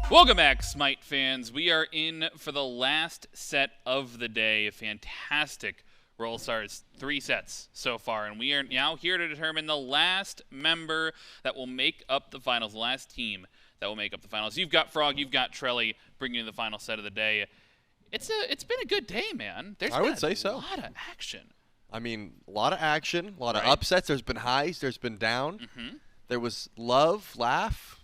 Welcome back, SMITE fans. We are in for the last set of the day. Fantastic Roll Stars, 3 sets so far, and we are now here to determine the last member that will make up the finals, the last team that will make up the finals. You've got Frog, you've got Trelly bringing you the final set of the day. It's been a good day, man. I would say so. A lot of action. I mean, a lot of action, a lot of upsets. There's been highs, there's been down. There was love, laugh,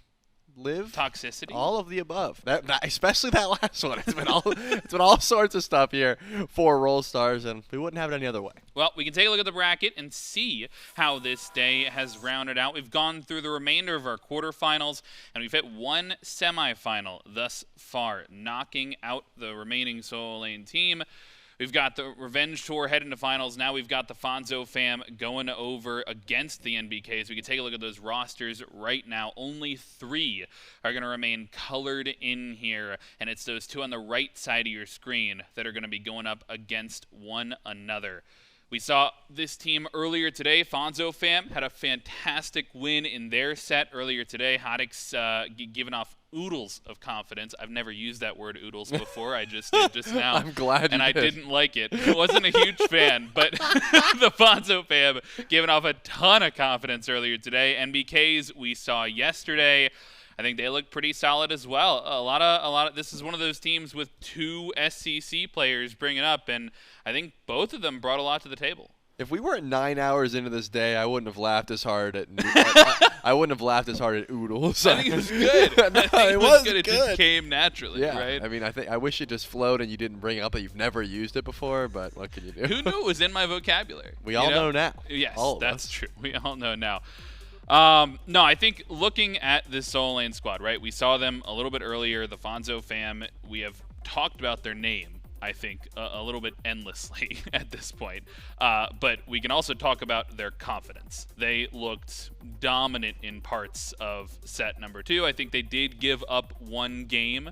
live, toxicity, all of the above. Especially that last one. It's been all sorts of stuff here for Roll Stars, and we wouldn't have it any other way. Well, we can take a look at the bracket and see how this day has rounded out. We've gone through the remainder of our quarterfinals, and we've hit 1 semifinal thus far, knocking out the remaining Soul Lane team. We've got the Revenge Tour heading to finals. Now we've got the Fonzo fam going over against the NBKs. We can take a look at those rosters right now. Only 3 are going to remain colored in here, and it's those 2 on the right side of your screen that are going to be going up against one another. We saw this team earlier today. Fonzo fam had a fantastic win in their set earlier today. Haddix giving off oodles of confidence. I've never used that word oodles before. I just did just now. I'm glad and you I did. Didn't like it. I wasn't a huge fan, but the Fonzo fam giving off a ton of confidence earlier today. NBKs we saw yesterday. I think they look pretty solid as well. A lot of. This is one of those teams with 2 SCC players bringing up, and I think both of them brought a lot to the table. If we weren't 9 hours into this day, I wouldn't have laughed as hard at. I wouldn't have laughed as hard at oodles. I think it was good. No, I think it was good. It just came naturally, yeah, right? I mean, I wish it just flowed and you didn't bring up that you've never used it before, but what can you do? Who knew it was in my vocabulary? We all know now. Yes, all that's us. true. We all know now. No, I think looking at this Soul Lane squad, right? We saw them a little bit earlier. The Fonzo fam. We have talked about their name, I think, a little bit endlessly at this point. But we can also talk about their confidence. They looked dominant in parts of set number 2. I think they did give up 1 game,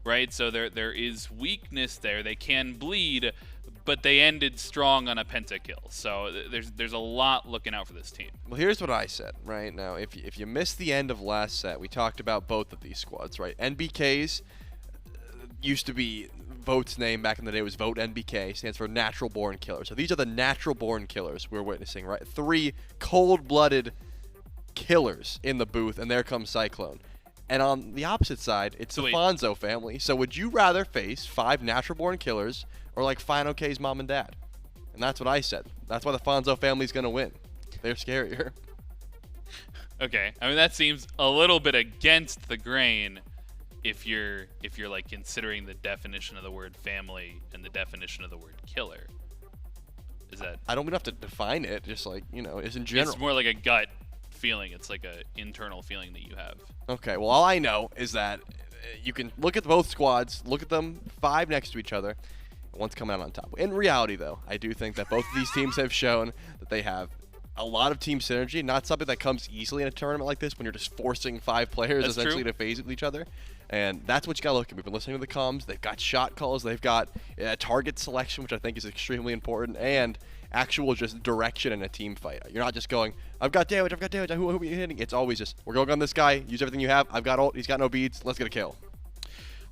right? So there is weakness there. They can bleed, but they ended strong on a pentakill. So there's a lot looking out for this team. Well, here's what I said, right? Now, if you missed the end of last set, we talked about both of these squads, right? NBKs used to be Vote's name back in the day was Vote NBK, stands for Natural Born Killers. So these are the natural born killers we're witnessing, right? 3 cold-blooded killers in the booth, and there comes Cyclone. And on the opposite side, it's the Fonzo family. So would you rather face 5 natural born killers or like fineokay's mom and dad? And that's what I said. That's why the Fonzo family's going to win. They're scarier. Okay. I mean, that seems a little bit against the grain if you're like considering the definition of the word family and the definition of the word killer. Is that? I don't even have to define it. Just like, you know, it's in general. It's more like a gut feeling. It's like a internal feeling that you have. Okay. Well, all I know is that you can look at both squads, look at them 5 next to each other, and one's coming out on top. In reality, though, I do think that both of these teams have shown that they have a lot of team synergy, not something that comes easily in a tournament like this when you're just forcing 5 players essentially to phase with each other. And that's what you got to look at. We've been listening to the comms. They've got shot calls. They've got target selection, which I think is extremely important, and actual just direction in a team fight. You're not just going, I've got damage, who are you hitting? It's always just, we're going on this guy, use everything you have. I've got ult, he's got no beads, let's get a kill.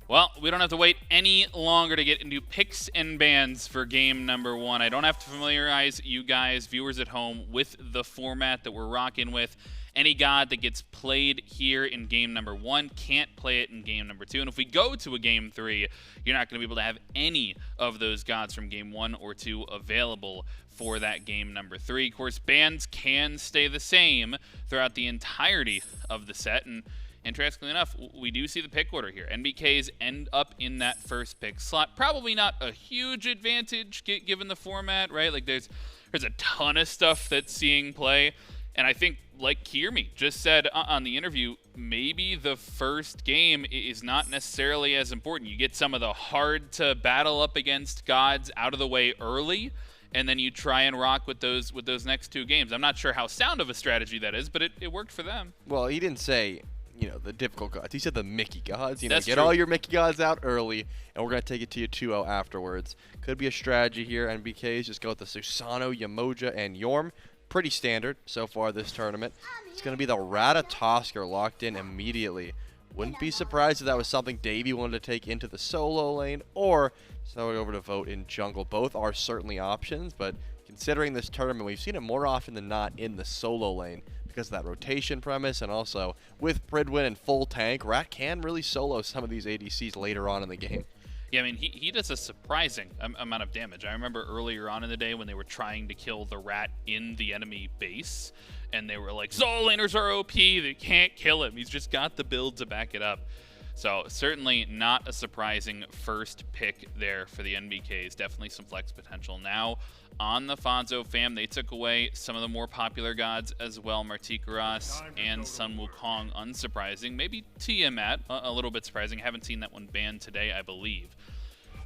Well, we don't have to wait any longer to get into picks and bans for game number 1. I don't have to familiarize you guys, viewers at home, with the format that we're rocking with. Any god that gets played here in game number 1 can't play it in game number 2. And if we go to a game 3, you're not going to be able to have any of those gods from game 1 or 2 available for that game number 3. Of course, bans can stay the same throughout the entirety of the set. And interestingly enough, we do see the pick order here. NBKs end up in that first pick slot. Probably not a huge advantage given the format, right? Like there's a ton of stuff that's seeing play. And I think, like Kiermi just said on the interview, maybe the first game is not necessarily as important. You get some of the hard to battle up against gods out of the way early, and then you try and rock with those next 2 games. I'm not sure how sound of a strategy that is, but it worked for them. Well, he didn't say, you know, the difficult gods. He said the Mickey gods. You know, That's get true. all your Mickey gods out early, and we're going to take it to you 2-0 afterwards. Could be a strategy here. NBKs just go with the Susano, Yamoja, and Yorm. Pretty standard so far this tournament. It's going to be the Ratatoskr locked in immediately Wouldn't be surprised if that was something Davey wanted to take into the solo lane or send it over to vote in jungle. Both are certainly options, but considering this tournament, we've seen it more often than not in the solo lane because of that rotation premise, and also with Pridwin and full tank, Rat can really solo some of these ADCs later on in the game. Yeah, I mean, he does a surprising amount of damage. I remember earlier on in the day when they were trying to kill the Rat in the enemy base, and they were like, Soul laners are OP, they can't kill him. He's just got the build to back it up. So certainly not a surprising first pick there for the NBKs. Definitely some flex potential. Now on the Fonzo fam, they took away some of the more popular gods as well. Martikaras and Sun Wukong, unsurprising. Maybe Tiamat, a little bit surprising. I haven't seen that one banned today, I believe.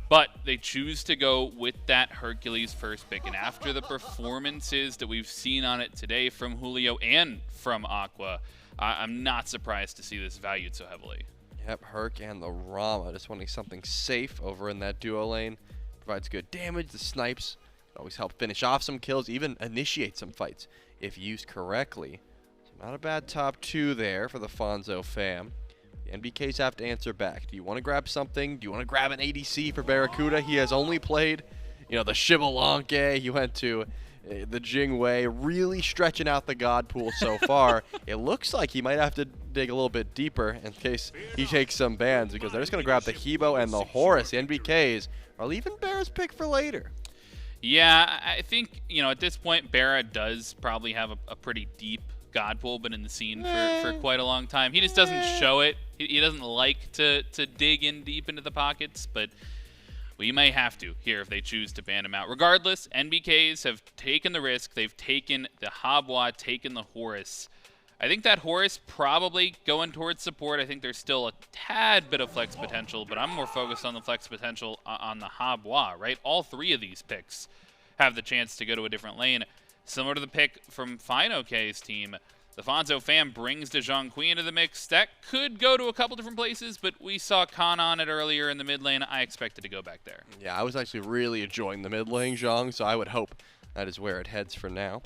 But they choose to go with that Hercules first pick. And after the performances that we've seen on it today from Julio and from Aqua, I'm not surprised to see this valued so heavily. Yep, Herc and the Rama. Just wanting something safe over in that duo lane. Provides good damage. The snipes can always help finish off some kills, even initiate some fights if used correctly. So not a bad top two there for the Fonzo fam. The NBKs have to answer back. Do you want to grab something? Do you want to grab an ADC for BaRRaCCuDDa? He has only played, the Shibalanke. He went to the Jingwei, really stretching out the god pool so far. It looks like he might have to dig a little bit deeper in case he takes some bans, because they're just going to grab the Hebo and the Horus. The NBKs are leaving Barra's pick for later. Yeah, I think, at this point, BaRRa does probably have a pretty deep god pool, been in the scene for quite a long time. He just doesn't show it. He doesn't like to dig in deep into the pockets, but we may have to here if they choose to ban him out. Regardless, NBKs have taken the risk. They've taken the Habwa, taken the Horus. I think that Horus probably going towards support. I think there's still a tad bit of flex potential, but I'm more focused on the flex potential on the Habwa, right? All three of these picks have the chance to go to a different lane. Similar to the pick from fineokay's team, the Fonzo fam brings the Zhong Queen into the mix. That could go to a couple different places, but we saw Khan on it earlier in the mid lane. I expect it to go back there. Yeah, I was actually really enjoying the mid lane Zhong, so I would hope that is where it heads for now.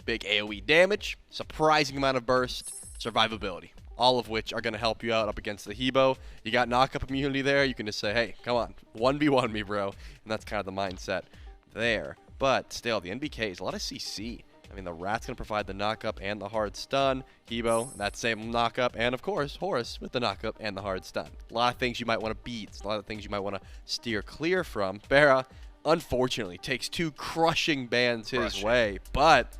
Big AoE damage, surprising amount of burst, survivability, all of which are going to help you out up against the Hebo. You got knock-up immunity there. You can just say, hey, come on, 1v1 me, bro. And that's kind of the mindset there. But still, the NBKs, a lot of CC. I mean, the Rat's going to provide the knock-up and the hard stun. Hebo, that same knock-up. And, of course, Horus with the knock-up and the hard stun. A lot of things you might want to beat. A lot of things you might want to steer clear from. BaRRa, unfortunately, takes two crushing bans his way. But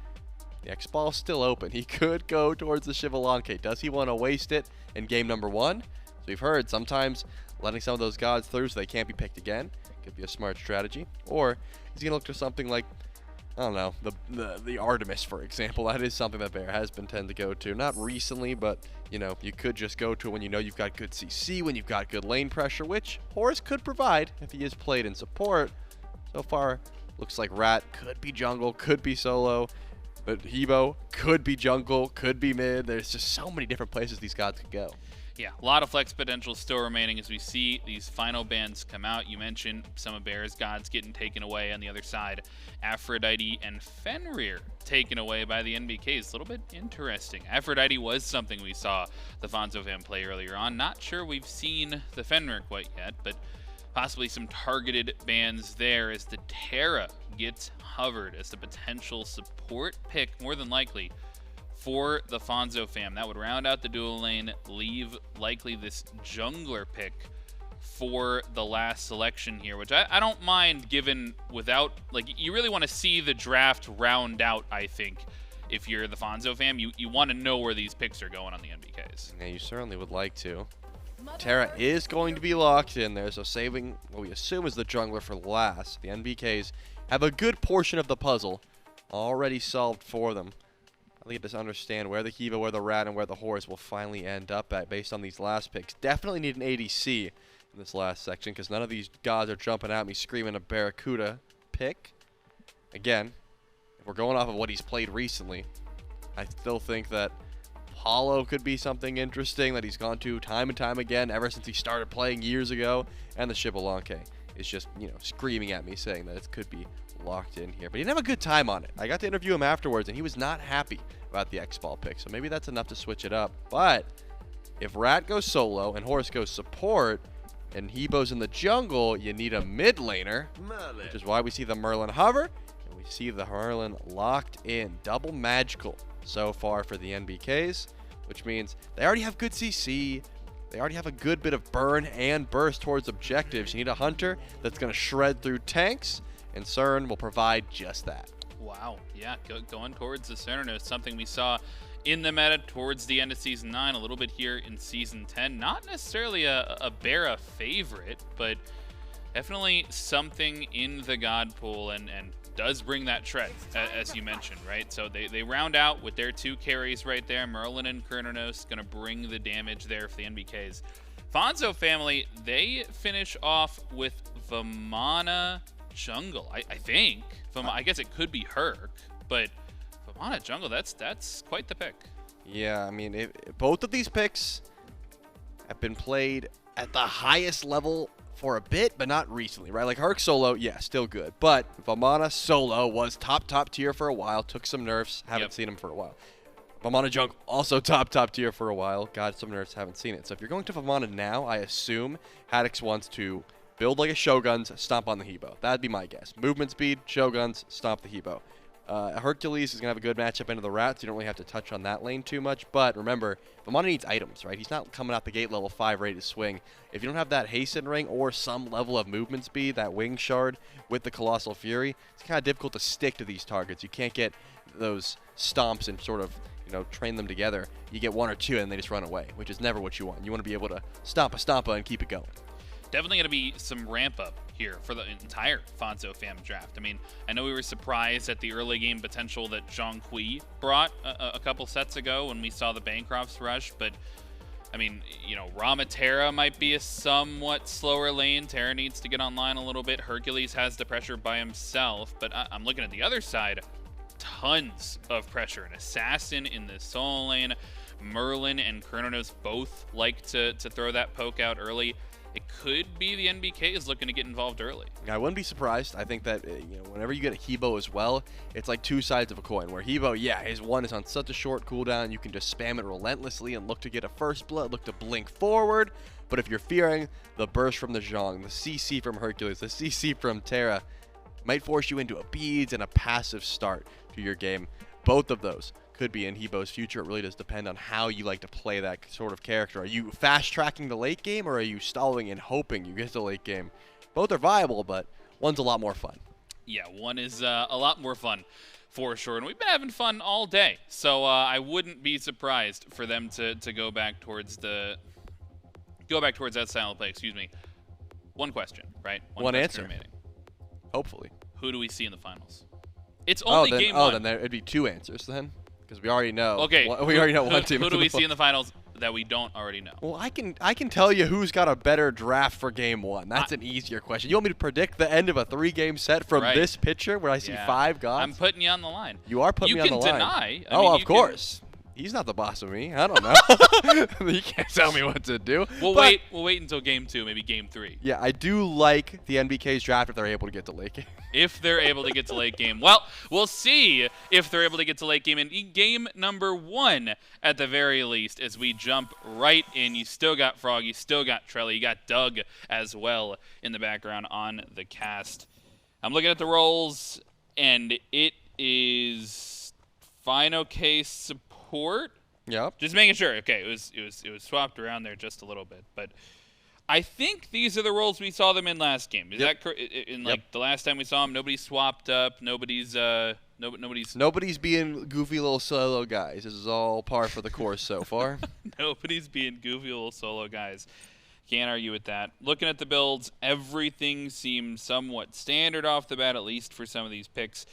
the X-Ball's still open. He could go towards the Shivalanke. Does he want to waste it in game number one? So we've heard sometimes letting some of those gods through so they can't be picked again could be a smart strategy. Or he's going to look to something like, I don't know, the Artemis, for example. That is something that BaRRa has been tend to go to. Not recently, but, you could just go to it when you've got good CC, when you've got good lane pressure, which Horus could provide if he is played in support. So far, looks like Rat could be jungle, could be solo, but Hebo could be jungle, could be mid. There's just so many different places these gods could go. Yeah, a lot of flex potential still remaining as we see these final bans come out. You mentioned some of BaRRa's gods getting taken away on the other side. Aphrodite and Fenrir taken away by the NBKs. A little bit interesting. Aphrodite was something we saw the Fonzo fam play earlier on. Not sure we've seen the Fenrir quite yet, but possibly some targeted bans there as the Terra gets hovered as the potential support pick, more than likely, for the Fonzo fam. That would round out the dual lane, leave likely this jungler pick for the last selection here, which I don't mind given without, you really want to see the draft round out, I think. If you're the Fonzo fam, you want to know where these picks are going on the NBKs. Yeah, you certainly would like to. Terra is going to be locked in there, so saving what we assume is the jungler for last. The NBKs have a good portion of the puzzle already solved for them. I think just understand where the Hebo, where the Rat, and where the Horus will finally end up at based on these last picks. Definitely need an ADC in this last section because none of these gods are jumping at me screaming a BaRRaCCuDDa pick. Again, if we're going off of what he's played recently, I still think that Hollow could be something interesting that he's gone to time and time again ever since he started playing years ago. And the Shibalanke is just, screaming at me saying that it could be locked in here. But he didn't have a good time on it. I got to interview him afterwards, and he was not happy about the X-Ball pick. So maybe that's enough to switch it up. But if Rat goes solo and Horus goes support, and Hebo's in the jungle, you need a mid laner, which is why we see the Merlin hover, and we see the Merlin locked in. Double magical so far for the NBKs, which means they already have good CC, they already have a good bit of burn and burst towards objectives. You need a hunter that's going to shred through tanks, and Cern will provide just that. Wow, yeah, going towards the Cernunnos, something we saw in the meta towards the end of Season 9, a little bit here in Season 10. Not necessarily a BaRRA favorite, but definitely something in the God pool, and does bring that shred, as you mentioned, right? So they round out with their 2 carries right there. Merlin and Cernunnos going to bring the damage there for the NBKs. Fonzo family, they finish off with Vamana jungle, I think. I guess it could be Herc, but Vamana jungle, that's quite the pick. Yeah, I mean, both of these picks have been played at the highest level for a bit, but not recently, right? Like Herc solo, yeah, still good. But Vamana solo was top tier for a while, took some nerfs, haven't seen him for a while. Vamana jungle, also top tier for a while, got some nerfs, haven't seen it. So if you're going to Vamana now, I assume Haddix wants to build like a Shoguns, stomp on the Hebo. That'd be my guess. Movement speed, Shoguns, stomp the Hebo. Hercules is going to have a good matchup into the Rats. You don't really have to touch on that lane too much. But remember, Vamana needs items, right? He's not coming out the gate level 5 ready to swing. If you don't have that Hasten Ring or some level of movement speed, that Wing Shard with the Colossal Fury, it's kind of difficult to stick to these targets. You can't get those stomps and sort of, you know, train them together. You get 1 or 2 and they just run away, which is never what you want. You want to be able to stompa and keep it going. Definitely going to be some ramp up here for the entire Fonzo fam draft. I mean, I know we were surprised at the early game potential that Zhong brought a couple sets ago when we saw the Bancrofts rush, but I mean, you know, Rama Terra might be a somewhat slower lane. Terra needs to get online a little bit. Hercules has the pressure by himself, but I'm looking at the other side. Tons of pressure. An assassin in the solo lane. Merlin and Cernunnos both like to throw that poke out early. It could be the NBKs looking to get involved early. I wouldn't be surprised. I think that, you know, whenever you get a Hebo as well, it's like 2 sides of a coin. Where Hebo, yeah, his 1 is on such a short cooldown, you can just spam it relentlessly and look to get a first blood, look to blink forward. But if you're fearing the burst from the Zhong, the CC from Hercules, the CC from Terra, might force you into a beads and a passive start to your game. Both of those could be in Hebo's future. It really does depend on how you like to play that sort of character. Are you fast tracking the late game, or are you stalling and hoping you get to the late game? Both are viable, but one's a lot more fun. Yeah, one is a lot more fun for sure, and we've been having fun all day. So I wouldn't be surprised for them to go back towards that style of play. Excuse me. One question, right? One answer. Remaining. Hopefully. Who do we see in the finals? It's only game 1. Oh, then it'd be 2 answers then. Because we already know. Okay. We already know one team. Who do we see in the finals that we don't already know? Well, I can tell you who's got a better draft for game 1. That's an easier question. You want me to predict the end of a 3-game set from this picture where I see 5 gods? I'm putting you on the line. You are putting me on the line. You can deny. I mean, of course. He's not the boss of me. I don't know. He can't tell me what to do. We'll wait until game 2, maybe game 3. Yeah, I do like the NBK's draft if they're able to get to late game. If they're able to get to late game. Well, we'll see if they're able to get to late game in game number 1 at the very least, as we jump right in. You still got Frog, you still got Trelly, you got Doug as well in the background on the cast. I'm looking at the roles, and it is fineokay support. Yep. Just making sure. Okay, it was swapped around there just a little bit, but I think these are the roles we saw them in last game. Is that correct? In like the last time we saw them, nobody swapped up. Nobody's being goofy little solo guys. This is all par for the course so far. Nobody's being goofy little solo guys. Can't argue with that. Looking at the builds, everything seems somewhat standard off the bat, at least for some of these picks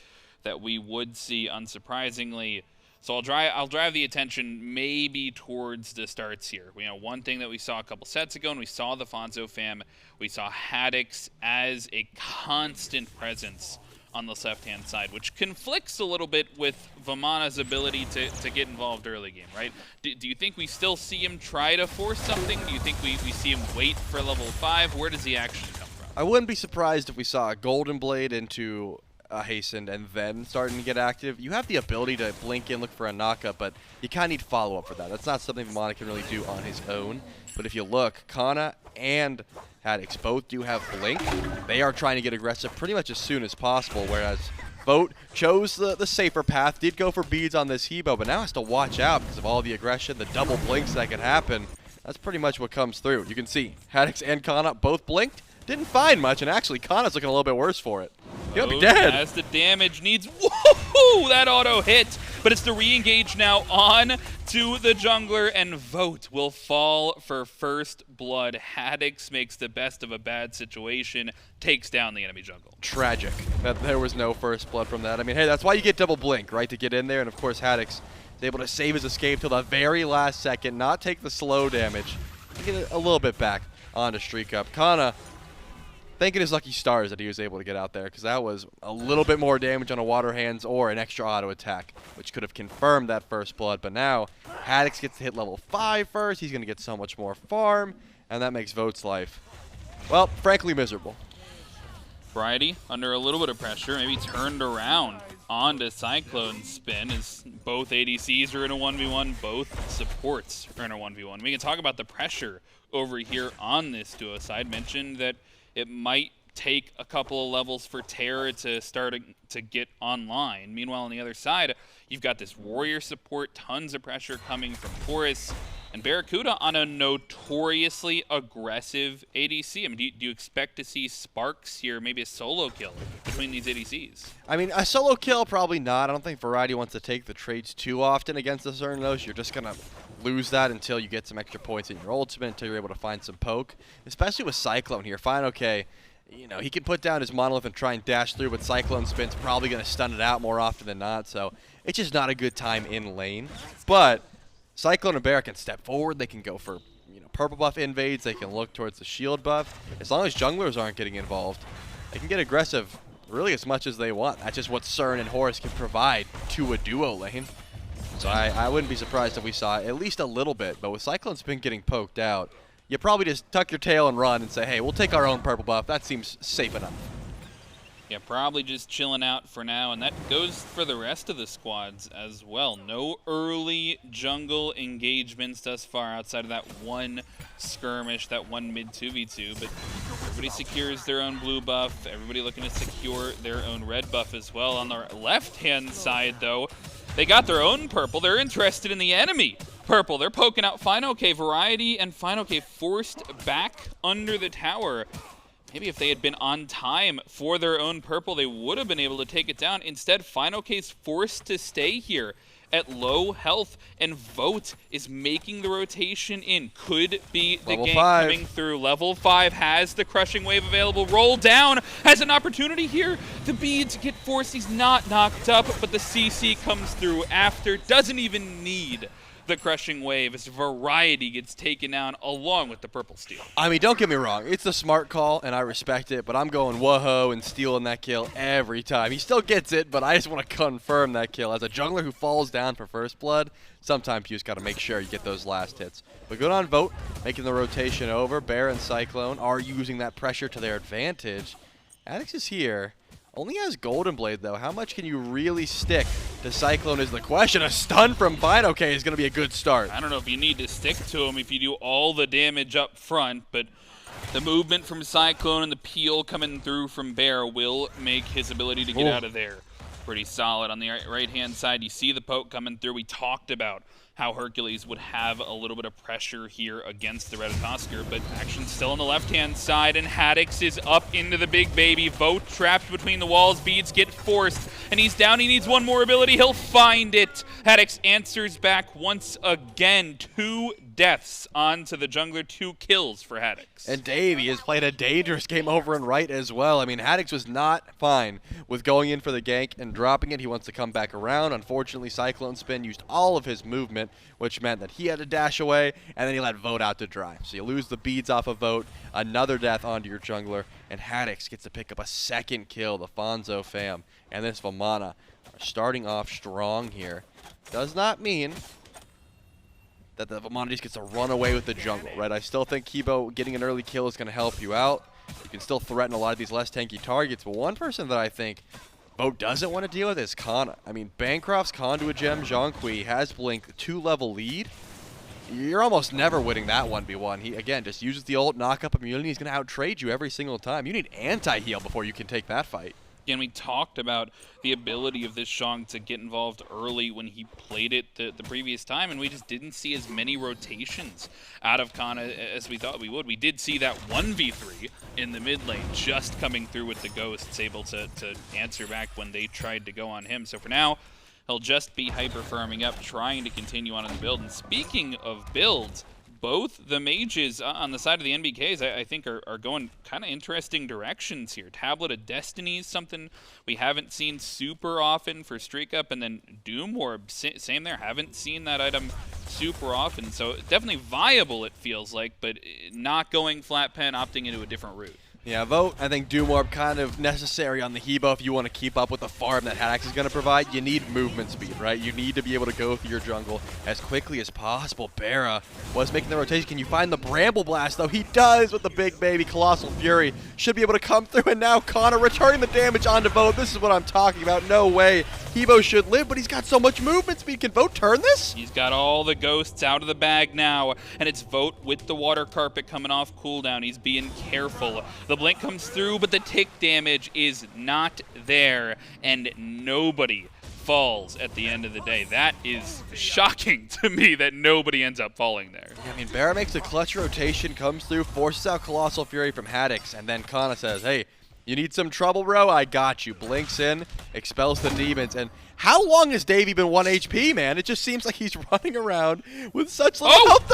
that we would see, unsurprisingly. So I'll drive the attention maybe towards the starts here. You know, one thing that we saw a couple sets ago, and we saw the Fonzo fam, we saw Haddix as a constant presence on the left-hand side, which conflicts a little bit with Vamana's ability to get involved early game, right? Do you think we still see him try to force something? Do you think we see him wait for level 5? Where does the action come from? I wouldn't be surprised if we saw a Golden Blade into hastened and then starting to get active. You have the ability to blink in, look for a knockup, but you kind of need follow-up for that. That's not something Vamana can really do on his own. But if you look, Cxnnahh and Haddix both do have blink. They are trying to get aggressive pretty much as soon as possible, whereas Vote chose the safer path, did go for beads on this Hebo, but now has to watch out because of all the aggression, the double blinks that could happen. That's pretty much what comes through. You can see Haddix and Cxnnahh both blinked. Didn't find much, and actually Cxnnah's looking a little bit worse for it. He'll be dead. As the damage needs, woohoo, that auto hit. But it's the re-engage now on to the jungler, and Vote will fall for first blood. Haddix makes the best of a bad situation, takes down the enemy jungle. Tragic that there was no first blood from that. I mean, hey, that's why you get double blink, right, to get in there, and of course Haddix is able to save his escape till the very last second, not take the slow damage, and get it a little bit back onto StreakUp. Cxnnahh thanking his lucky stars that he was able to get out there, because that was a little bit more damage on a water hands or an extra auto attack, which could have confirmed that first blood. But now Haddix gets to hit level 5 first. He's going to get so much more farm, and that makes Vote's life, well, frankly miserable. Variety under a little bit of pressure, maybe turned around onto CycloneSpin, as both ADCs are in a 1v1, both supports are in a 1v1. We can talk about the pressure over here on this duo side. Mentioned that it might take a couple of levels for Terra to start to get online. Meanwhile, on the other side, you've got this warrior support, tons of pressure coming from Horus, and BaRRaCCuDDa on a notoriously aggressive ADC. I mean, do you expect to see sparks here, maybe a solo kill between these ADCs? I mean, a solo kill, probably not. I don't think Variety wants to take the trades too often against the Cernunnos. You're just going to lose that until you get some extra points in your ultimate, until you're able to find some poke. Especially with Cyclone here. fineokay, you know, he can put down his monolith and try and dash through, but CycloneSpin's probably going to stun it out more often than not. So it's just not a good time in lane. But Cyclone and BaRRa can step forward. They can go for, you know, purple buff invades. They can look towards the shield buff. As long as junglers aren't getting involved, they can get aggressive really as much as they want. That's just what Cern and Horus can provide to a duo lane. So I wouldn't be surprised if we saw at least a little bit. But with CycloneSpin getting poked out, you probably just tuck your tail and run and say, hey, we'll take our own purple buff. That seems safe enough. Yeah, probably just chilling out for now, and that goes for the rest of the squads as well. No early jungle engagements thus far outside of that one skirmish, that one mid 2v2, but everybody secures their own blue buff. Everybody looking to secure their own red buff as well. On the left-hand side, though, they got their own purple. They're interested in the enemy purple. They're poking out fineokay. Variety and fineokay forced back under the tower. Maybe if they had been on time for their own purple, they would have been able to take it down. Instead, fineokay's forced to stay here at low health, and Vote is making the rotation in. Could be the Level gank 5 coming through. Level 5 has the crushing wave available. Roll down has an opportunity here. The beads get forced. He's not knocked up, but the CC comes through after. Doesn't even need the crushing wave as Variety gets taken down along with the purple steal. I mean, don't get me wrong. It's a smart call, and I respect it, but I'm going whoa and stealing that kill every time. He still gets it, but I just want to confirm that kill. As a jungler who falls down for first blood, sometimes you just got to make sure you get those last hits. But good on Vote, making the rotation over. BaRRa and Cyclone are using that pressure to their advantage. Haddix is here. Only has Golden Blade, though. How much can you really stick to Cyclone is the question. A stun from fineokay is going to be a good start. I don't know if you need to stick to him if you do all the damage up front, but the movement from Cyclone and the peel coming through from BaRRa will make his ability to get out of there pretty solid. On the right-hand side, you see the poke coming through. We talked about how Hercules would have a little bit of pressure here against the Ratatoskr, but action still on the left-hand side, and Haddix is up into the big baby. Vote trapped between the walls, beads get forced, and he's down. He needs one more ability. He'll find it. Haddix answers back once again. 2 deaths onto the jungler, 2 kills for Haddix. And Davey has played a dangerous game over and right as well. I mean, Haddix was not fine with going in for the gank and dropping it. He wants to come back around. Unfortunately, CycloneSpin used all of his movement, which meant that he had to dash away, and then he let Vote out to dry. So you lose the beads off of Vote, another death onto your jungler, and Haddix gets to pick up a second kill. The Fonzo fam and this Vamana are starting off strong here. Does not mean that the Vamana just gets to run away with the jungle, right? I still think Hebo getting an early kill is going to help you out. You can still threaten a lot of these less tanky targets, but one person that I think Vote doesn't want to deal with is Kana. I mean, Bancroft's Conduit Gem, Zhong has Blink, 2-level lead. You're almost never winning that 1v1. He, again, just uses the ult, knock up immunity. He's going to out-trade you every single time. You need anti-heal before you can take that fight. And we talked about the ability of this Zhong to get involved early when he played it the previous time, and we just didn't see as many rotations out of Kana as we thought we would. We did see that 1v3 in the mid lane just coming through with the Ghosts, able to answer back when they tried to go on him. So for now, he'll just be hyper-farming up, trying to continue on in the build. And speaking of builds, both the mages on the side of the NBKs, I think, are going kind of interesting directions here. Tablet of Destiny is something we haven't seen super often for StreakUp, and then Doom Orb, same there. Haven't seen that item super often, so definitely viable, it feels like, but not going flat pen, opting into a different route. Yeah, Vote, I think Doom Orb kind of necessary on the Hebo if you want to keep up with the farm that Haddix is going to provide. You need movement speed, right? You need to be able to go through your jungle as quickly as possible. BaRRa was making the rotation. Can you find the Bramble Blast, though? He does with the big baby Colossal Fury. Should be able to come through, and now Connor returning the damage onto Vote. This is what I'm talking about. No way. Hebo should live, but he's got so much movement speed. Can Vote turn this? He's got all the Ghosts out of the bag now, and it's Vote with the Water Carpet coming off cooldown. He's being careful. The Blink comes through, but the tick damage is not there, and nobody falls at the end of the day. That is shocking to me that nobody ends up falling there. Yeah, I mean, BaRRa makes a clutch rotation, comes through, forces out Colossal Fury from Haddix, and then Kana says, hey, you need some trouble, bro? I got you. Blinks in, expels the demons, and how long has Davey been 1 HP, man? It just seems like he's running around with such little health.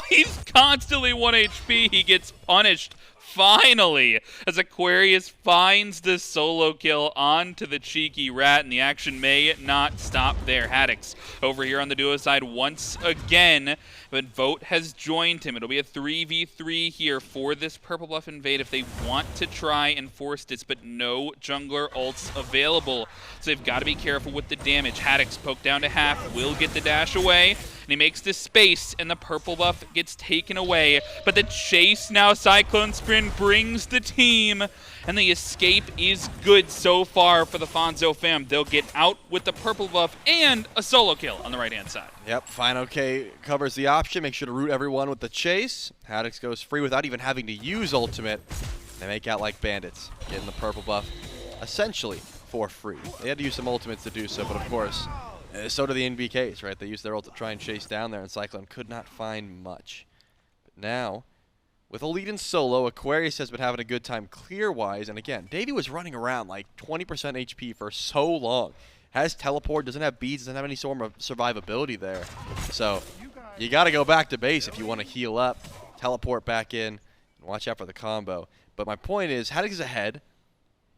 He's constantly 1 HP. He gets punished finally as Aquarius finds the solo kill onto the cheeky rat, and the action may not stop there. Haddix over here on the duo side once again, but Vote has joined him. It'll be a 3v3 here for this purple buff invade if they want to try and force this, but no jungler ults available, so they've got to be careful with the damage. Haddix poked down to half, will get the dash away, and he makes the space, and the purple buff gets taken away, but the chase now, CycloneSpin brings the team, and the escape is good so far for the Fonzo fam. They'll get out with the purple buff and a solo kill on the right-hand side. Yep, fineokay covers the option. Make sure to root everyone with the chase. Haddix goes free without even having to use ultimate. They make out like bandits, getting the purple buff essentially for free. They had to use some ultimates to do so, but of course, so do the NBKs, right? They used their ult to try and chase down there, and Cyclone could not find much. But now, with a lead in solo, Aquarius has been having a good time clear-wise, and again, Davey was running around like 20% HP for so long. Has teleport, doesn't have beads, doesn't have any sort of survivability there. So, you got to go back to base if you want to heal up, teleport back in, and watch out for the combo. But my point is, Haddix is ahead.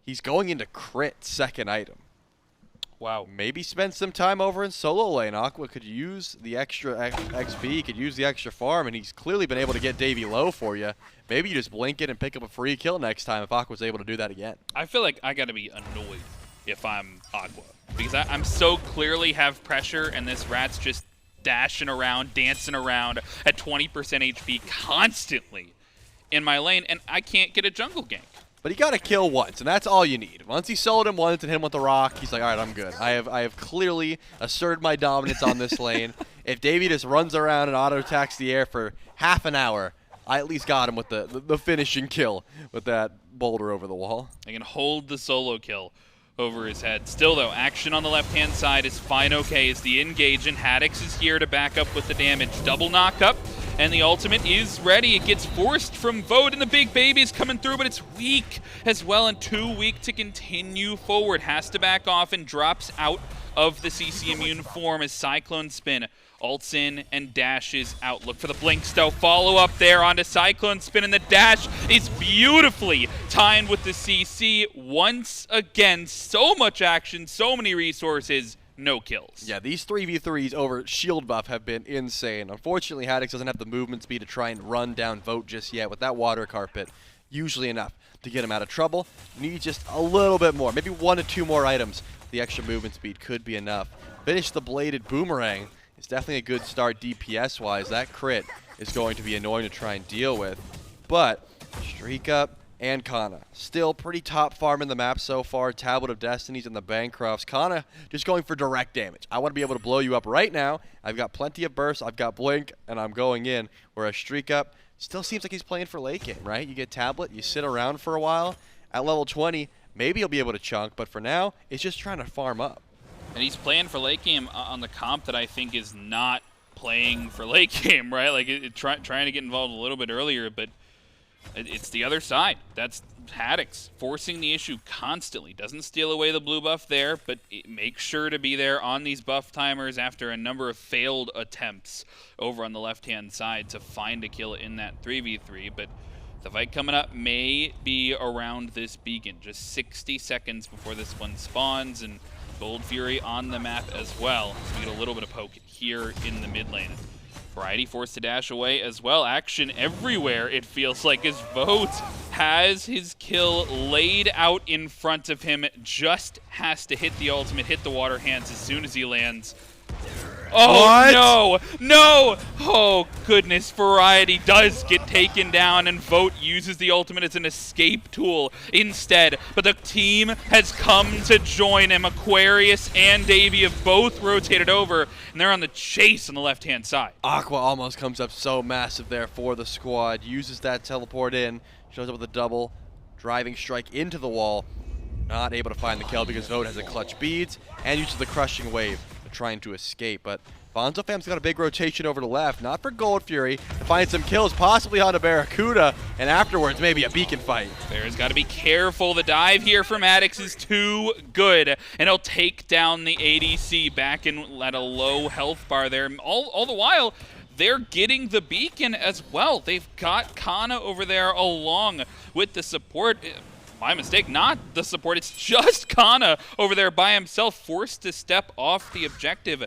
He's going into crit second item. Wow. Maybe spend some time over in solo lane. Aqua could use the extra XP, could use the extra farm, and he's clearly been able to get Davey low for you. Maybe you just blink it and pick up a free kill next time if Aqua's able to do that again. I feel like I got to be annoyed if I'm Aqua, because I'm so clearly have pressure, and this rat's just dashing around, dancing around at 20% HP constantly in my lane, and I can't get a jungle gank. But he got a kill once, and that's all you need. Once he soloed him once and hit him with the rock, he's like, all right, I'm good. I have clearly asserted my dominance on this lane. If Davey just runs around and auto-attacks the air for half an hour, I at least got him with the finishing kill with that boulder over the wall. I can hold the solo kill over his head. Still, though, action on the left-hand side is fineokay as the engage, and Haddix is here to back up with the damage. Double knock-up, and the ultimate is ready. It gets forced from Vote, and the big baby is coming through, but it's weak as well, and too weak to continue forward. Has to back off and drops out of the CC immune form as CycloneSpin ults in and dashes out. Look for the blinks, though. Follow up there onto CycloneSpin, and the dash is beautifully timed with the CC. Once again, so much action, so many resources, no kills. Yeah, these 3v3s over shield buff have been insane. Unfortunately, Haddix doesn't have the movement speed to try and run down Vote just yet. With that water carpet, usually enough to get him out of trouble. Needs just a little bit more, maybe 1 to 2 more items. The extra movement speed could be enough. Finish the bladed boomerang. It's definitely a good start DPS-wise. That crit is going to be annoying to try and deal with. But StreakUp and Cxnnahh. Still pretty top farm in the map so far. Tablet of Destinies and the Bancrofts. Cxnnahh just going for direct damage. I want to be able to blow you up right now. I've got plenty of bursts. I've got Blink, and I'm going in. Whereas StreakUp still seems like he's playing for late game, right? You get Tablet, you sit around for a while. At level 20, maybe he'll be able to chunk, but for now, it's just trying to farm up. And he's playing for late game on the comp that I think is not playing for late game, right? Like trying to get involved a little bit earlier, but it's the other side. That's Haddix forcing the issue constantly. Doesn't steal away the blue buff there, but it makes sure to be there on these buff timers after a number of failed attempts over on the left-hand side to find a kill in that 3v3. But the fight coming up may be around this beacon. Just 60 seconds before this one spawns, and Gold Fury on the map as well. So we get a little bit of poke here in the mid lane. Variety forced to dash away as well. Action everywhere, it feels like, as Vote has his kill laid out in front of him. Just has to hit the ultimate, hit the water hands as soon as he lands. Oh, what? No! No! Oh, goodness. Variety does get taken down, and Vote uses the ultimate as an escape tool instead. But the team has come to join him. Aquarius and iDavy have both rotated over, and they're on the chase on the left-hand side. Aqua almost comes up so massive there for the squad. Uses that teleport in. Shows up with a double. Driving strike into the wall. Not able to find the kill because Vote has a clutch beads and uses the crushing wave, trying to escape. But Fonzo fam's got a big rotation over to left, not for Gold Fury, to find some kills, possibly on a BaRRaCCuDDa, and afterwards maybe a beacon fight. Bear's got to be careful. The dive here from Haddix is too good, and he'll take down the ADC back in at a low health bar there. All the while, they're getting the beacon as well. They've got Cxnnahh over there along with the support. My mistake, not the support. It's just Cxnnahh over there by himself, forced to step off the objective.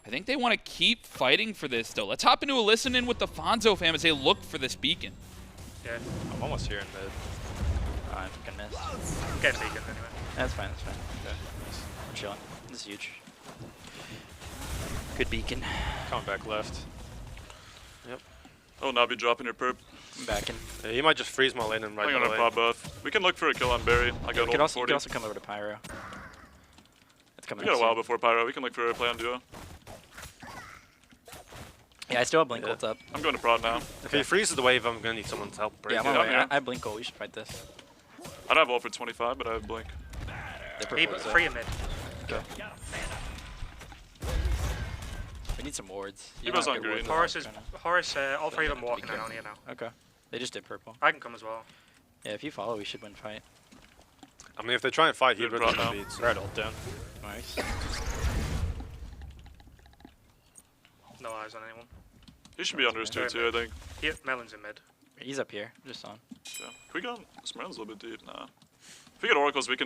I think they want to keep fighting for this, though. Let's hop into a listen-in with the Fonzo fam as they look for this beacon. Yeah, I'm almost here in mid. Oh, I fucking missed. I'm getting beacon anyway. That's fine, that's fine. Okay, nice. I'm chilling. This is huge. Good beacon. Coming back left. Yep. Oh, now be dropping your perp. I'm backing. Yeah, he might just freeze my lane and right I'm gonna pop both. We can look for a kill on Barry. I got You could also come over to Pyro. It's coming We got a while before Pyro. We can look for a play on duo. Yeah, I still have blink ult up. I'm going to prod now. If he freezes the wave, I'm gonna need someone to help break Yeah, it. I'm on Yeah, I have blink ult. We should fight this. I don't have ult for 25, but I have blink. Freya mid. Okay. We need some wards. He was on green. Horus, all three of them walking around here now. Okay. They just did purple. I can come as well. Yeah, if you follow, we should win fight. I mean, if they try and fight, he'd Good run prod out now. of beats. Right ult down. Nice. No eyes on anyone. He should be under his 2-2, I think. Here, Merlin's in mid. He's up here, just on. Yeah. Can we go? This Merlin's a little bit deep. Nah. If we get oracles, we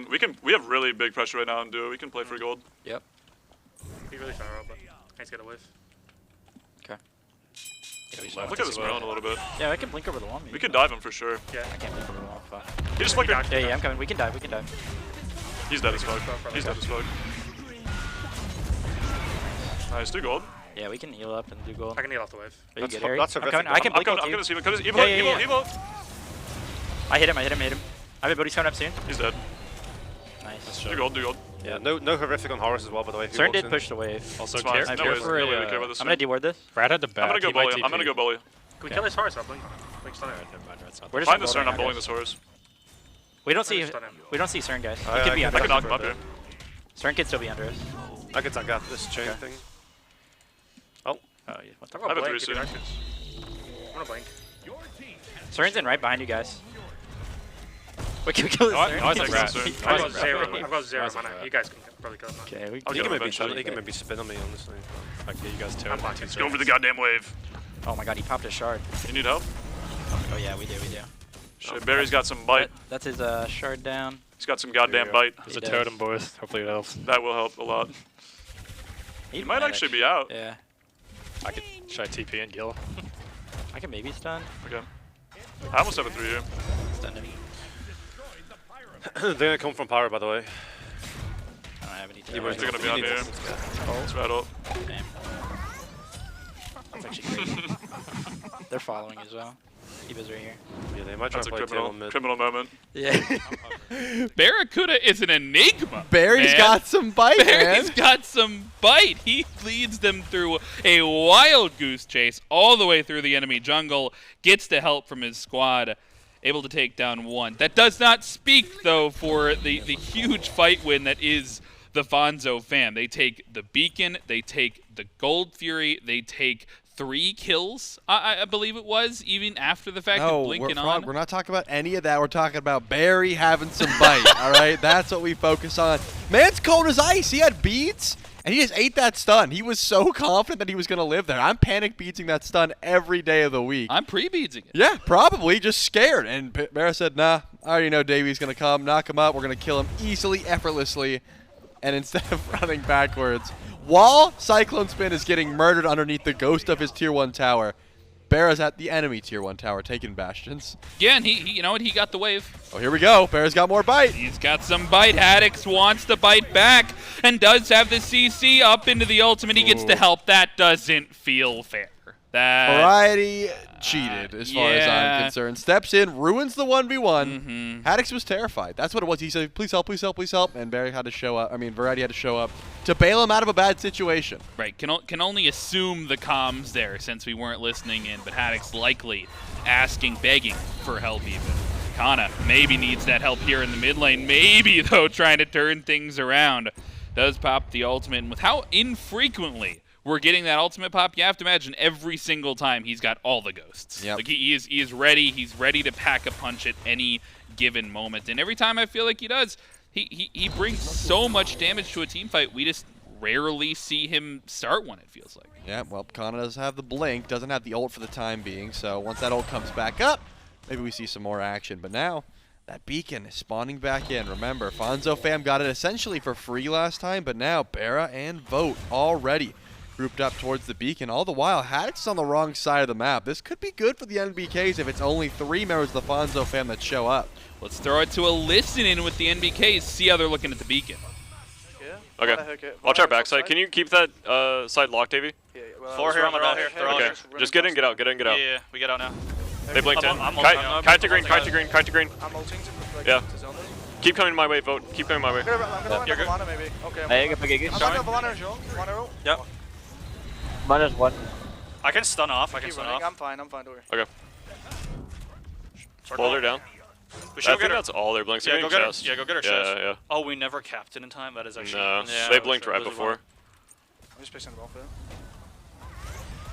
have really big pressure right now in duo. We can play for gold. Yep. Be really far up, but I need to get a whiff. Okay. Look at this Merlin a little bit. Yeah, I can blink over the wall. We could dive him for sure. Yeah. I can't blink over the wall. Fuck. He just flickered. Yeah, I'm coming. We can dive. We can dive. He's dead as fuck. He's dead as fuck. Nice, do gold. Yeah, we can heal up and do gold. I can heal off the wave. Are you That's good, fu- Harry? that's I'm horrific. coming. I can blink ult I'm you. gonna see him. Evo, Yeah. Evo. I hit him. I have a booty coming up soon. He's dead. Nice. Do gold. Yeah, no horrific on Horus as well, by the way. if he Cern walks did in. push the wave. Also, I'm no here way for to a, care about this. I'm gonna deward this. I'm gonna go bully. I'm gonna go bully. Can we kill this Horus up? Blink stun him. We're just Find the Cern. holding I'm bowling guys. this Horus. We don't see stun him. Cern, guys. I He could be can- under I can us. knock him up here. Cern could still be under us. I can take out this chain thing. Oh, Oh, yeah. What the I've fuck? I got have a blink. 3 Give me soon. actions. I'm gonna blink. Cern's in right behind you guys. Wait, can we kill this Cern? I think He's so. right. I've got zero Nice. mana. You guys can probably kill him now. Okay, we I'll he get can him maybe eventually. he can maybe spin on me, honestly. I can get you guys too. I'm back. Let's go for the goddamn wave. Oh my god, he popped a shard. You need help? Oh yeah, we do. Shit, Barry's got some bite. That's his shard down. He's got some goddamn bite. There's a totem, boys. Hopefully it helps. That will help a lot. He He might actually be out. Yeah. Should I TP and kill? I can maybe stun. Okay. I almost have a 3 here. Stun him. They're gonna come from Pyro, by the way. I don't have any You terror. They're gonna be on here. That's right up. Damn. That's actually crazy. They're following as well. Eva's right here. Yeah, they might try That's to a play table mid. criminal moment. Yeah. BaRRaCCuDDa is an enigma. Barry's man. got some bite, Barry's man. got some bite. He leads them through a wild goose chase all the way through the enemy jungle, gets the help from his squad, able to take down one. That does not speak, though, for the huge fight win that is the Fonzo fam. They take the beacon, they take the Gold Fury, they take 3 kills, I believe it was, even after the fact No, of blinking on. we're not talking about any of that. We're talking about Barry having some bite, all right? That's what we focus on. Man's cold as ice. He had beads, and he just ate that stun. He was so confident that he was going to live there. I'm panic beadsing that stun every day of the week. I'm pre-beadsing it. Yeah, probably, just scared. And Barra said, nah, I already know Davy's going to come, knock him up. We're going to kill him easily, effortlessly. And instead of running backwards, while CycloneSpin is getting murdered underneath the ghost of his Tier 1 tower, Barra's at the enemy Tier 1 tower taking bastions. Yeah, and he you know what? He got the wave. Oh, here we go. Barra's got more bite. He's got some bite. Haddix wants to bite back and does have the CC up into the ultimate. He gets the help. That doesn't feel fair. That Variety cheated, as far as yeah. I'm concerned. Steps in, ruins the 1v1. Haddix was terrified. That's what it was. He said, please help, please help, please help. And Barry had to show up. I mean, Variety had to show up to bail him out of a bad situation. Right, can only assume the comms there since we weren't listening in, but Haddix likely asking, begging for help even. Kana maybe needs that help here in the mid lane. Maybe, though, trying to turn things around. Does pop the ultimate, and with how infrequently we're getting that ultimate pop, you have to imagine every single time he's got all the ghosts. Yep. Like he is ready. He's ready to pack a punch at any given moment. And every time I feel like he does, he brings so much damage to a team fight. We just rarely see him start one, it feels like. Yeah, well, Kana does have the blink, doesn't have the ult for the time being. So once that ult comes back up, maybe we see some more action. But now, that beacon is spawning back in. Remember, Fonzo fam got it essentially for free last time, but now BaRRa and Vote already grouped up towards the beacon. All the while, Haddix is on the wrong side of the map. This could be good for the NBKs if it's only 3 members of the Fonzo fam that show up. Let's throw it to a listen in with the NBKs, see how they're looking at the beacon. Okay. Watch our backside. Can you keep that side locked, Davey? Yeah, 4 here on the right. They're all Okay. here. Just get in, get out, get in, get out. Yeah, we get out now. They blinked in. I'm Kite to green, kite to green, kite to green. I'm ulting to Yeah. Keep coming my way, Vote. Keep coming my way. I'm gonna run You're good. Vamana maybe. Okay. Hey, get back again. I'm gonna go Vamana and Zhong. Vamana roll. Yep. -1. I can stun off. I can Keep stun running. off. I'm fine, don't worry. Okay. Hold her down. We I should think get her. that's all their blinks. Yeah, They're go getting get her. chest. Yeah, go get her Yeah, chest. yeah. Oh, we never captain in time. That is actually. No, Yeah, they blinked right lose before. one. I'm just placing the ball for them.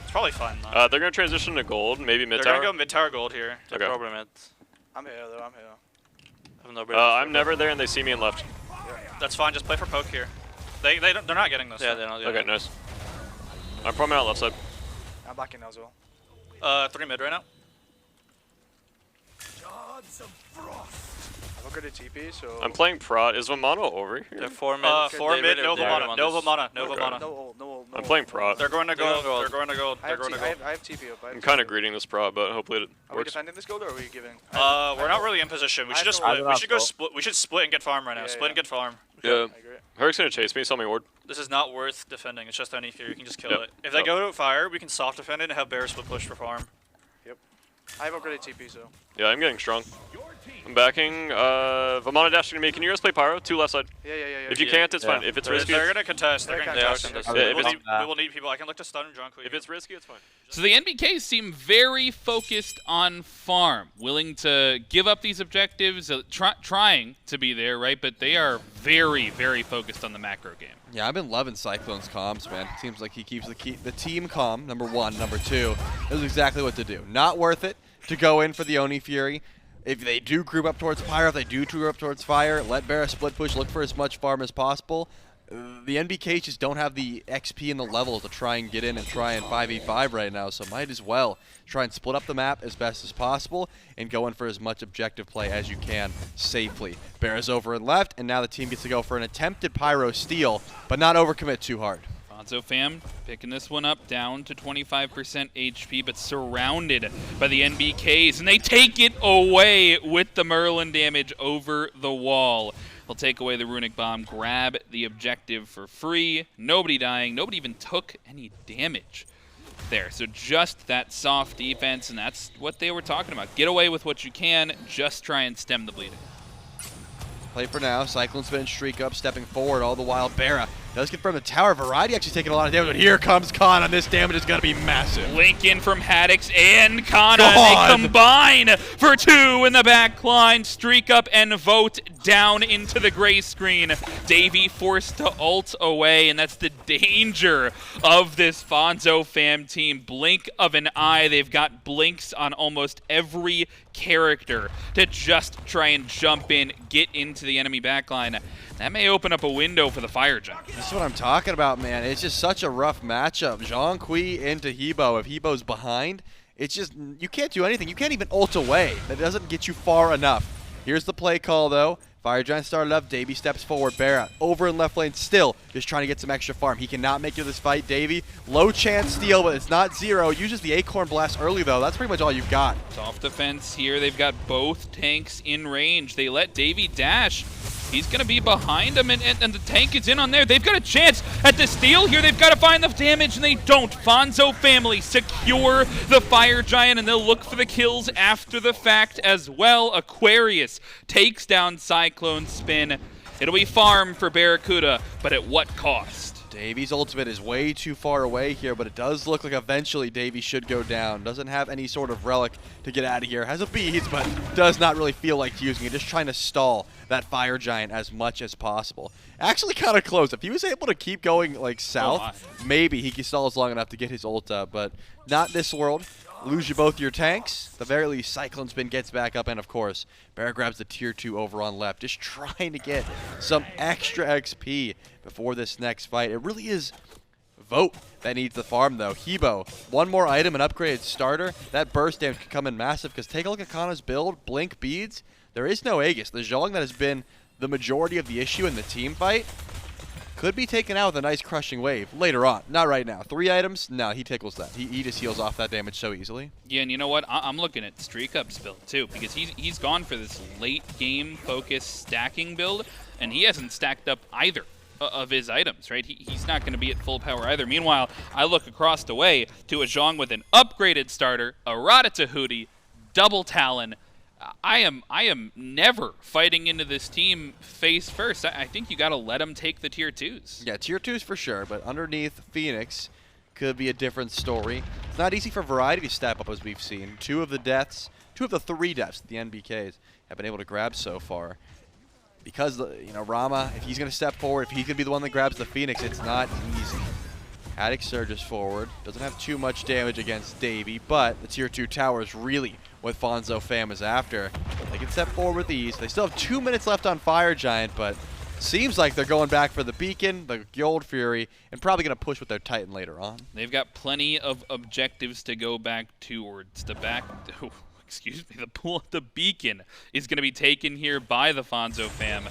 It's probably fine though. They're gonna transition to gold, maybe mid They're tower. gonna go mid tower gold here. Okay. Problem it. I'm here though, I'm here. I have no I'm never there, and they see me and left. That's fine. Just play for poke here. They're not getting this. Yeah, they don't. Okay, nice. I'm probably out left side. I'm backing now as well. 3 mid right now. I've got a TP, so... I'm playing prot. Is Vamana over here? They're 4 mid. 4 mid. No Vamana. No Vamana. No Okay. Vamana. No ult, no ult, no I'm ult. playing prot. They're going to gold. They're going to gold. I They're have, going to gold. I have TP up. I'm kind of greeting this prot, but hopefully it Are we works. defending this gold or are we giving? We're not really in position. We I should just have split. no- We should go I don't split. We should split and get farm right now. Yeah, Split yeah. and get farm. Yeah. I agree. Herc's gonna chase me. Sell me ward. This is not worth defending. It's just any fear. You can just kill Yep. it. If they go to fire, we can soft defend it and have bear split push for farm. I have upgraded TP, so... Yeah, I'm getting strong. I'm backing. Vamana dash to me. Can you guys play pyro? 2 left side. Yeah. If you can't, it's fine. If it's risky, They're gonna contest. They're They're gonna gonna contest. contest. Yeah, if We it's- will need people. I can look to stun and drunk. if it's risky, it's fine. So the NBKs seem very focused on farm, willing to give up these objectives, trying to be there, right? But they are very, very focused on the macro game. Yeah, I've been loving Cyclone's comms, man. Seems like he keeps the team calm, number 1. Number 2, knows exactly what to do. Not worth it to go in for the Oni Fury. If they do group up towards Pyro, if they do group up towards Fire, let BaRRa split push, look for as much farm as possible. The NBKs just don't have the XP and the level to try and get in and try and 5v5 right now, so might as well try and split up the map as best as possible and go in for as much objective play as you can safely. BaRRa's over and left, and now the team gets to go for an attempted Pyro steal, but not overcommit too hard. Fonzo fam picking this one up, down to 25% HP, but surrounded by the NBKs, and they take it away with the Merlin damage over the wall. They'll take away the Runic Bomb, grab the objective for free. Nobody dying, nobody even took any damage there. So just that soft defense, and that's what they were talking about. Get away with what you can, just try and stem the bleeding. Play for now. CycloneSpin and StreakUp stepping forward all the while. BaRRa does confirm the tower. BaRRaCCuDDa actually taking a lot of damage, but here comes Cxnnahh, and this damage is going to be massive. Link in from Haddix and Cxnnahh. They combine for 2 in the back line. StreakUp and Vote down into the gray screen. Davy forced to ult away, and that's the danger of this Fonzo fam team. Blink of an eye. They've got blinks on almost every character to just try and jump in, get into the enemy backline. That may open up a window for the Fire Giant. This is what I'm talking about, man. It's just such a rough matchup. Zhong into Hebo. If Hebo's behind, it's just, you can't do anything. You can't even ult away. That doesn't get you far enough. Here's the play call, though. Fire Giant started up. Davy steps forward. BaRRa over in left lane, still just trying to get some extra farm. He cannot make it to this fight. Davy, low chance steal, but it's not zero. Uses the Acorn Blast early, though. That's pretty much all you've got. Soft defense here. They've got both tanks in range. They let Davy dash. He's going to be behind him, and the tank is in on there. They've got a chance at the steal here. They've got to find the damage, and they don't. Fonzo family secure the Fire Giant, and they'll look for the kills after the fact as well. Aquarius takes down CycloneSpin. It'll be farm for BaRRaCCuDDa, but at what cost? Davy's ultimate is way too far away here, but it does look like eventually Davy should go down. Doesn't have any sort of relic to get out of here. Has a beads, but does not really feel like using it. Just trying to stall that Fire Giant as much as possible. Actually kind of close. If he was able to keep going like south, maybe he could stall us long enough to get his ult up, but not this world. Lose you both your tanks. At the very least, CycloneSpin gets back up, and of course, BaRRa grabs the tier 2 over on left, just trying to get some extra XP before this next fight. It really is Vote that needs the farm, though. Hebo, one more item, an upgraded starter. That burst damage could come in massive, because take a look at Cxnnah's build, Blink Beads. There is no Aegis. The Zhong that has been the majority of the issue in the team fight could be taken out with a nice crushing wave later on. Not right now. 3 items? No, he tickles that. He just heals off that damage so easily. Yeah, and you know what? I'm looking at StreakUp's build, too, because he's gone for this late game focused stacking build, and he hasn't stacked up either of his items, right? He's not going to be at full power either. Meanwhile, I look across the way to a Zhong with an upgraded starter, a Ratatoskr, double Talon. I am never fighting into this team face first. I think you got to let them take the tier 2s. Yeah, tier 2s for sure, but underneath Phoenix could be a different story. It's not easy for Variety to step up, as we've seen. 2 of the deaths, 2 of the 3 deaths the NBKs have been able to grab so far. Because, you know, Rama, if he's going to step forward, if he's going to be the one that grabs the Phoenix, it's not easy. Haddix surges forward. Doesn't have too much damage against Davy, but the tier 2 tower is really what Fonzo fam is after. They can step forward with ease. They still have 2 minutes left on Fire Giant, but seems like they're going back for the Beacon, the Gold Fury, and probably going to push with their Titan later on. They've got plenty of objectives to go back towards. Excuse me, the Beacon is going to be taken here by the Fonzo fam.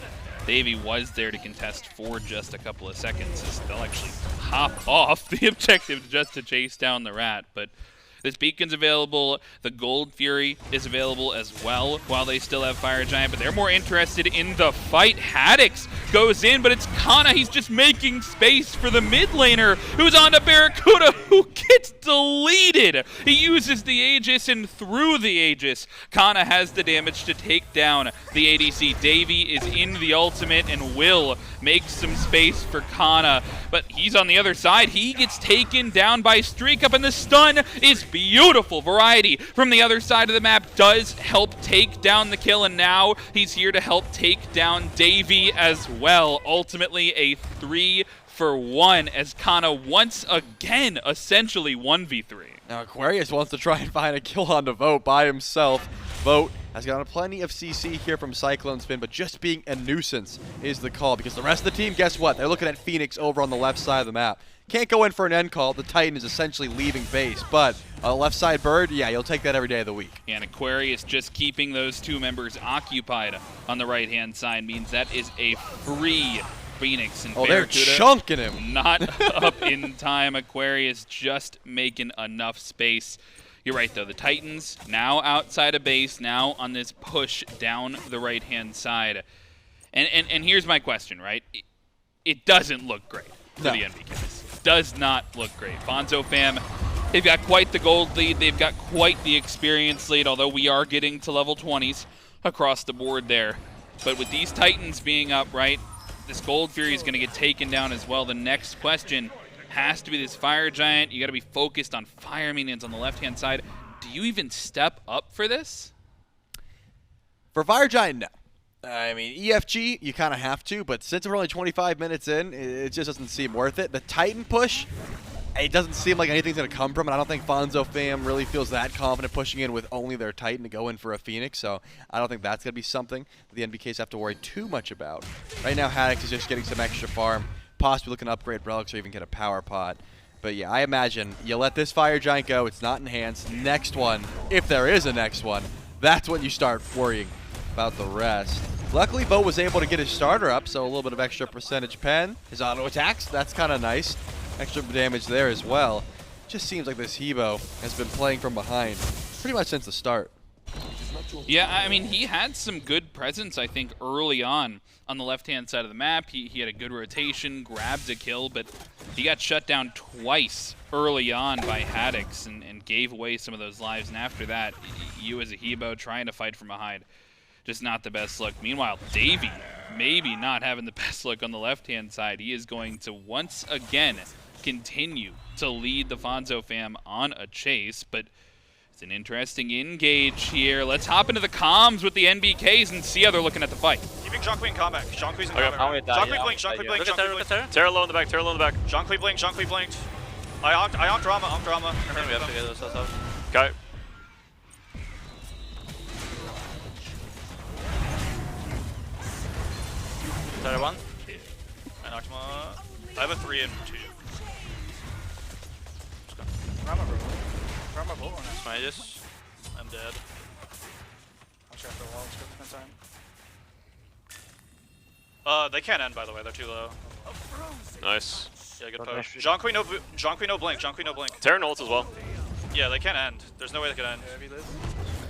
Davy was there to contest for just a couple of seconds, as they'll actually hop off the objective just to chase down the rat. But this Beacon's available. The Gold Fury is available as well while they still have Fire Giant, but they're more interested in the fight. Haddix goes in, but it's Cxnnahh. He's just making space for the mid laner, who's on to BaRRaCCuDDa, who gets deleted. He uses the Aegis, and through the Aegis, Cxnnahh has the damage to take down the ADC. Davy is in the ultimate and will make some space for Cxnnahh, but he's on the other side. He gets taken down by StreakUp, and the stun is beautiful. Variety from the other side of the map does help take down the kill, and now he's here to help take down Davy as well. Ultimately a 3-for-1 as Cxnnahh once again essentially 1v3. Now Aquarius wants to try and find a kill on the Vote by himself. Vote has gotten plenty of CC here from CycloneSpin, but just being a nuisance is the call, because the rest of the team, guess what? They're looking at Phoenix over on the left side of the map. Can't go in for an end call. The Titan is essentially leaving base, but a left side bird, yeah, you'll take that every day of the week. And Aquarius just keeping those 2 members occupied on the right-hand side means that is a free Phoenix. And they're chunking him. Not up in time. Aquarius just making enough space. You're right, though. The Titans now outside of base, now on this push down the right-hand side. And here's my question, right? It doesn't look great for the NBKs. Does not look great. Fonzo fam They've got quite the gold lead. They've got quite the experience lead, although we are getting to level 20s across the board there. But with these Titans being up, right, this Gold Fury is going to get taken down as well. The next question has to be this Fire Giant. You got to be focused on Fire Minions on the left-hand side. Do you even step up for this? For Fire Giant, no. I mean, EFG, you kind of have to, but since we're only 25 minutes in, it just doesn't seem worth it. The Titan push, it doesn't seem like anything's going to come from it. I don't think Fonzo fam really feels that confident pushing in with only their Titan to go in for a Phoenix, so I don't think that's going to be something that the NBKs have to worry too much about. Right now, Haddix is just getting some extra farm, possibly looking to upgrade relics or even get a power pot. But yeah, I imagine you let this Fire Giant go, it's not enhanced. Next one, if there is a next one, that's when you start worrying about the rest. Luckily, Bo was able to get his starter up, so a little bit of extra percentage pen. His auto attacks, that's kind of nice. Extra damage there as well. Just seems like this Hebo has been playing from behind pretty much since the start. Yeah, I mean, he had some good presence, I think, early on the left-hand side of the map. He had a good rotation, grabbed a kill, but he got shut down twice early on by Haddix and gave away some of those lives. And after that, you as a Hebo trying to fight from behind, just not the best look. Meanwhile, Davey maybe not having the best look on the left-hand side. He is going to once again continue to lead the Fonzo fam on a chase, but it's an interesting engage here. Let's hop into the comms with the NBKs and see how they're looking at the fight. Keeping Zhong in combat. Zhong in Okay. combat. Zhong blink, Zhong blink, Look at Terra, look at Terra. Terra low in the back, Terra low in the back. Zhong blinked. I onked Rama, I think we have to get this out. Okay. Terra 1. I knocked him I have a 3 and 2. Rama roll on us. SMITE. I'm dead. I'll check the wall in time. They can't end, by the way. They're too low. Nice. Yeah, good push. Zhong no blink. Terra ults as well. Yeah, they can't end. There's no way they can end.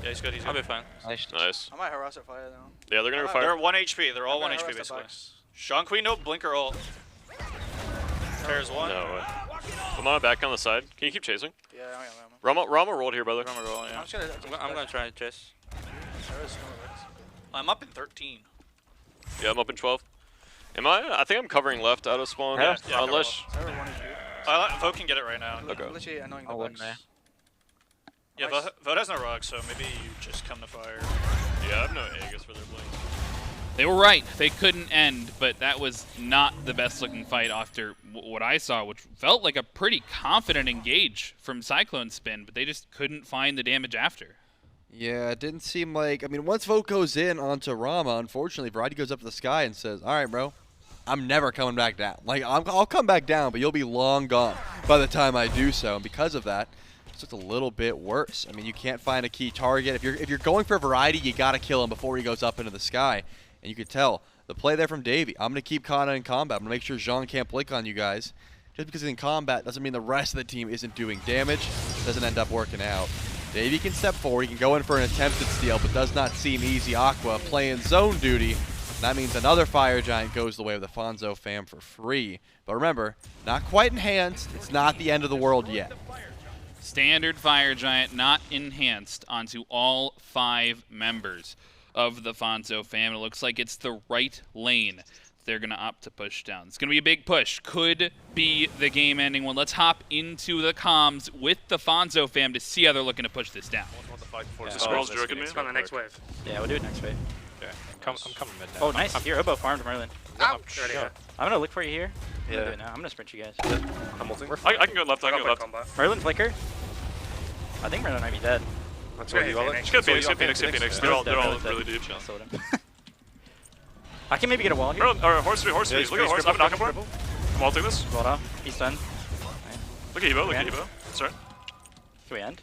Yeah, he's good. I'll be fine. Nice. I might harass at fire though. Yeah, they're gonna They're fire. 1 HP. They're all 1 HP basically. Zhong no blink or ult. Terra's 1. No way. Vamana back on the side. Can you keep chasing? Yeah, I am. Rama rolled here, brother. Rama roll, yeah. I'm gonna try to chase. I'm up in 13. Yeah, I'm up in 12. Am I? I think I'm covering left out of spawn. Yeah, Unless. Vote can get it right now. Okay. Literally annoying I'll the win bugs. there. Yeah, Vote has no rug, so maybe you just come to fire. Yeah, I have no Aegis for their blink. They were right. They couldn't end, but that was not the best-looking fight after what I saw, which felt like a pretty confident engage from CycloneSpin, but they just couldn't find the damage after. Yeah, it didn't seem like... I mean, once Vote goes in onto Rama, unfortunately, BaRRaCCuDDa goes up to the sky and says, all right, bro, I'm never coming back down. Like, I'll come back down, but you'll be long gone by the time I do so. And because of that, it's just a little bit worse. I mean, you can't find a key target. If you're going for variety, you got to kill him before he goes up into the sky. And you can tell the play there from Davey. I'm going to keep Kana in combat. I'm going to make sure Zhong can't blink on you guys. Just because he's in combat doesn't mean the rest of the team isn't doing damage. Doesn't end up working out. Davey can step forward. He can go in for an attempted steal, but does not seem easy. Aqua playing zone duty. That means another Fire Giant goes the way of the Fonzo fam for free. But remember, not quite enhanced. It's not the end of the world yet. Standard Fire Giant, not enhanced onto all 5 members of the Fonzo fam. It looks like it's the right lane they're going to opt to push down. It's going to be a big push. Could be the game-ending one. Let's hop into the comms with the Fonzo fam to see how they're looking to push this down. The scroll's jerking me. on the next wave. Yeah, we'll do it next wave. Okay. I'm coming mid now. Oh, nice. Here, Obo farmed Merlin. Ouch. I'm gonna look for you here. I'm gonna Yeah. do it now. I'm gonna sprint you guys. I'm ulting. I can go left. I can go left. Merlin flicker. I think Merlin might be dead. That's what you all Just get Phoenix. Get Phoenix. Get Phoenix. They're all really deep. I'll sold him. I can maybe get a wall here. Or Horus 3. Look at Horus. I'm knocking for him. I'm ulting this. Wall off. He's done. Look at Hebo. Look at Hebo. Sorry. Can we end?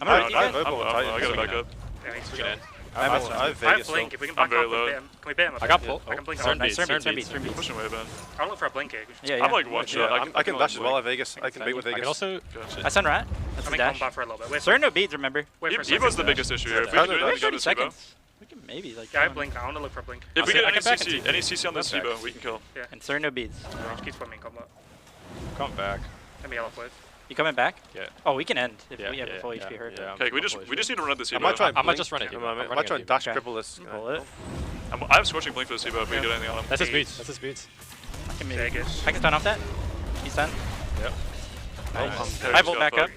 I'm I gonna ready. gotta back up. We can end. I have Vegas still. Blink. If we can I'm back very up, low. can we bait him? I got pull. I can blink. Turn beats. Pushing way back. I'll look for a blink egg. Yeah. I'm like watching. Yeah, I can dash as well. I have Vegas. I can bait with I Vegas. I can also. I send rat. That's I'm a in dash. combat for a little bit. Wait Cernunnos beads, remember? for a Evo's second. the biggest issue here. If we Yeah, can do yeah, anything, go to 30 Hebo. seconds. We can maybe like. Yeah, I blink. I want to look for blink. If we I get can back any CC on this Back. Hebo, we can kill. And Cernunnos beads. Keeps putting me in combat. Come back. Let me yellow wave. You coming back? Yeah. Oh, we can end if Yeah, we have yeah, a full yeah, HP hurt. yeah. Okay, we just need to run the I C-buff. might try. I might just run it. I might try and dash cripple this. guy. Pull it. I have Scorching Blink for the C-buff if we get anything on him. That's his beats. That's his beats. I can Take it. I can stun off that. He's done. Yep. Nice. Terra High just volt got back up.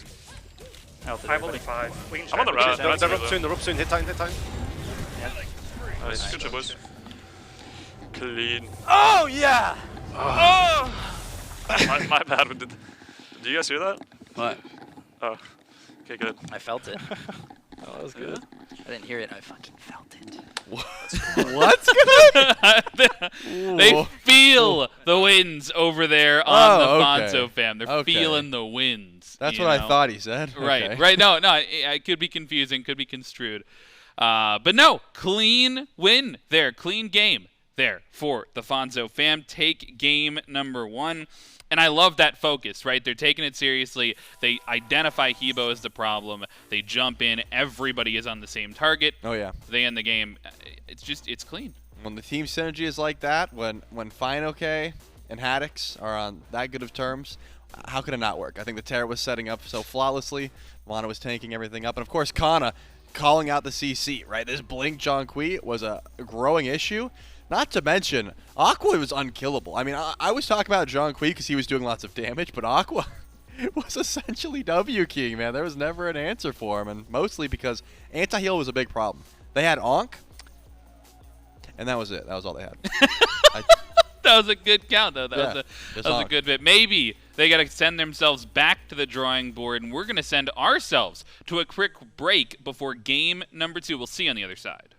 fucked. High volting 5. We can I'm on the try. route. The rope soon. The rope soon. Hit time. Hit time. Nice. Good shit, boys. Clean. Oh yeah! My bad. Did you guys hear that? What? Oh. Okay, good. I felt it. Oh, that was good. I didn't hear it. I fucking felt it. What's They feel the winds over there on the okay. Fonzo fam. They're Okay. feeling the winds. That's you what know? I thought he said. Right, Okay. right. No, it could be confusing, could be construed. But no, clean win there. Clean game there for the Fonzo fam. Take game number 1. And I love that focus, right? They're taking it seriously. They identify Hebo as the problem. They jump in. Everybody is on the same target. Oh yeah. They end the game. It's clean. When the team synergy is like that, when fineokay and Haddix are on that good of terms, how could it not work? I think the Terra was setting up so flawlessly. Vamana was tanking everything up, and of course Cxnnahh calling out the CC. Right, this blink Zhong was a growing issue. Not to mention, Aqua was unkillable. I mean, I was talking about Zhong because he was doing lots of damage, but Aqua was essentially W-keying, man. There was never an answer for him, and mostly because anti-heal was a big problem. They had Onk, and that was it. That was all they had. That was a good count, though. That Yeah, was a good bit. Maybe they got to send themselves back to the drawing board, and we're going to send ourselves to a quick break before game number 2. We'll see you on the other side.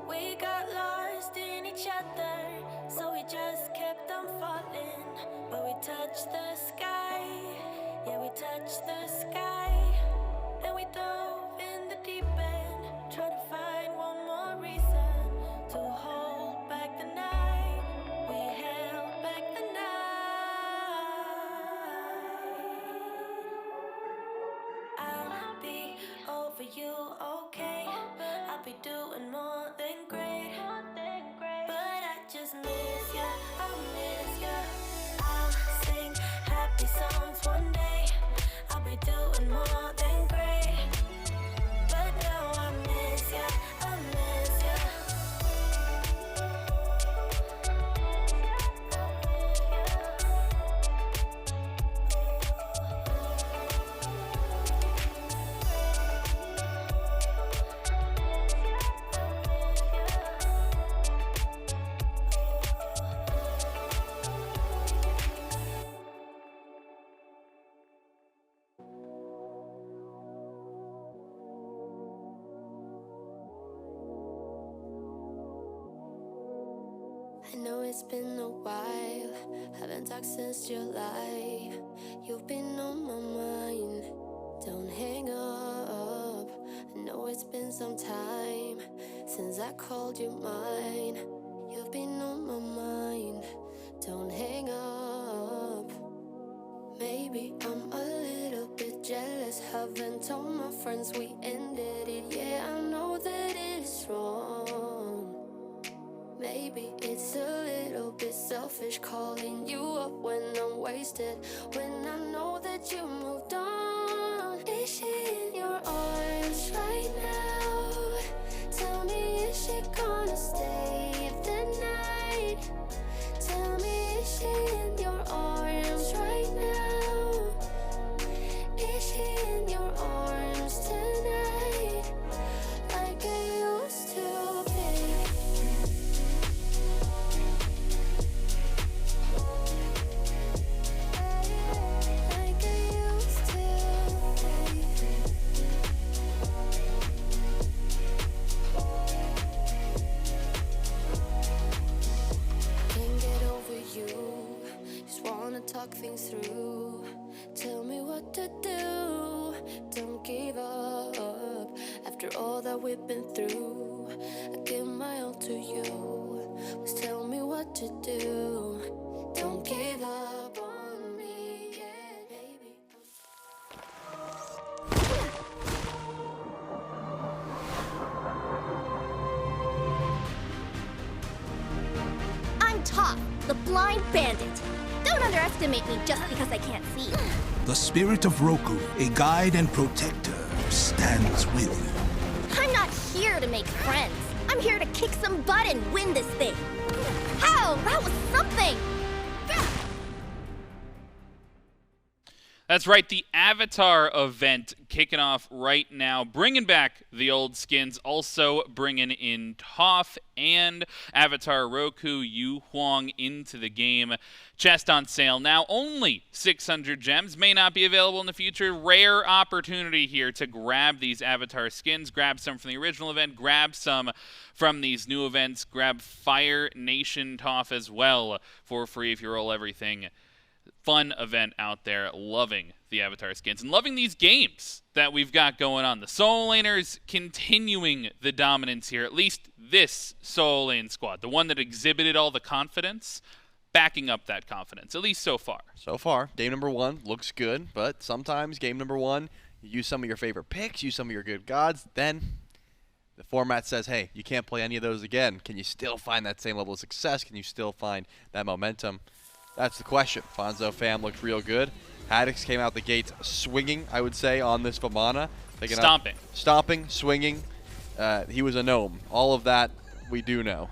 We got lost in each other, so we just kept I know it's been a while, haven't talked since July. You've been on my mind, don't hang up. I know it's been some time since I called you mine. You've been on my mind, don't hang up. Maybe I'm a little bit jealous, haven't told my friends we ended it. Yeah, I know that it is wrong. Maybe it's a little bit selfish calling you up when I'm wasted, when I know that you moved on. Is she in your arms right now? Tell me, is she gonna stay the night? Tell me, is she in your arms right now? Is she in your arms tonight? Like I used to be. Like I used to be. Can't get over you, just wanna talk things through. Tell me what to do, don't give up. After all that we've been through, I give my all to you. Just tell me what to do, don't give up on me, yeah, baby. I'm Toph, the blind bandit. Don't underestimate me just because I can't see. The spirit of Roku, a guide and protector, stands with you. I'm not here to make friends. I'm here to kick some butt and win this thing. How? That was something! That's right, the Avatar event kicking off right now, bringing back the old skins, also bringing in Toph and Avatar Roku, Huang into the game. Chest on sale now, only 600 gems, may not be available in the future. Rare opportunity here to grab these Avatar skins, grab some from the original event, grab some from these new events, grab Fire Nation Toph as well for free if you roll everything. Fun event out there, loving the Avatar skins and loving these games that we've got going on. The Soul Laners continuing the dominance here, at least this Soul Lane squad, the one that exhibited all the confidence, backing up that confidence, at least so far. So far, game number 1 looks good, but sometimes game number 1, you use some of your favorite picks, use some of your good gods, then the format says, hey, you can't play any of those again. Can you still find that same level of success? Can you still find that momentum? That's the question. Fonzo fam looked real good. Haddix came out the gates swinging, I would say, on this Vamana. Stomping. Stomping, swinging. He was a gnome. All of that we do know.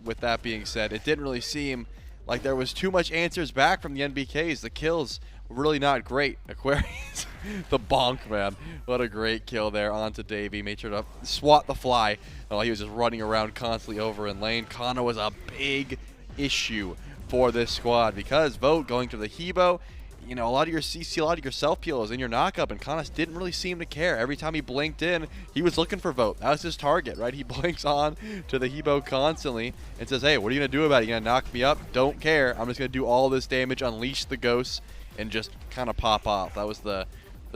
With that being said, it didn't really seem like there was too much answers back from the NBKs. The kills were really not great. Aquarius, the bonk, man. What a great kill there onto Davey. Made sure to swat the fly while he was just running around constantly over in lane. Kana was a big issue for this squad because Vote going to the Hebo, you know, a lot of your CC, a lot of your self peel is in your knockup, and Kana didn't really seem to care. Every time he blinked in, he was looking for Vote. That was his target, right? He blinks on to the Hebo constantly and says, hey, what are you going to do about it? You going to knock me up? Don't care. I'm just going to do all this damage, unleash the ghosts, and just kind of pop off. That was the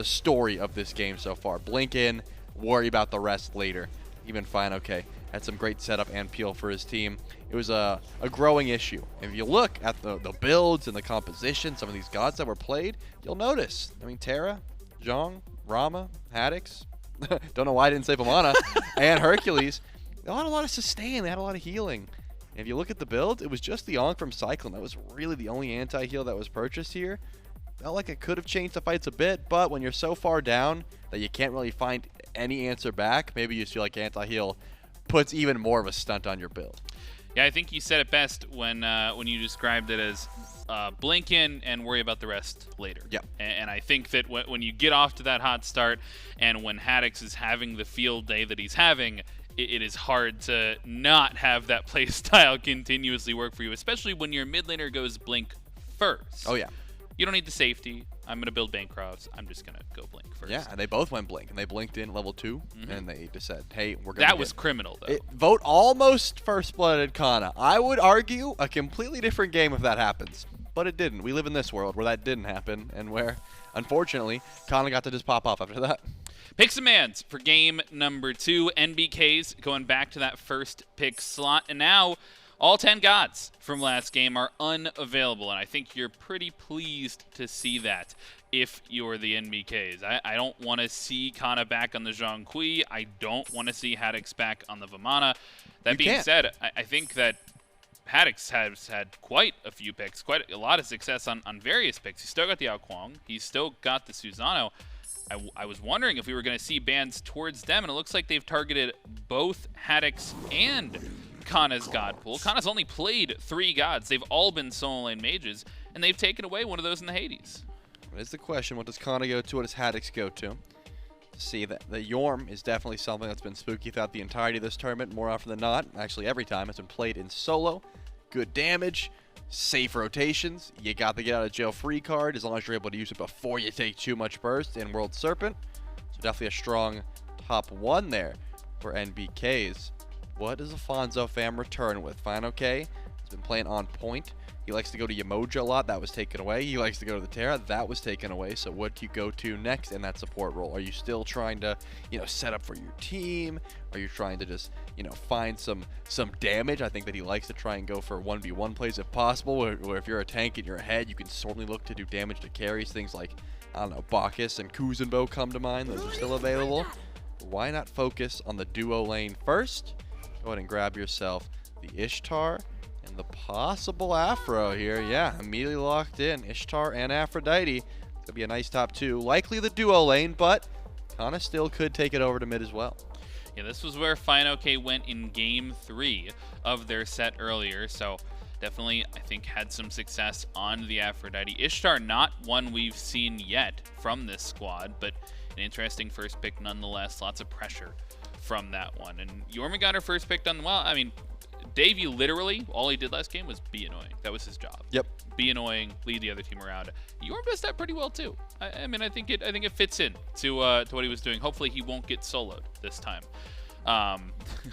story of this game so far. Blink in, worry about the rest later. Even fineokay had some great setup and peel for his team. It was a growing issue. If you look at the builds and the composition, some of these gods that were played, you'll notice. I mean, Terra, Zhong, Rama, Haddix, don't know why I didn't say Vamana, and Hercules, they had a lot of sustain, they had a lot of healing. And if you look at the build, it was just the Onk from Cyclone. That was really the only anti-heal that was purchased here. Felt like it could have changed the fights a bit, but when you're so far down that you can't really find any answer back, maybe you feel like anti-heal puts even more of a stunt on your build. Yeah, I think you said it best when you described it as blink in and worry about the rest later. Yep. And I think that when you get off to that hot start and when Haddix is having the field day that he's having, it is hard to not have that play style continuously work for you, especially when your mid laner goes blink first. Oh, yeah. You don't need the safety. I'm going to build Bancrofts. I'm just going to go Blink first. Yeah, and they both went Blink, and they blinked in level 2, and they just said, hey, we're going to That was criminal, though. Vote almost first-blooded Cxnnahh. I would argue a completely different game if that happens, but it didn't. We live in this world where that didn't happen, and where, unfortunately, Cxnnahh got to just pop off after that. Picks and bans for game number 2. NBKs going back to that first pick slot, and now all 10 gods from last game are unavailable, and I think you're pretty pleased to see that if you're the NBKs. I don't want to see Cxnnah back on the Zhong. I don't want to see Haddix back on the Vamana. That being said, I think that Haddix has had quite a few picks, quite a lot of success on various picks. He's still got the Huang. He's still got the Susanoo. I was wondering if we were going to see bans towards them, and it looks like they've targeted both Haddix and Cxnnah's god pool. Cxnnah's only played 3 gods. They've all been solo lane mages, and they've taken away one of those in the Hades. That's the question. What does Cxnnah go to? What does Haddix go to? See, that the Yorm is definitely something that's been spooky throughout the entirety of this tournament, more often than not. Actually, every time it's been played in solo. Good damage, safe rotations. You got the get out of jail free card as long as you're able to use it before you take too much burst in World Serpent. So definitely a strong top 1 there for NBKs. What does the Fonzo fam return with? fineokay has been playing on point. He likes to go to Yamoja a lot. That was taken away. He likes to go to the Terra. That was taken away. So what do you go to next in that support role? Are you still trying to, set up for your team? Are you trying to just, find some damage? I think that he likes to try and go for 1v1 plays if possible, where if you're a tank in your head, you can certainly look to do damage to carries. Things like, I don't know, Bacchus and Kuzenbo come to mind. Those are still available. Why not focus on the duo lane first? Go ahead and grab yourself the Ishtar and the possible Aphro here. Yeah, immediately locked in. Ishtar and Aphrodite. It's going to be a nice top 2. Likely the duo lane, but Cxnnah still could take it over to mid as well. Yeah, this was where fineokay went in game 3 of their set earlier, so definitely, I think, had some success on the Aphrodite. Ishtar, not one we've seen yet from this squad, but an interesting first pick nonetheless. Lots of pressure from that one. And Jormungandr first picked on, well, I mean, Davey literally, all he did last game was be annoying. That was his job. Yep. Be annoying, lead the other team around. Jorm does that pretty well too. I mean, I think it fits in to what he was doing. Hopefully he won't get soloed this time.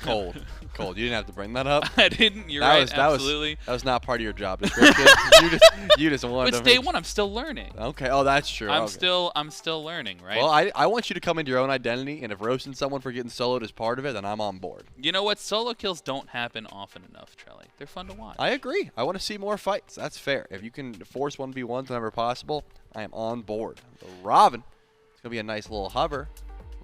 Cold. You didn't have to bring that up. I didn't. You're right. Absolutely. That was not part of your job description. you just wanted. It's day 1. I'm still learning. Okay. Oh, that's true. I'm still learning, right? Well, I want you to come into your own identity, and if roasting someone for getting soloed is part of it, then I'm on board. You know what? Solo kills don't happen often enough, Trelly. They're fun to watch. I agree. I want to see more fights. That's fair. If you can force 1v1s whenever possible, I am on board. The Ravana, it's gonna be a nice little hover.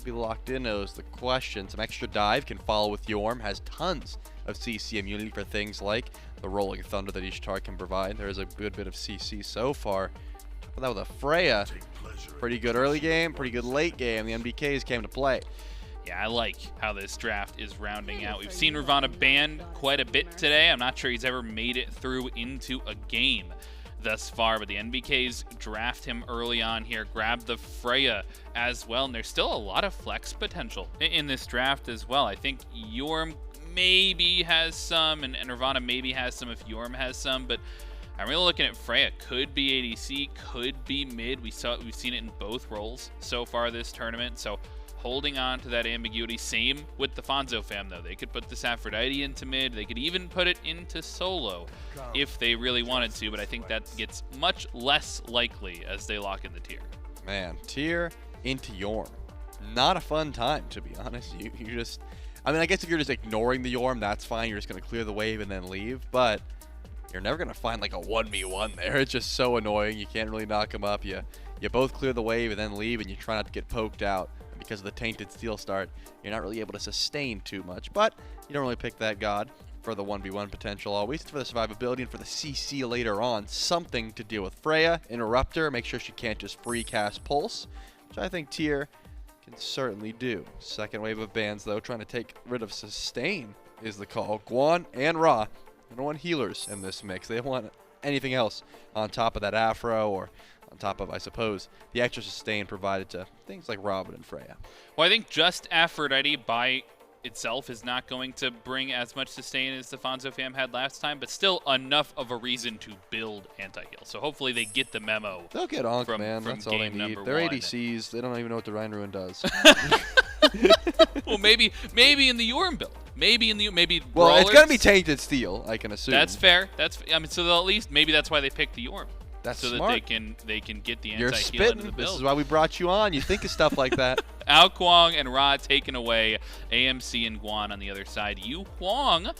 Be locked in is the question. Some extra dive can follow with Jorm. Has tons of CC immunity for things like the Rolling Thunder that Ishtar can provide. There is a good bit of CC so far. But that with a Freya, pretty good early game, pretty good late game. The NBKs came to play. Yeah, I like how this draft is rounding out. We've seen Ravana banned quite a bit today. I'm not sure he's ever made it through into a game thus far, but the NBKs draft him early on here, grab the Freya as well, and there's still a lot of flex potential in this draft as well. I think Jorm maybe has some, and Ravana maybe has some if Jorm has some, but I'm really looking at Freya. Could be ADC, could be mid. We've seen it in both roles so far this tournament, so holding on to that ambiguity. Same with the Fonzo fam, though. They could put this Aphrodite into mid. They could even put it into solo if they really wanted to, but I think that gets much less likely as they lock in the tier. Man, tier into Jorm. Not a fun time, to be honest. You just, I mean, I guess if you're just ignoring the Jorm, that's fine. You're just going to clear the wave and then leave, but you're never going to find like a 1v1 there. It's just so annoying. You can't really knock them up. You both clear the wave and then leave, and you try not to get poked out. Because of the tainted steel start, you're not really able to sustain too much, but you don't really pick that god for the 1v1 potential always. It's for the survivability and for the CC later on. Something to deal with. Freya, interrupt her, make sure she can't just free cast Pulse, which I think tier can certainly do. Second wave of bans, though, trying to take rid of sustain is the call. Guan and Ra, they don't want healers in this mix. They don't want anything else on top of that Afro or on top of, I suppose, the extra sustain provided to things like Ravana and Freya. Well, I think just Aphrodite by itself is not going to bring as much sustain as the Fonzo fam had last time, but still enough of a reason to build anti-heal. So hopefully they get the memo. They'll get on, man. That's all they need. They're ADCs. They don't even know what the Rhine Ruin does. Well, maybe in the Yorm build. Maybe well, Brawlers. it's gonna be Tainted Steel, I can assume. That's fair. I mean, so they'll at least maybe that's why they picked the Yorm. That's so smart. that they can get the You're anti-heal into the spitting. build. This is why we brought you on. You think of stuff like that. Ao Huang and Ra taken away. AMC and Guan on the other side. Yu Huang,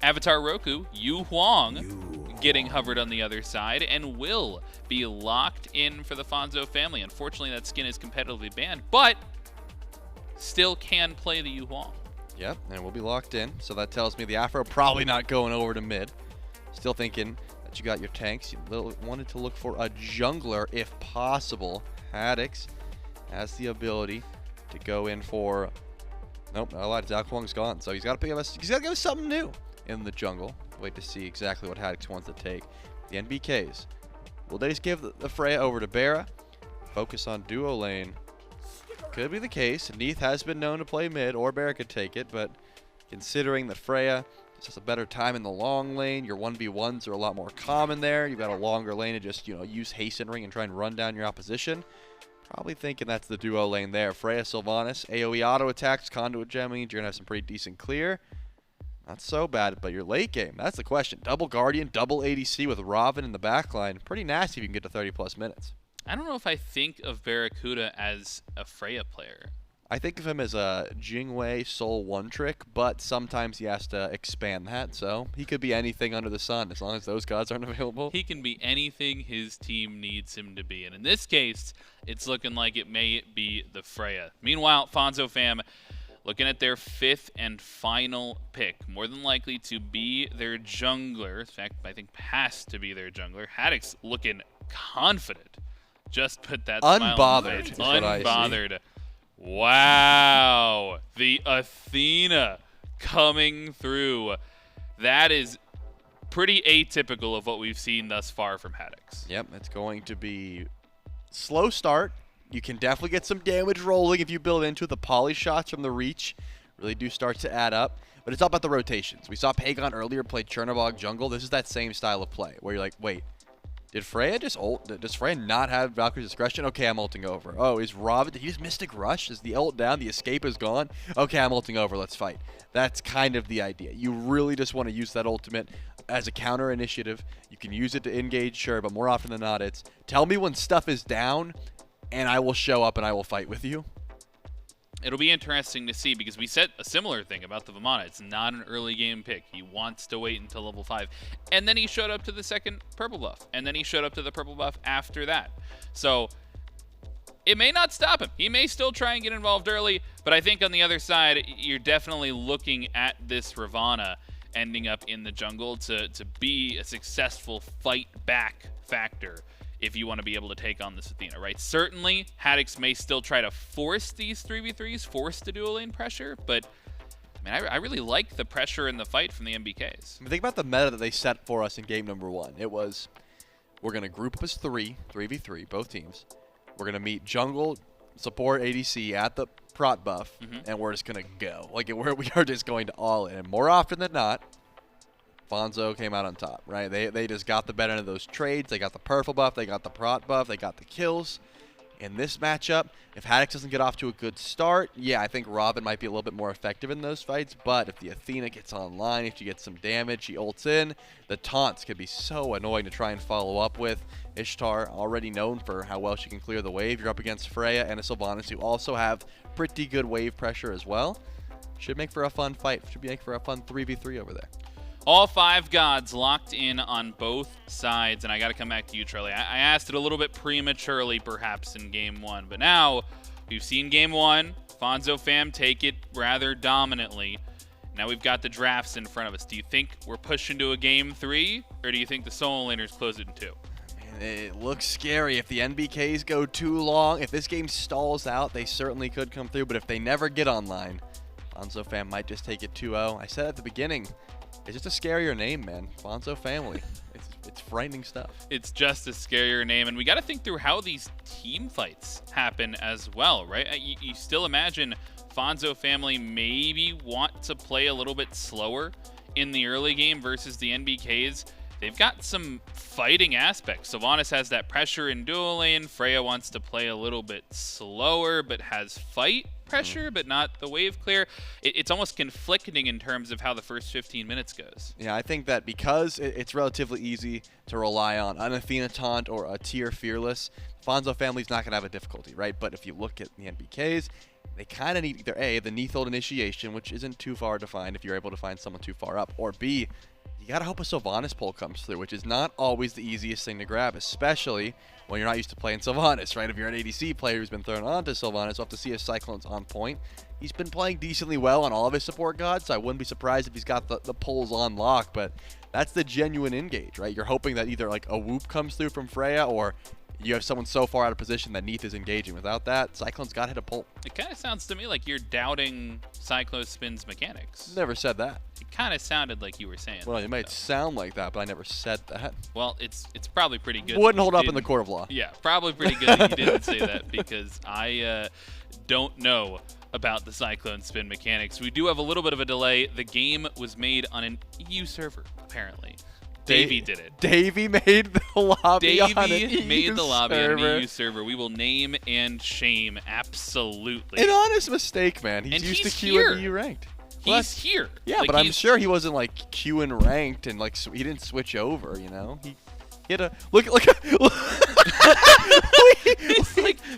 Avatar Roku, Yu Huang getting hovered on the other side and will be locked in for the Fonzo family. Unfortunately, that skin is competitively banned, but still can play the Yu Huang. Yep, and we'll be locked in. So that tells me the Afro probably not going over to mid. Still thinking that you got your tanks. You wanted to look for a jungler if possible. Haddix has the ability to go in for. Nope, not a lot. Ao Huang's gone, so he's got to pick up. He's got to give us something new in the jungle. Wait to see exactly what Haddix wants to take. The NBKs. Will they just give the Freya over to BaRRa? Focus on duo lane. Could be the case. Neith has been known to play mid, or BaRRa could take it, but considering that Freya just has a better time in the long lane, your 1v1s are a lot more common there. You've got a longer lane to just, use Hasten Ring and try and run down your opposition. Probably thinking that's the duo lane there. Freya, Sylvanus, AoE auto attacks, Conduit Gem means you're going to have some pretty decent clear. Not so bad, but your late game, that's the question. Double Guardian, double ADC with Ravana in the backline. Pretty nasty if you can get to 30+ minutes. I don't know if I think of BaRRaCCuDDa as a Freya player. I think of him as a Jingwei Soul one trick, but sometimes he has to expand that, so he could be anything under the sun as long as those gods aren't available. He can be anything his team needs him to be, and in this case, it's looking like it may be the Freya. Meanwhile, Fonzo fam looking at their 5th and final pick, more than likely to be their jungler. In fact, I think has to be their jungler. Haddix looking confident. Just put that smile on the face. Unbothered. Wow. The Athena coming through. That is pretty atypical of what we've seen thus far from Haddix. Yep, it's going to be slow start. You can definitely get some damage rolling if you build into it. The poly shots from the reach really do start to add up. But it's all about the rotations. We saw Pagon earlier play Chernobyl jungle. This is that same style of play where you're like, wait, did Freya just ult? Does Freya not have Valkyrie's Discretion? Okay, I'm ulting over. Oh, is Ravana? Did he just Mystic Rush? Is the ult down? The escape is gone? Okay, I'm ulting over. Let's fight. That's kind of the idea. You really just want to use that ultimate as a counter initiative. You can use it to engage, sure, but more often than not, it's tell me when stuff is down, and I will show up and I will fight with you. It'll be interesting to see because we said a similar thing about the Vamana. It's not an early game pick. He wants to wait until level 5. And then he showed up to the second purple buff. And then he showed up to the purple buff after that. So it may not stop him. He may still try and get involved early. But I think on the other side, you're definitely looking at this Ravana ending up in the jungle to be a successful fight back factor if you want to be able to take on this Athena, right? Certainly, Haddix may still try to force these 3v3s, force the dual lane pressure, but I mean, I really like the pressure in the fight from the NBKs. I mean, think about the meta that they set for us in game number 1. It was, we're going to group up as 3v3, both teams. We're going to meet jungle, support, ADC at the prot buff, and we're just going to go. Like, we are just going to all in. And more often than not, Fonzo came out on top, right? They just got the better of those trades. They got the purple buff. They got the prot buff. They got the kills. In this matchup, if Haddix doesn't get off to a good start, yeah, I think Robin might be a little bit more effective in those fights. But if the Athena gets online, if she gets some damage, she ults in, the taunts can be so annoying to try and follow up with. Ishtar, already known for how well she can clear the wave. You're up against Freya and a Sylvanus, who also have pretty good wave pressure as well. Should make for a fun fight. Should make for a fun 3v3 over there. All 5 gods locked in on both sides, and I got to come back to you, Charlie. I asked it a little bit prematurely, perhaps, in Game 1, but now we've seen Game 1. Fonzo fam take it rather dominantly. Now we've got the drafts in front of us. Do you think we're pushing to a Game 3, or do you think the solo laners close it in 2? It looks scary. If the NBKs go too long, if this game stalls out, they certainly could come through, but if they never get online, Fonzo fam might just take it 2-0. I said at the beginning, it's just a scarier name, man. Fonzo family. It's frightening stuff. It's just a scarier name, and we got to think through how these team fights happen as well, right? You still imagine Fonzo family maybe want to play a little bit slower in the early game versus the NBKs. They've got some fighting aspects. Sylvanus has that pressure in dual lane. Freya wants to play a little bit slower, but has fight pressure, but not the wave clear. It's almost conflicting in terms of how the first 15 minutes goes. Yeah, I think that because it's relatively easy to rely on an Athena taunt or a tier fearless, Fonzo family's not going to have a difficulty, right? But if you look at the NBKs, they kind of need either A, the Neith ult initiation, which isn't too far to find if you're able to find someone too far up, or B, you gotta hope a Sylvanus pull comes through, which is not always the easiest thing to grab, especially when you're not used to playing Sylvanus, right? If you're an ADC player who's been thrown onto Sylvanus, we'll have to see if Cyclone's on point. He's been playing decently well on all of his support gods, so I wouldn't be surprised if he's got the pulls on lock, but that's the genuine engage, right? You're hoping that either like a whoop comes through from Freya, or you have someone so far out of position that Neith is engaging. Without that, Cyclone's got to hit a pull. It kind of sounds to me like you're doubting CycloneSpin's mechanics. Never said that. It kind of sounded like you were saying Well, that, it might though. sound like that, but I never said that. Well, it's probably pretty good. Wouldn't hold up in the court of law. Yeah, probably pretty good that you didn't say that, because I don't know about the CycloneSpin mechanics. We do have a little bit of a delay. The game was made on an EU server, apparently. Davey did it. Davey made the lobby on an EU made the lobby server. on an EU server. We will name and shame absolutely. An honest mistake, man. He's And used he's to queue here. in EU ranked. He's here. Yeah, Like, but I'm he's- sure he wasn't like queuing ranked and like he didn't switch over. You know, he had a look.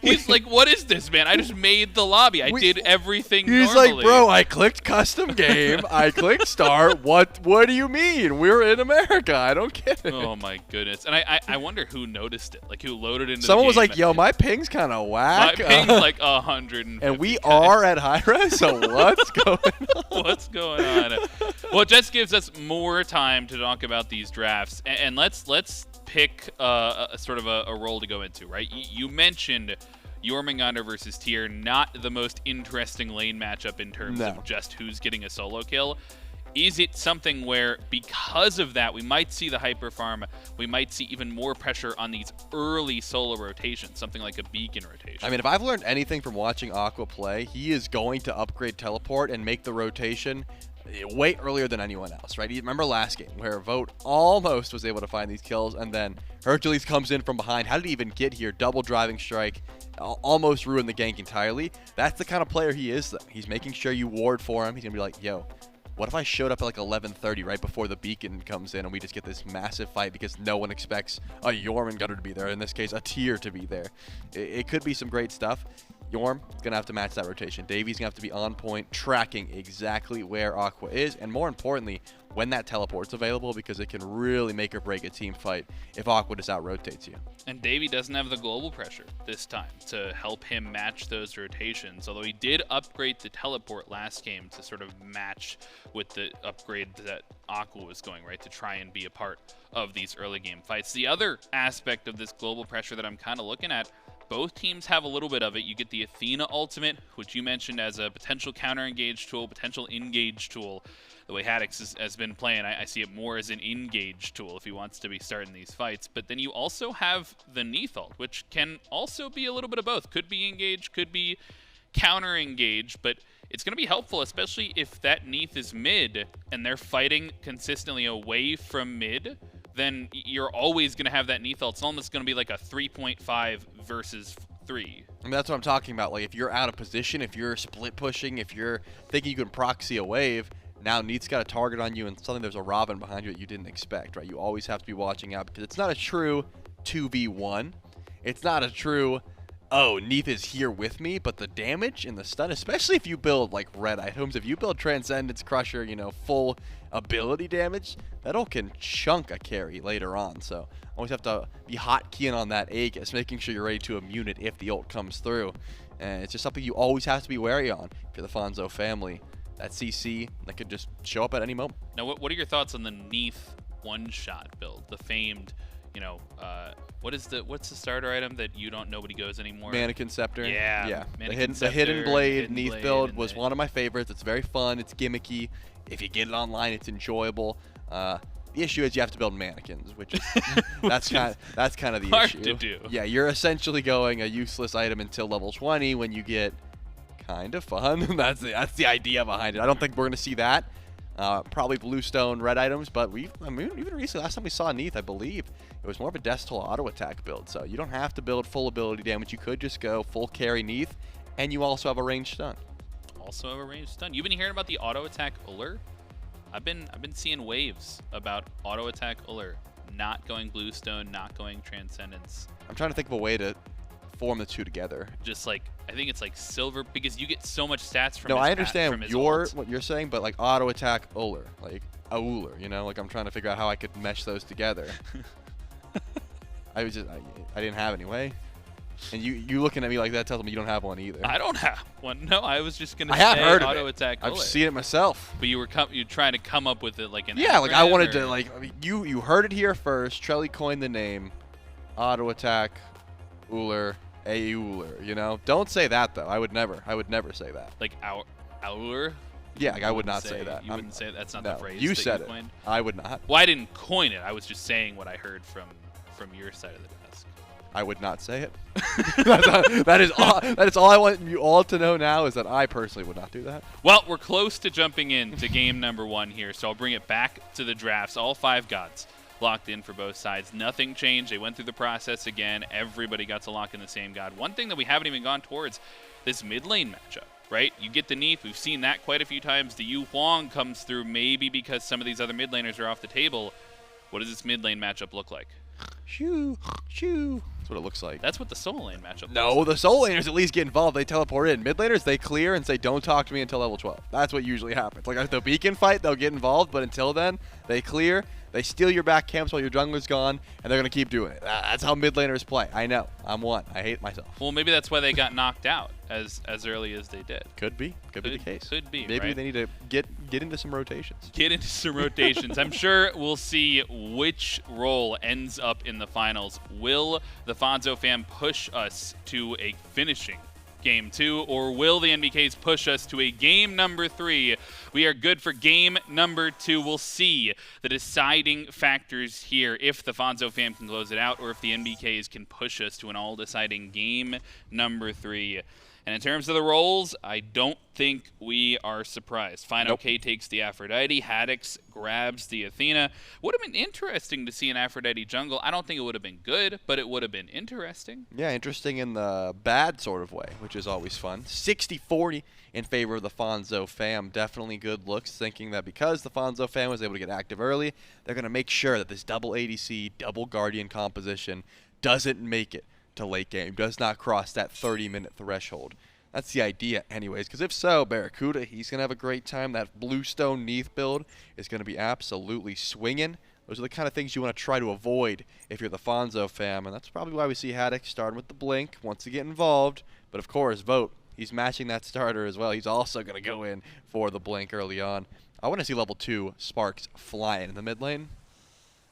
He's like, what is this, man? I just made the lobby. I did everything He's normally. like, bro, I clicked custom game. I clicked start. What do you mean? We're in America. I don't get it. Oh my goodness. And I wonder who noticed it. Like, who loaded into Someone the was game like, yo, my ping's kind of whack. My ping's like 150. And we are at high res, so what's going on? What's going on? Well, it just gives us more time to talk about these drafts. And let's pick a sort of a role to go into, right? You mentioned Jormungandr versus Tyr, not the most interesting lane matchup in terms of just who's getting a solo kill. Is it something where, because of that, we might see the hyper farm, we might see even more pressure on these early solo rotations, something like a beacon rotation? I mean, if I've learned anything from watching Aqua play, he is going to upgrade teleport and make the rotation way earlier than anyone else, right? You remember last game where Vote almost was able to find these kills, and then Hercules comes in from behind. How did he even get here? Double driving strike, almost ruined the gank entirely. That's the kind of player he is, though. He's making sure you ward for him. He's gonna be like, yo, what if I showed up at like 11:30 right before the beacon comes in and we just get this massive fight because no one expects a Jormungandr to be there, in this case a Tyr to be there. It could be some great stuff. Jorm gonna have to match that rotation. Davey's gonna have to be on point, tracking exactly where Aqua is, and more importantly, when that teleport's available, because it can really make or break a team fight if Aqua just out-rotates you. And Davey doesn't have the global pressure this time to help him match those rotations, although he did upgrade the teleport last game to sort of match with the upgrade that Aqua was going, right, to try and be a part of these early game fights. The other aspect of this global pressure that I'm kind of looking at, both teams have a little bit of it. You get the Athena ultimate, which you mentioned as a potential counter-engage tool, potential engage tool. The way Haddix has been playing, I see it more as an engage tool if he wants to be starting these fights. But then you also have the Neith ult, which can also be a little bit of both. Could be engage, could be counter-engage, but it's going to be helpful, especially if that Neith is mid and they're fighting consistently away from mid. Then you're always going to have that Neith ult. It's almost going to be like a 3.5 versus 3. I mean, that's what I'm talking about. Like, if you're out of position, if you're split pushing, if you're thinking you can proxy a wave, now Neith's got a target on you and suddenly there's a Ravana behind you that you didn't expect, right? You always have to be watching out because it's not a true 2v1. It's not a true, oh, Neith is here with me, but the damage and the stun, especially if you build like red items, if you build Transcendence Crusher, you know, full ability damage, that ult can chunk a carry later on. So always have to be hotkeying on that Aegis, making sure you're ready to immune it if the ult comes through. And it's just something you always have to be wary on if you're the Fonzo family. That CC that could just show up at any moment. Now, what are your thoughts on the Neith one-shot build, the famed, you know, what's the starter item that nobody goes anymore? Mannequin Scepter. Yeah. The hidden blade Neith build was one of my favorites. It's very fun. It's gimmicky. If you get it online, it's enjoyable. The issue is you have to build mannequins, which is that's kind of the hard issue. to do. Yeah, you're essentially going a useless item until level 20 when you get kind of fun. that's the idea behind it. I don't think we're going to see that. Probably bluestone red items, but I mean, even recently, last time we saw Neith, I believe, it was more of a Death Toll auto attack build. So you don't have to build full ability damage. You could just go full carry Neith, and you also have a ranged stun. Also have a ranged stun. You've been hearing about the auto attack Olor? I've been seeing waves about auto attack Olor, not going bluestone, not going transcendence. I'm trying to think of a way to form the two together. Just like, I think it's like silver, because you get so much stats from No, his I understand ult. what you're saying, but like auto attack Olor, like Aulur, you know, like I'm trying to figure out how I could mesh those together. I didn't have any way. And you looking at me like that tells me you don't have one either. I don't have one. No, I was just gonna I have say heard auto of it. attack I've Olor. seen it myself. But you were trying to come up with it like an yeah, like I wanted acronym, to or- like I mean, you heard it here first. Trelly coined the name, auto attack Uller, Uller. You know, don't say that though. I would never say that. like Aulur. Yeah, like, I would wouldn't not say that. You wouldn't say that's not no, the phrase. you that said you it. coined. I would not. Well, I didn't coin it. I was just saying what I heard from your side of the desk. I would not say it. that is all I want you all to know now is that I personally would not do that. Well, we're close to jumping into game number 1 here, so I'll bring it back to the drafts. All 5 gods locked in for both sides. Nothing changed. They went through the process again. Everybody got to lock in the same god. One thing that we haven't even gone towards, this mid lane matchup, right? You get the Neith. We've seen that quite a few times. The Huang comes through maybe because some of these other mid laners are off the table. What does this mid lane matchup look like? Shoo, shoo. That's what it looks like. That's what the solo lane matchup looks No, like. the soul laners at least get involved. They teleport in. Mid laners, they clear and say, don't talk to me until level 12. That's what usually happens. Like, at the beacon fight, they'll get involved, but until then, they clear. They steal your back camps while your jungler's gone, and they're going to keep doing it. That's how mid laners play. I know. I'm one. I hate myself. Well, maybe that's why they got knocked out as early as they did. Could be. Could be the case. Could be, Maybe right? they need to get into some rotations. Get into some rotations. I'm sure we'll see which role ends up in the finals. Will the Fonzo fam push us to a finishing game 2, or will the NBKs push us to a game number 3? We are good for game number 2. We'll see the deciding factors here, if the Fonzo fam can close it out, or if the NBKs can push us to an all-deciding game number 3. And in terms of the roles, I don't think we are surprised. fineokay takes the Aphrodite. Haddix grabs the Athena. Would have been interesting to see an Aphrodite jungle. I don't think it would have been good, but it would have been interesting. Yeah, interesting in the bad sort of way, which is always fun. 60-40 in favor of the Fonzo fam. Definitely good looks, thinking that because the Fonzo fam was able to get active early, they're going to make sure that this double ADC, double Guardian composition doesn't make it to late game, does not cross that 30-minute threshold. That's the idea anyways, because if so, BaRRaCCuDDa, he's going to have a great time. That Bluestone Neith build is going to be absolutely swinging. Those are the kind of things you want to try to avoid if you're the Fonzo fam, and that's probably why we see Haddix starting with the Blink, wants to get involved, but of course, Vote, he's matching that starter as well. He's also going to go in for the Blink early on. I want to see level 2 Sparks flying in the mid lane.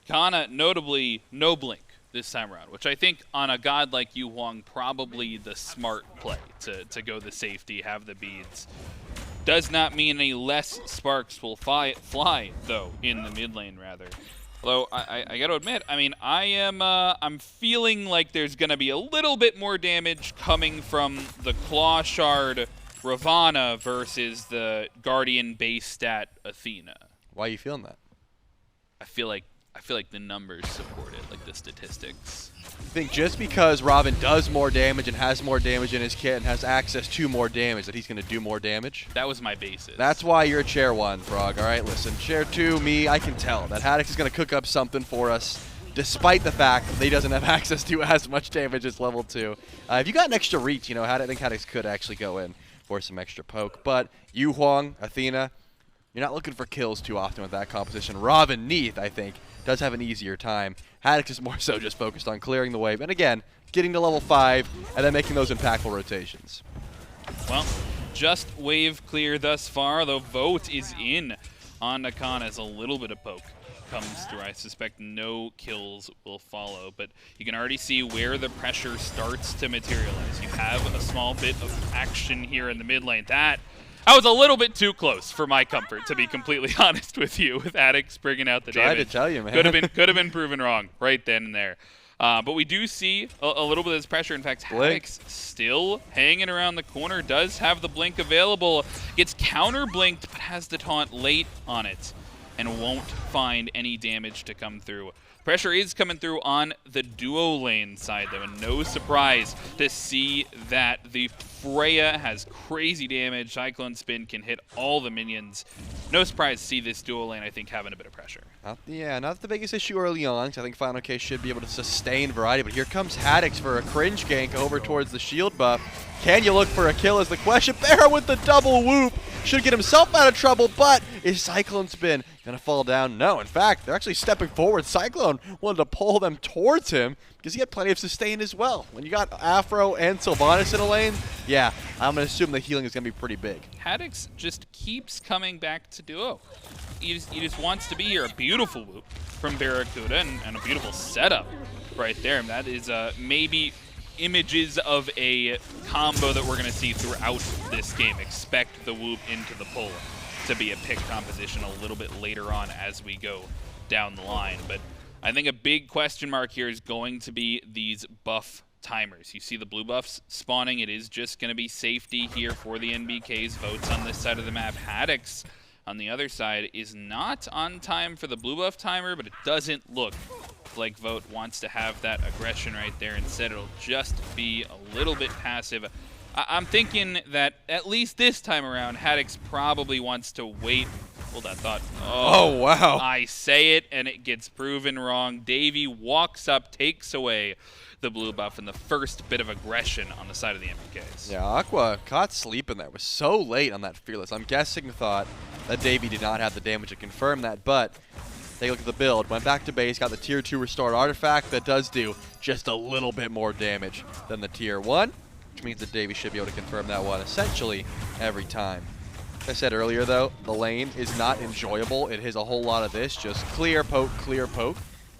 Kana, notably, no Blink this time around, which I think on a god like you, Huang, probably the smart play to go the safety, have the beads. Does not mean any less sparks will fly though, in the mid lane, rather. Although, I got to admit, I mean, I'm feeling like there's going to be a little bit more damage coming from the Claw Shard Ravana versus the Guardian base stat Athena. Why are you feeling that? I feel like the numbers support it, like the statistics. I think just because Robin does more damage and has more damage in his kit and has access to more damage, that he's going to do more damage. That was my basis. That's why you're chair 1, Frog. All right, listen. Chair 2, me, I can tell that Haddix is going to cook up something for us, despite the fact that he doesn't have access to as much damage as level 2. If you got an extra reach, you know, I think Haddix could actually go in for some extra poke. But you, Huang, Athena, you're not looking for kills too often with that composition. Robin, Neith, I think, does have an easier time. Haddix is more so just focused on clearing the wave. And again, getting to level 5 and then making those impactful rotations. Well, just wave clear thus far, though Vote is in on Nakana as a little bit of poke comes through. I suspect no kills will follow, but you can already see where the pressure starts to materialize. You have a small bit of action here in the mid lane. I was a little bit too close for my comfort, to be completely honest with you, with Haddix bringing out the damage. Tried to tell you, man. Could have been proven wrong right then and there. But we do see a little bit of this pressure. In fact, Haddix still hanging around the corner, does have the blink available, gets counter-blinked, but has the taunt late on it, and won't find any damage to come through. Pressure is coming through on the duo lane side, though, and no surprise to see that the Freya has crazy damage. CycloneSpin can hit all the minions. No surprise to see this duo lane, I think, having a bit of pressure. Not the biggest issue early on, because I think fineokay should be able to sustain variety, but here comes Haddix for a cringe gank over towards the shield buff. Can you look for a kill is the question. BaRRa with the double whoop should get himself out of trouble, but is CycloneSpin going to fall down? No, in fact, they're actually stepping forward. Cyclone wanted to pull them towards him because he had plenty of sustain as well. When you got Afro and Sylvanus in a lane, yeah, I'm going to assume the healing is going to be pretty big. Haddix just keeps coming back to duo. He just wants to be here. A beautiful whoop from BaRRaCCuDDa and a beautiful setup right there. And that is maybe images of a combo that we're going to see throughout this game. Expect the whoop into the pull to be a pick composition a little bit later on as we go down the line. But I think a big question mark here is going to be these buff timers. You see the blue buffs spawning. It is just going to be safety here for the NBKs. Votes on this side of the map. Haddix on the other side is not on time for the blue buff timer, but it doesn't look like Vote wants to have that aggression right there. Instead, it'll just be a little bit passive. I'm thinking that at least this time around, Haddix probably wants to wait. Hold that thought. Oh, wow. I say it, and it gets proven wrong. Davey walks up, takes away the blue buff, and the first bit of aggression on the side of the NBKs. Yeah, Aqua caught sleeping there. Was so late on that Fearless. I'm guessing thought that Davey did not have the damage to confirm that, but take a look at the build. Went back to base, got the Tier 2 restored artifact that does do just a little bit more damage than the Tier 1, which means that Davey should be able to confirm that one essentially every time. Like I said earlier, though, the lane is not enjoyable. It is a whole lot of this, just clear poke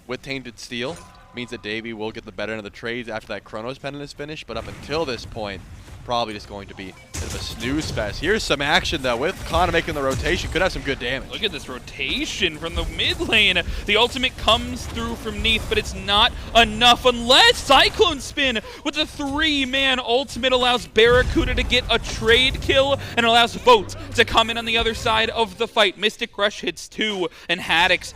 with Tainted Steel. Means that Davey will get the better end of the trades after that Chronos pendant is finished, but up until this point, probably just going to be a bit of a snooze fest. Here's some action, though, with Connor making the rotation. Could have some good damage. Look at this rotation from the mid lane. The ultimate comes through from Neith, but it's not enough unless CycloneSpin with the 3-man ultimate allows BaRRaCCuDDa to get a trade kill and allows Vote to come in on the other side of the fight. Mystic Rush hits 2, and Haddix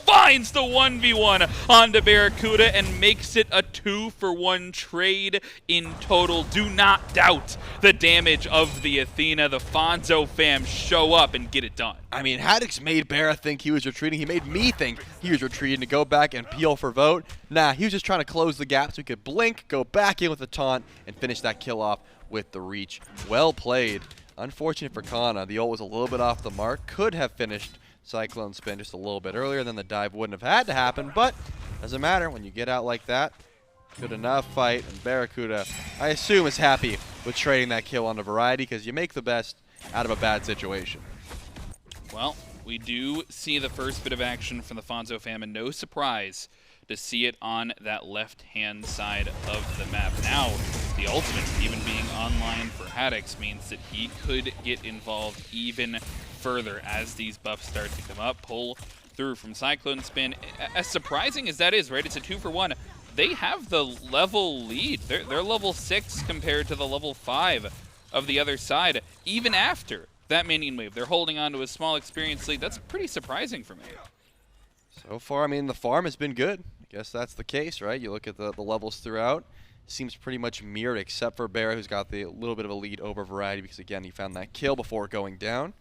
finds the 1v1 onto BaRRaCCuDDa and makes it a 2-for-1 trade in total. Do not doubt the damage of the Athena. The Fonzo fam show up and get it done. I mean, Haddix made BaRRa think he was retreating. He made me think he was retreating to go back and peel for Vote. Nah, he was just trying to close the gap so he could blink, go back in with the taunt, and finish that kill off with the reach. Well played. Unfortunate for Connor. The ult was a little bit off the mark. Could have finished CycloneSpin just a little bit earlier, then the dive wouldn't have had to happen, but doesn't matter when you get out like that. Good enough fight, and BaRRaCCuDDa, I assume, is happy with trading that kill onto variety because you make the best out of a bad situation. Well, we do see the first bit of action from the Fonzo fam, and no surprise to see it on that left-hand side of the map. Now, the ultimate even being online for Haddix means that he could get involved even further as these buffs start to come up. Pull through from CycloneSpin. As surprising as that is, right? It's a 2-for-1. They have the level lead. They're level 6 compared to the level 5 of the other side, even after that minion wave. They're holding on to a small experience lead. That's pretty surprising for me. So far, I mean, the farm has been good. I guess that's the case, right? You look at the levels throughout. Seems pretty much mirrored, except for BaRRa, who's got the little bit of a lead over variety because, again, he found that kill before going down.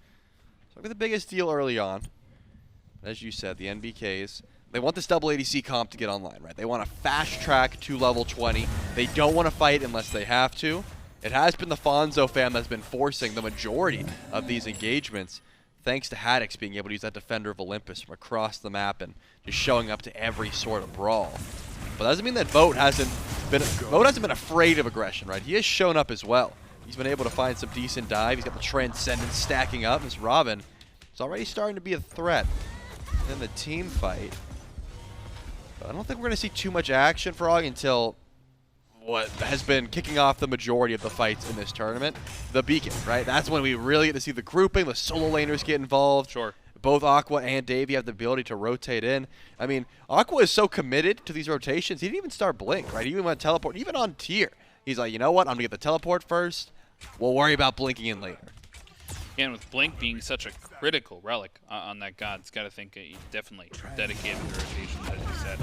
So look at the biggest deal early on. As you said, the NBKs, they want this double ADC comp to get online, right? They want to fast track to level 20. They don't want to fight unless they have to. It has been the Fonzo fam that's been forcing the majority of these engagements, thanks to Haddix being able to use that Defender of Olympus from across the map and just showing up to every sort of brawl. But that doesn't mean that Vote hasn't been afraid of aggression, right? He has shown up as well. He's been able to find some decent dive. He's got the Transcendence stacking up. This Robin is already starting to be a threat in the team fight. But I don't think we're going to see too much action for Og until what has been kicking off the majority of the fights in this tournament, the Beacon, right? That's when we really get to see the grouping, the solo laners get involved. Sure. Both Aqua and Davy have the ability to rotate in. I mean, Aqua is so committed to these rotations, he didn't even start Blink, right? He even went teleport, even on tier. He's like, you know what, I'm going to get the teleport first. We'll worry about blinking in later. And with Blink being such a critical relic on that god, it's got to think he definitely dedicated the rotation, as you said.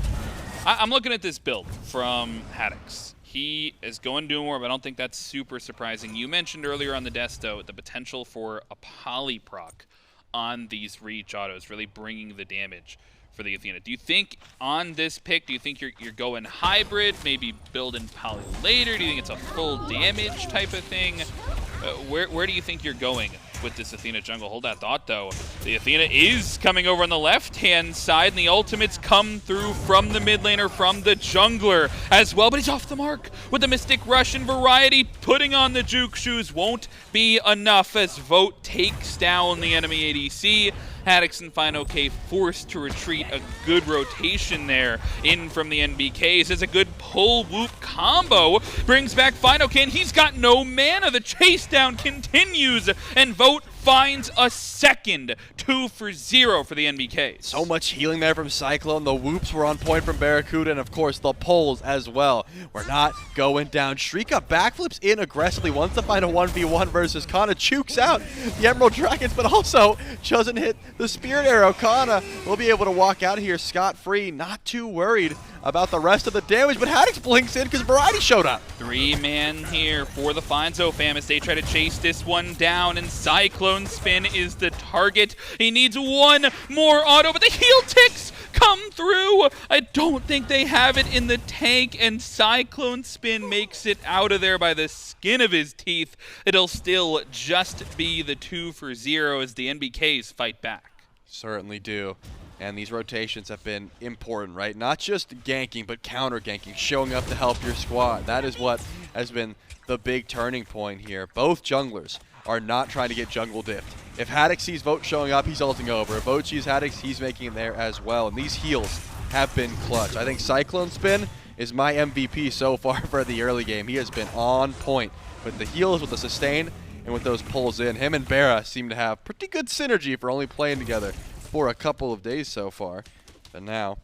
I'm looking at this build from Haddix. He is going Doom War, but I don't think that's super surprising. You mentioned earlier on the Desto the potential for a polyproc on these reach autos, really bringing the damage for the Athena. Do you think on this pick, do you think you're going hybrid, maybe building poly later? Do you think it's a full damage type of thing? Where do you think you're going with this Athena jungle? Hold that thought, though. The Athena is coming over on the left-hand side, and the ultimates come through from the mid laner, from the jungler as well, but he's off the mark with the Mystic Rush and Variety. Putting on the Juke Shoes won't be enough as Vote takes down the enemy ADC. Haddix and fineokay forced to retreat. A good rotation there in from the NBKs. It's a good pull whoop combo. Brings back fineokay, and he's got no mana. The chase down continues, and Vote finds a second. 2-for-0 for the NBKs. So much healing there from Cyclone. The whoops were on point from BaRRaCCuDDa, and of course the pulls as well. We're not going down. StreakUp backflips in aggressively, wants to find a 1v1 versus Kana. Chukes out the Emerald Dragons, but also doesn't hit the Spirit Arrow. Kana will be able to walk out here scot-free. Not too worried about the rest of the damage, but Haddix blinks in because Variety showed up. 3-man here for the Fonzo fam as they try to chase this one down, and CycloneSpin is the target. He needs one more auto, but the heal ticks come through. I don't think they have it in the tank, and CycloneSpin makes it out of there by the skin of his teeth. It'll still just be the 2-for-0 as the NBKs fight back. Certainly do. And these rotations have been important, right? Not just ganking, but counter-ganking, showing up to help your squad. That is what has been the big turning point here. Both junglers are not trying to get jungle dipped. If Haddix sees Vote showing up, he's ulting over. If Vote sees Haddix, he's making it there as well. And these heals have been clutch. I think CycloneSpin is my MVP so far for the early game. He has been on point with the heals, with the sustain, and with those pulls in. Him and BaRRA seem to have pretty good synergy for only playing together for a couple of days so far. But now,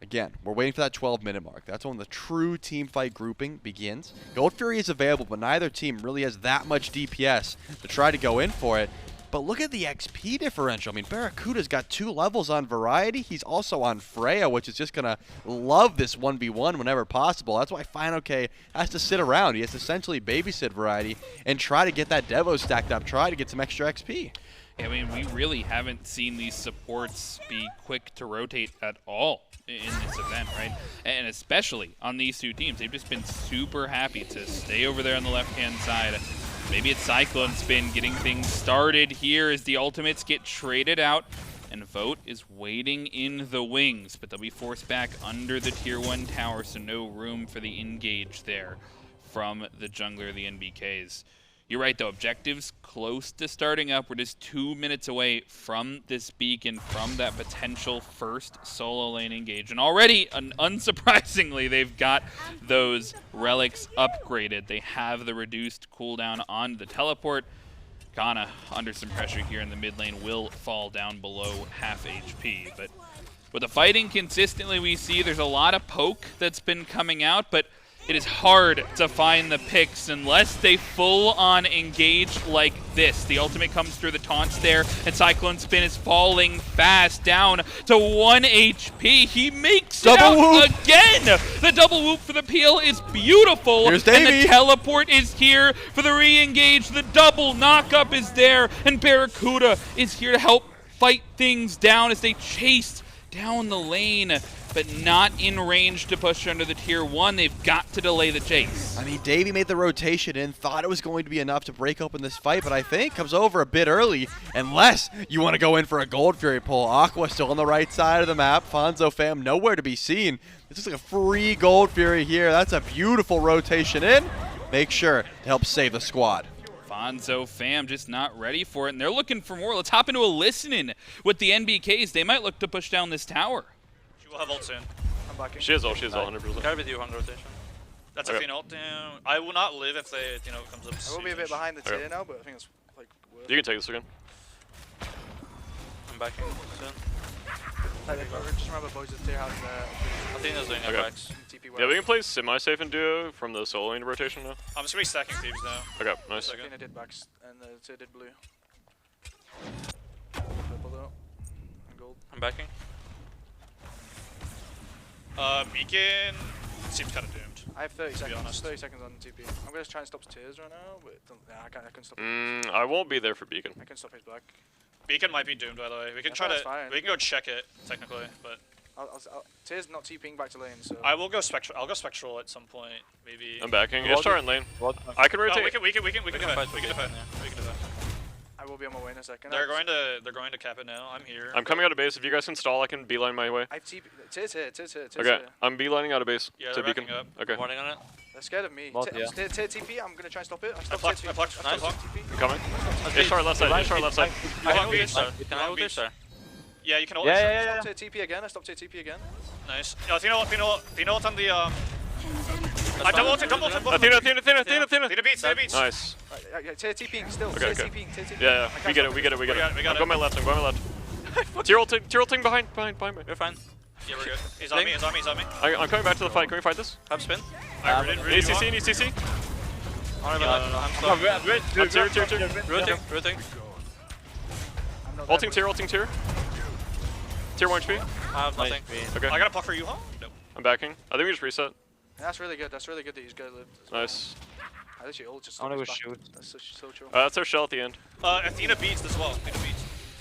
again, we're waiting for that 12-minute mark. That's when the true team fight grouping begins. Gold Fury is available, but neither team really has that much DPS to try to go in for it. But look at the XP differential. I mean, BaRRaCCuDDa's got 2 levels on Variety. He's also on Freya, which is just going to love this 1v1 whenever possible. That's why fineokay has to sit around. He has to essentially babysit Variety and try to get that Devo stacked up, try to get some extra XP. I mean, we really haven't seen these supports be quick to rotate at all in this event, right? And especially on these two teams. They've just been super happy to stay over there on the left-hand side. Maybe it's CycloneSpin getting things started here as the ultimates get traded out. And Vote is waiting in the wings, but they'll be forced back under the tier 1 tower, so no room for the engage there from the jungler, the NBKs. You're right, though. Objectives close to starting up. We're just 2 minutes away from this beacon, from that potential first solo lane engage. And already, unsurprisingly, they've got those relics upgraded. They have the reduced cooldown on the teleport. Kana, under some pressure here in the mid lane, will fall down below half HP. But with the fighting consistently we see, there's a lot of poke that's been coming out, but it is hard to find the picks unless they full-on engage like this. The ultimate comes through the taunts there, and CycloneSpin is falling fast down to 1 HP. He makes it out again! The double whoop for the peel is beautiful. Here's Davy. And the teleport is here for the re-engage. The double knock-up is there, and BaRRaCCuDDa is here to help fight things down as they chase down the lane, but not in range to push under the tier 1. They've got to delay the chase. I mean, Davy made the rotation in, thought it was going to be enough to break open this fight, but I think comes over a bit early, unless you want to go in for a Gold Fury pull. Aqua still on the right side of the map. Fonzo fam nowhere to be seen. This is like a free Gold Fury here. That's a beautiful rotation in. Make sure to help save the squad. Fonzo fam just not ready for it, and they're looking for more. Let's hop into a listening with the NBKs. They might look to push down this tower. She will have ult soon. I'm backing. She has ult, 100%. Carry with you on rotation. That's okay. Athena ult. I will not live if they Athena comes up. I will be a bit behind the tier now, but I think it's like worth. You can take this again. I'm I'm backing soon. Just remember, boys, that Terra has Athena's doing Okay. FX. Yeah, we can play semi-safe and duo from the solo lane rotation now. I'm just gonna be stacking thieves now. Okay, nice. Athena did backs, and Terra did blue. Purple though. And gold. I'm backing. Beacon seems kind of doomed. I have 30 seconds. honest. 30 seconds on TP. I'm gonna try and stop tears right now, but I can stop. I won't be there for Beacon. I can stop his back. Beacon might be doomed, by the way. We can try that's to. fine. We can go check it technically, but Tears not TPing back to lane, so. I will go spectral. I'll go spectral at some point, maybe. I'm backing. Ishtar in lane. I can rotate. We can defend. We can defend. We can defend. I will be on my way in a second. They're going to cap it now. I'm here. I'm coming out of base. If you guys can stall, I can beeline my way. I have TP. Tears here. Okay, I'm beelining out of base Yeah, to they're Beacon. backing up. Okay. Warning on it. They're scared of me. Both, yeah. Tear TP. I'm gonna try and stop it. I plucked. Nice. I'm coming. Ishtar left side. Ishtar left side. I hold Ishtar. Can I hold Ishtar? Yeah, you can hold Ishtar. I stopped TP again. I stopped TP again. Nice. Athena ult on the I double ulted. Athena beats. Nice. Tear TPing still. Okay, Tear okay. TPing. Tear TPing. Yeah, we get it. We I'm going my left. Tier ulting behind me. We're fine. Yeah, we're good. He's on me. I'm coming back to the fight. Can we fight this? Have spin. ACC. I'm tier. Rooting. Ulting tier. Tier 1 HP. I have nothing. Okay. I got a puck for you, Huang? Nope. I'm backing. I think we just reset. That's really good. That's really good that he's gonna live. Nice. I literally ult just. I wanna go shoot. That's so chill. That's our shell at the end. Athena beats as well.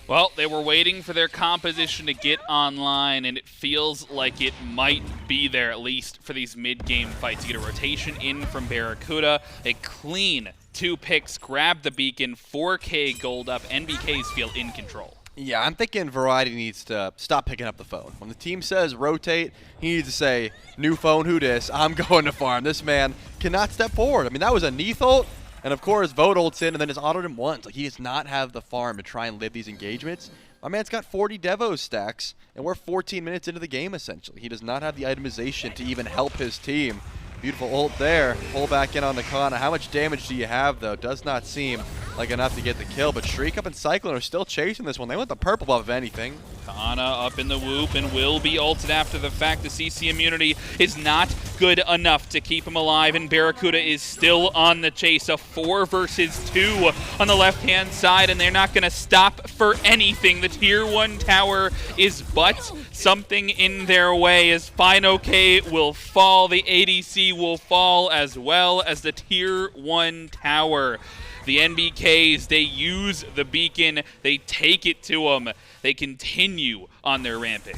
Well, they were waiting for their composition to get online, and it feels like it might be there at least for these mid-game fights. You get a rotation in from BaRRaCCuDDa, a clean 2 picks, grab the beacon, 4K gold up, NBKs feel in control. Yeah, I'm thinking Variety needs to stop picking up the phone. When the team says rotate, he needs to say, new phone, who dis? I'm going to farm. This man cannot step forward. I mean, that was a Neith ult, and of course, Vote ults in, and then his autoed him once. Like, he does not have the farm to try and live these engagements. My man's got 40 Devos stacks, and we're 14 minutes into the game, essentially. He does not have the itemization to even help his team. Beautiful ult there. Pull back in on the Cxnnahh. How much damage do you have, though? Does not seem like enough to get the kill, but StreakUp and Cyclone are still chasing this one. They want the purple buff, if anything. Cxnnahh up in the whoop and will be ulted after the fact. The CC immunity is not good enough to keep him alive, and BaRRaCCuDDa is still on the chase. A 4 versus 2 on the left-hand side, and they're not going to stop for anything. The tier 1 tower is but something in their way as fineokay will fall. The ADC will fall as well as the tier 1 tower. The NBKs, they use the beacon, they take it to them, they continue on their rampage.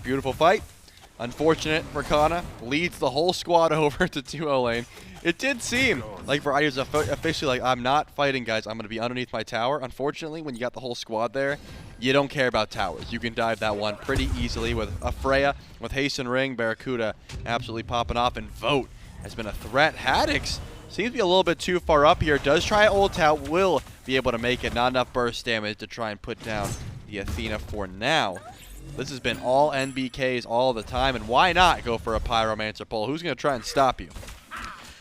Beautiful fight. Unfortunate for Cxnnahh, leads the whole squad over to 2-0 lane. It did seem like Variety was officially like, I'm not fighting, guys, I'm going to be underneath my tower. Unfortunately, when you got the whole squad there, you don't care about towers. You can dive that one pretty easily with a Freya, with Haste and Ring, BaRRaCCuDDa absolutely popping off, and Vote has been a threat. Haddix seems to be a little bit too far up here. Does try ult out, will be able to make it. Not enough burst damage to try and put down the Athena for now. This has been all NBKs all the time, and why not go for a Pyromancer pull? Who's going to try and stop you?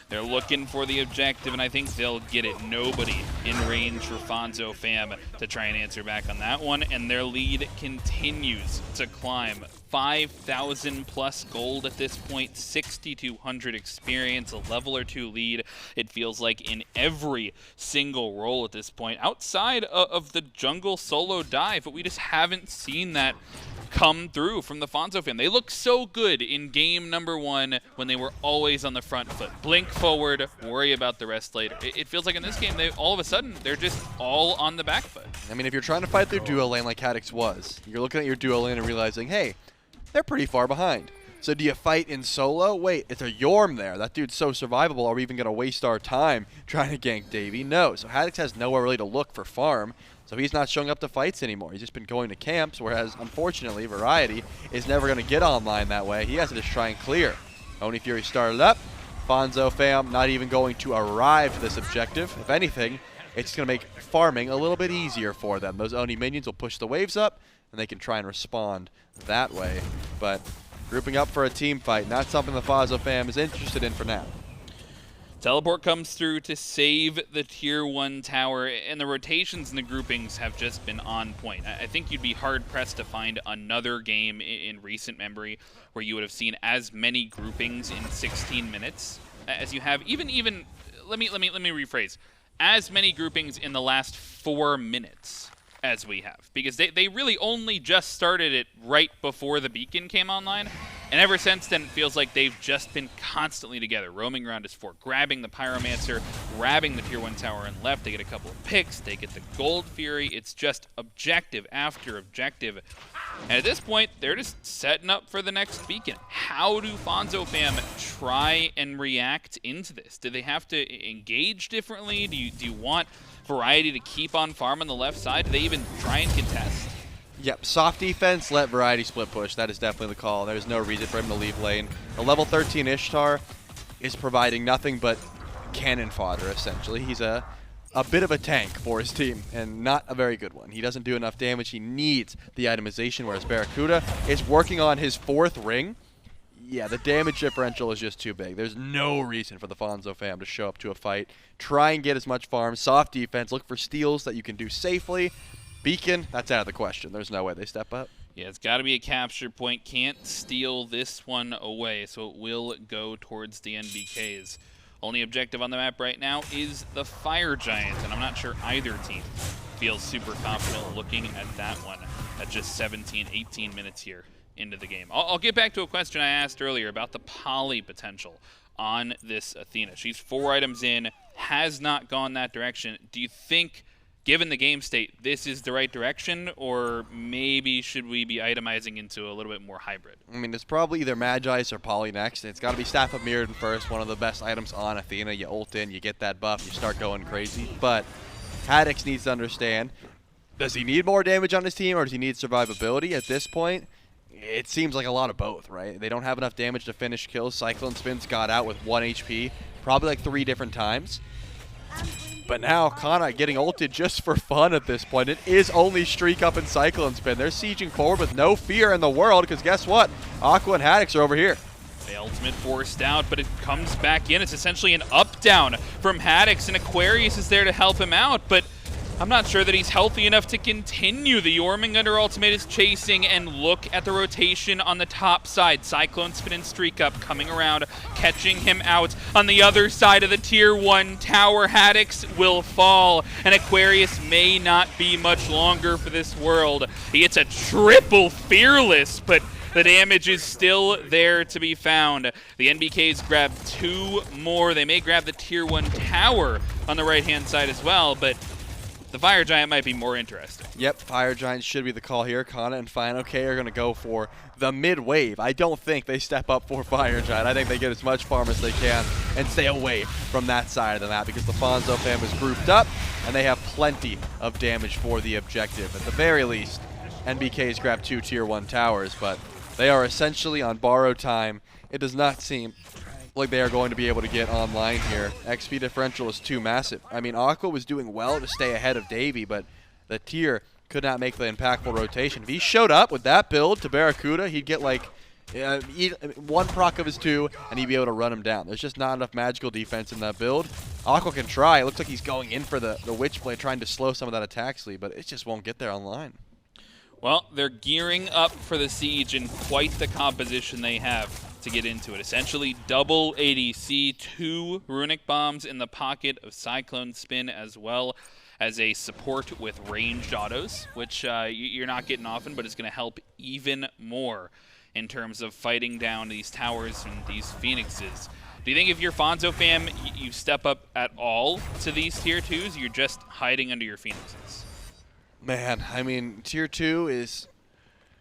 They're looking for the objective, and I think they'll get it. Nobody in range for Fonzo fam to try and answer back on that one, and their lead continues to climb. 5,000 plus gold at this point, 6,200 experience, a level or 2 lead. It feels like in every single role at this point, outside of the jungle solo dive, but we just haven't seen that come through from the Fonzo fam. They look so good in game number 1 when they were always on the front foot. Blink forward, worry about the rest later. It feels like in this game, all of a sudden, they're just all on the back foot. I mean, if you're trying to fight their duo lane like Haddix was, you're looking at your duo lane and realizing, hey, they're pretty far behind. So do you fight in solo? Wait, it's a Jorm there. That dude's so survivable. Are we even going to waste our time trying to gank Davy? No. So Haddix has nowhere really to look for farm. So he's not showing up to fights anymore. He's just been going to camps, whereas, unfortunately, Variety is never going to get online that way. He has to just try and clear. Oni Fury started up. Fonzo fam not even going to arrive to this objective. If anything, it's going to make farming a little bit easier for them. Those Oni minions will push the waves up, and they can try and respond that way. But grouping up for a team fight, not something the Fonzo fam is interested in for now. Teleport comes through to save the tier 1 tower, and the rotations and the groupings have just been on point. I think you'd be hard-pressed to find another game in recent memory where you would have seen as many groupings in 16 minutes as you have. Even let me rephrase. As many groupings in the last 4 minutes as we have, because they really only just started it right before the beacon came online, and ever since then it feels like they've just been constantly together, roaming around as fort, grabbing the Pyromancer, grabbing the tier 1 tower and left. They get a couple of picks, they get the Gold Fury. It's just objective after objective, and at this point they're just setting up for the next beacon. How do Fonzo fam try and react into this? Do they have to engage differently? Do you want Variety to keep on farm on the left side? Do they even try and contest? Yep, soft defense, let Variety split push. That is definitely the call. There's no reason for him to leave lane. The level 13 Ishtar is providing nothing but cannon fodder, essentially. He's a bit of a tank for his team, and not a very good one. He doesn't do enough damage. He needs the itemization, whereas BaRRaCCuDDa is working on his 4th ring. Yeah, the damage differential is just too big. There's no reason for the Fonzo fam to show up to a fight. Try and get as much farm. Soft defense. Look for steals that you can do safely. Beacon, that's out of the question. There's no way they step up. Yeah, it's got to be a capture point. Can't steal this one away, so it will go towards the NBKs. Only objective on the map right now is the Fire Giant, and I'm not sure either team feels super confident looking at that one at just 17, 18 minutes here into the game. I'll get back to a question I asked earlier about the poly potential on this Athena. She's 4 items in, has not gone that direction. Do you think, given the game state, this is the right direction, or maybe should we be itemizing into a little bit more hybrid? I mean, it's probably either Magi's or Poly next. It's got to be Staff of Mirrodin first, one of the best items on Athena. You ult in, you get that buff, you start going crazy. But Haddix needs to understand, does he need more damage on his team, or does he need survivability at this point? It seems like a lot of both, right? They don't have enough damage to finish kills. CycloneSpin's got out with 1 HP, probably like 3 different times. But now Cxnnahh getting ulted just for fun at this point. It is only StreakUp and CycloneSpin. They're sieging forward with no fear in the world, because guess what? Aqua and Haddix are over here. The ultimate forced out, but it comes back in. It's essentially an up-down from Haddix, and Aquarius is there to help him out, but I'm not sure that he's healthy enough to continue. The Jormungandr ultimate is chasing, and look at the rotation on the top side. CycloneSpin and StreakUp coming around, catching him out. On the other side of the tier 1 tower, Haddix will fall, and Aquarius may not be much longer for this world. He gets a triple fearless, but the damage is still there to be found. The NBKs grab 2 more. They may grab the tier 1 tower on the right-hand side as well, but the Fire Giant might be more interesting. Yep, Fire Giant should be the call here. Cxnnahh and fineokay are going to go for the mid-wave. I don't think they step up for Fire Giant. I think they get as much farm as they can and stay away from that side of the map, because the Fonzo fam is grouped up and they have plenty of damage for the objective. At the very least, NBKs grab 2 tier 1 towers, but they are essentially on borrowed time. It does not seem like they are going to be able to get online here. XP differential is too massive. I mean, Aqua was doing well to stay ahead of Davy, but the tier could not make the impactful rotation. If he showed up with that build to BaRRaCCuDDa, he'd get like 1 proc of his 2, and he'd be able to run him down. There's just not enough magical defense in that build. Aqua can try. It looks like he's going in for the Witch Blade, trying to slow some of that attack sleeve, but it just won't get there online. Well, they're gearing up for the siege, and quite the composition they have to get into it. Essentially double ADC, 2 runic bombs in the pocket of CycloneSpin, as well as a support with ranged autos, which you're not getting often, but it's going to help even more in terms of fighting down these towers and these phoenixes. Do you think if you're Fonzo fam, you step up at all to these tier 2s? You're just hiding under your phoenixes? Man, I mean, tier 2 is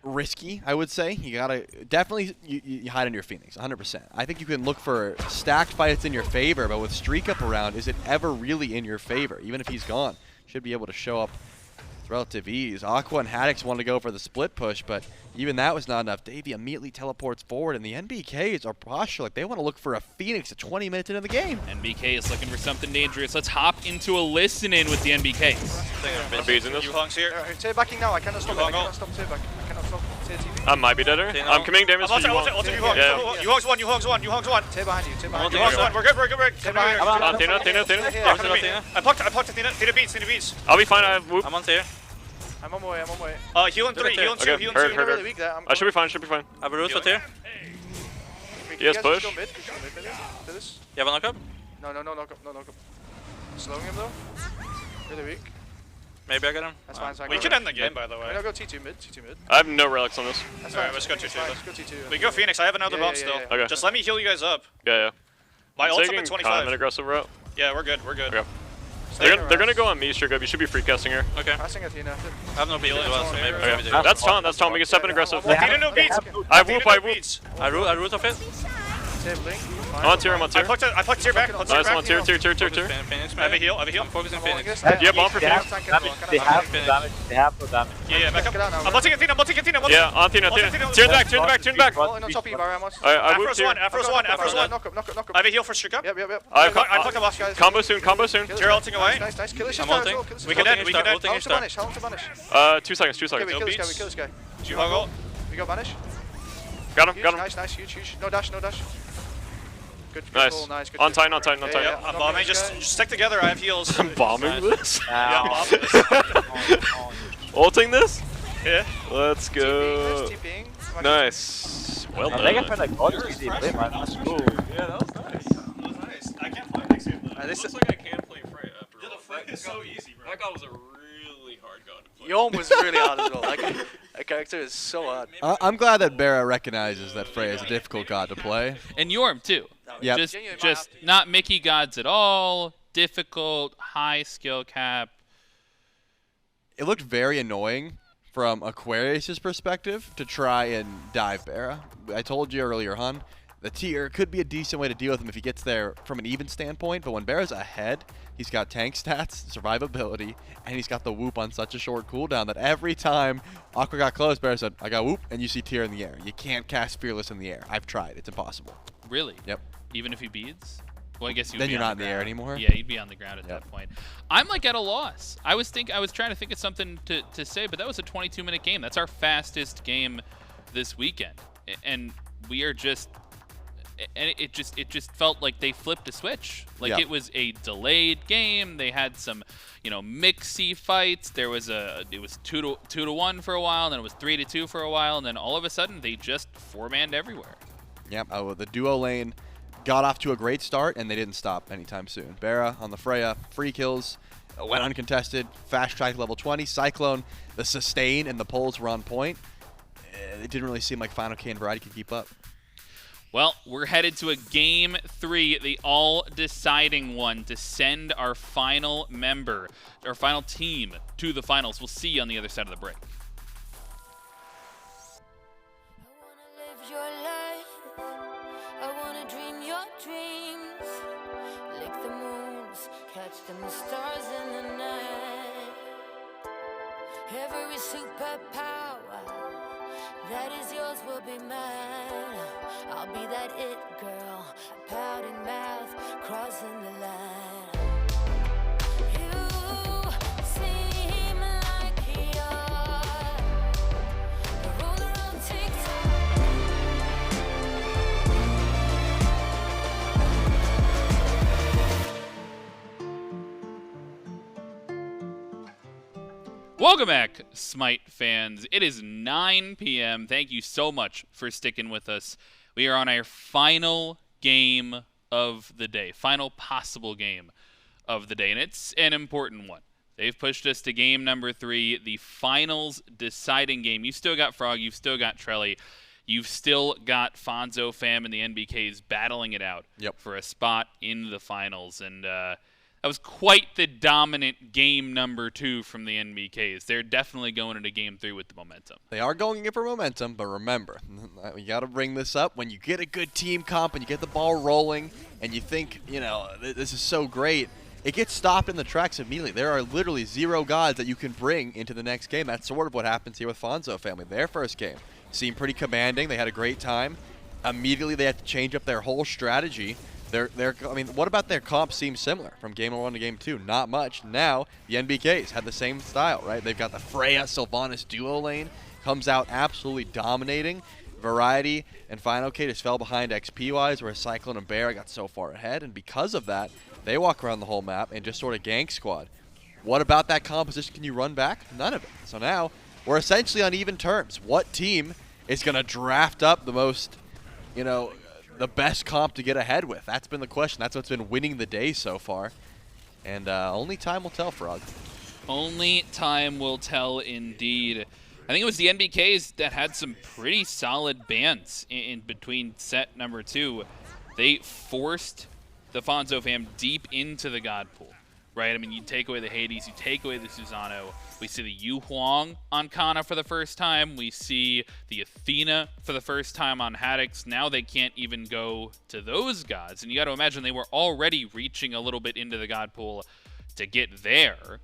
risky, I would say. You gotta definitely you hide in your Phoenix, 100%. I think you can look for stacked fights in your favor, but with StreakUp around, is it ever really in your favor? Even if he's gone, should be able to show up with relative ease. Aqua and Haddix wanted to go for the split push, but even that was not enough. Davy immediately teleports forward, and the NBKs are posture like they want to look for a Phoenix at 20 minutes into the game. NBK is looking for something dangerous. Let's hop into a listen-in with the NBKs. thing. Beads in this. Huang's here. Tear backing now. I cannot stop it. I cannot stop tear back. I cannot stop tear TV. I might be deader. I'm committing damage for Yuang. Yuang's one. Yuang's one. Tear behind you. Tear behind you. Yuang's one. We're good. Tear behind you. Athena. I pucked Athena. Athena beats. I'll be fine. I have whoop. I'm on tier. I'm on my way. Healing 3. Healing 2. Okay, Healing 2. hurt. I should be fine. I have a root for tier. Yes, push. You have a knockup? No knockup. Slowing him though. Really weak. Maybe I get him. That's fine. We can end the game, by the way. I'll go T2 mid. I have no relics on this. Alright, let's go T2. Let's go T2. We go Phoenix. I have another bump still. Okay. Just let me heal you guys up. Yeah. My ult's up at Kind 25. of an aggressive route. Yeah, we're good. Okay. They're gonna go on me, StreakUp. You should be free casting here. Okay. Passing Athena. I have no beat as well, so maybe. Okay. That's Tom. We can step in aggressive. Athena no beats. I have whoop. I root of it. I'm on tier. I plucked tier back. Nice, I'm on tier. I have a heal. I'm focusing Phoenix. Do you have bomb for They Phoenix? have no damage. They have no damage. Yeah, back up. I'm multing Athena. Yeah, on Athena. Turn back. On top of you, Ramos. I whooped here. Afro's one. Knock up. I have a heal for StreakUp. Yep. I plucked a boss. Combo soon. Tier ulting away. Nice. Kill this I'm Ishtar as ulting. well. We can end. How long to banish? 2 seconds. Okay, we kill this guy. Huang. We go banish. Got him. Nice. Huge. No dash. Good Nice. Goal, nice. Good On kill. tight. Yeah, I'm bombing. Just stick together. I have heals. I'm bombing this. Yeah, I'm bombing this. Ulting this? Yeah. Let's go. TPing. Nice. Well They can done. find like God easy play, man. That's cool. Yeah, that was nice. I can't play next game. This looks like I can play Freya after all. The Freya is so easy, bro. That god was a really hard god to play. Yom was really hard as well. That character is so hard. I'm glad that BaRRa recognizes that Freya is a difficult god to play. And Yorm too. Yep. Just not Mickey gods at all. Difficult, high skill cap. It looked very annoying from Aquarius' perspective to try and dive BaRRa. I told you earlier, Hun, the tier could be a decent way to deal with him if he gets there from an even standpoint, but when BaRRa's ahead, he's got tank stats, survivability, and he's got the whoop on such a short cooldown that every time Aqua got close, BaRRa said, I got whoop, and you see tier in the air. You can't cast Fearless in the air. I've tried. It's impossible. Really? Yep. Even if he beads? Well, I guess then you're not in the air anymore. Yeah, you'd be on the ground at that point. I'm like at a loss. I was trying to think of something to say, but that was a 22-minute game. That's our fastest game this weekend, and we are just. And it just felt like they flipped a switch. Like it was a delayed game. They had some, mixy fights. It was 2-1 for a while, and then it was 3-2 for a while, and then all of a sudden they just 4-manned everywhere. Yep. The duo lane got off to a great start, and they didn't stop anytime soon. BaRRa on the Freya, free kills, went uncontested, fast track level 20. Cyclone, the sustain and the pulls were on point. It didn't really seem like fineokay and BaRRaCCuDDa could keep up. Well, we're headed to a Game 3, the all-deciding one, to send our final member, our final team, to the finals. We'll see you on the other side of the break. I wanna dream your dreams, lick the moons, catch them stars in the night. Every superpower that is yours will be mine. I'll be that it girl, pouting mouth, crossing the line. You seem like you're a roller on TikTok. Welcome back, SMITE fans. It is 9 p.m. Thank you so much for sticking with us. We are on our final game of the day, final possible game of the day, and it's an important one. They've pushed us to game number 3, the finals deciding game. You've still got Frog, you've still got Trelly, you've still got Fonzo, Fam, and the NBKs battling it out for a spot in the finals, and that was quite the dominant game number 2 from the NBKs. They're definitely going into game 3 with the momentum. They are going in for momentum, but remember, you got to bring this up. When you get a good team comp and you get the ball rolling and you think, this is so great, it gets stopped in the tracks immediately. There are literally 0 gods that you can bring into the next game. That's sort of what happens here with Fonzo family. Their first game seemed pretty commanding. They had a great time. Immediately they had to change up their whole strategy I mean, what about their comp seems similar from game 1 to game 2? Not much. Now, the NBKs had the same style, right? They've got the Freya Sylvanus duo lane, comes out absolutely dominating. Variety and fineokay just fell behind XP-wise, whereas Cyclone and BaRRa got so far ahead, and because of that, they walk around the whole map and just sort of gank squad. What about that composition can you run back? None of it. So now, we're essentially on even terms. What team is going to draft up the most, you know, the best comp to get ahead with? That's been the question. That's what's been winning the day so far. And only time will tell, Frog. Only time will tell indeed. I think it was the NBKs that had some pretty solid bans in between set number 2. They forced the Fonzo fam deep into the God pool, right? I mean, you take away the Haddix, you take away the Cxnnahh. We see the Huang on Kana for the first time. We see the Athena for the first time on Haddix. Now they can't even go to those gods. And you got to imagine they were already reaching a little bit into the God pool to get there.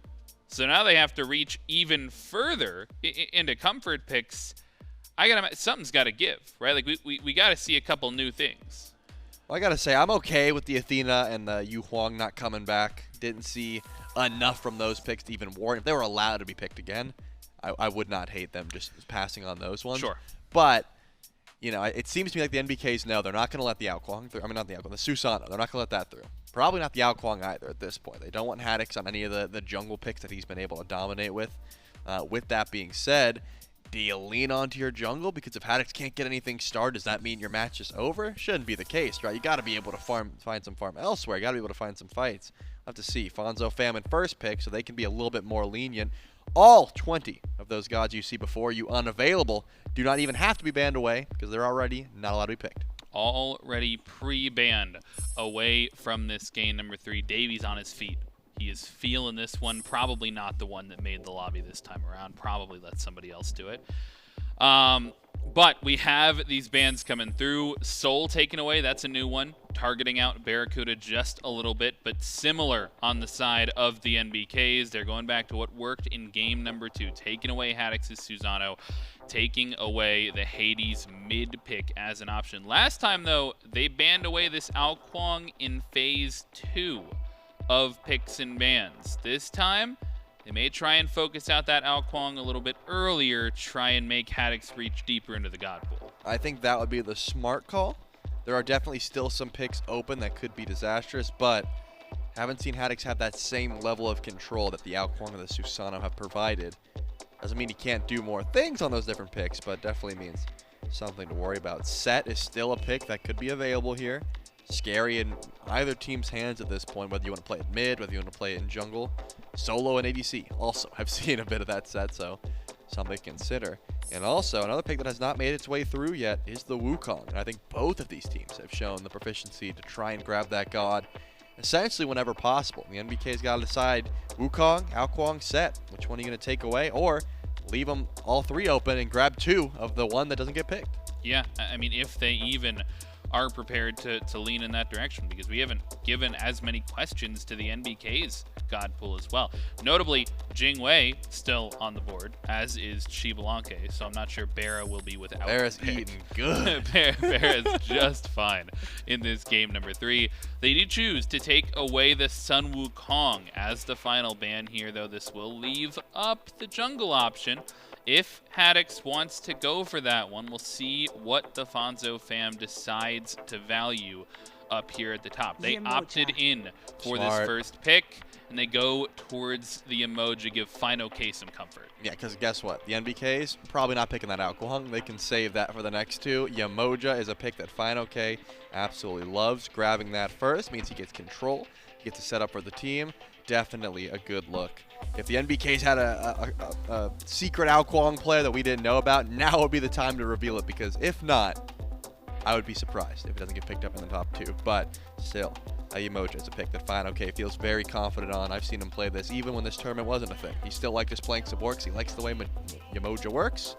So now they have to reach even further into comfort picks. Something's got to give, right? Like we got to see a couple new things. Well, I got to say, I'm okay with the Athena and the Huang not coming back. Didn't see enough from those picks to even warrant. If they were allowed to be picked again, I would not hate them just passing on those ones. Sure. But, you know, it seems to me like the NBKs know they're not going to let the Huang through. I mean, not the Huang, the Cxnnahh. They're not going to let that through. Probably not the Huang either at this point. They don't want Haddix on any of the jungle picks that he's been able to dominate with. With that being said, do you lean onto your jungle? Because if Haddix can't get anything started, does that mean your match is over? Shouldn't be the case, right? You got to be able to find some farm elsewhere. You got to be able to find some fights. We'll have to see. Fonzo fam in first pick, so they can be a little bit more lenient. All 20 of those gods you see before you unavailable do not even have to be banned away because they're already not allowed to be picked. Already pre-banned away from this game number 3. Davy's on his feet. He is feeling this one. Probably not the one that made the lobby this time around. Probably let somebody else do it. But we have these bans coming through. Soul taken away. That's a new one. Targeting out BaRRaCCuDDa just a little bit, but similar on the side of the NBKs. They're going back to what worked in game number 2. Taking away Haddix's Cxnnahh. Taking away the Haddix mid pick as an option. Last time, though, they banned away this Huang in phase 2 of picks and bans. This time, they may try and focus out that Huang a little bit earlier, try and make Haddix reach deeper into the God pool. I think that would be the smart call. There are definitely still some picks open that could be disastrous, but haven't seen Haddix have that same level of control that the Huang and the Cxnnahh have provided. Doesn't mean he can't do more things on those different picks, but definitely means something to worry about. Set is still a pick that could be available here. Scary in either team's hands at this point, whether you want to play it mid, whether you want to play it in jungle. Solo and ADC also have seen a bit of that set, so something to consider. And also, another pick that has not made its way through yet is the Wukong. And I think both of these teams have shown the proficiency to try and grab that god essentially whenever possible. The NBK's got to decide Wukong, Huang, Set. Which one are you going to take away? Or leave them all 3 open and grab 2 of the one that doesn't get picked. Yeah, I mean, if they even are prepared to lean in that direction, because we haven't given as many questions to the NBK's God pool as well. Notably, Jingwei still on the board, as is Chibalanke, so I'm not sure BaRRa will be without BaRRa's eating good. BaRRa's just fine in this game number 3. They do choose to take away the Sun Wukong as the final ban here, though this will leave up the jungle option. If Haddix wants to go for that one, we'll see what the Fonzo fam decides to value up here at the top. They opted in for this first pick, and they go towards the emoji, give fineokay some comfort. Yeah, because guess what? The NBKs probably not picking that Huang. They can save that for the next 2. Yamoja is a pick that fineokay absolutely loves. Grabbing that first means he gets control. He gets to set up for the team. Definitely a good look. If the NBKs had a secret Huang player that we didn't know about, now would be the time to reveal it, because if not, I would be surprised if it doesn't get picked up in the top 2. But still, Yamoja is a pick that fineokay feels very confident on. I've seen him play this even when this tournament wasn't a thing. He still liked just playing support because he likes the way Yamoja works.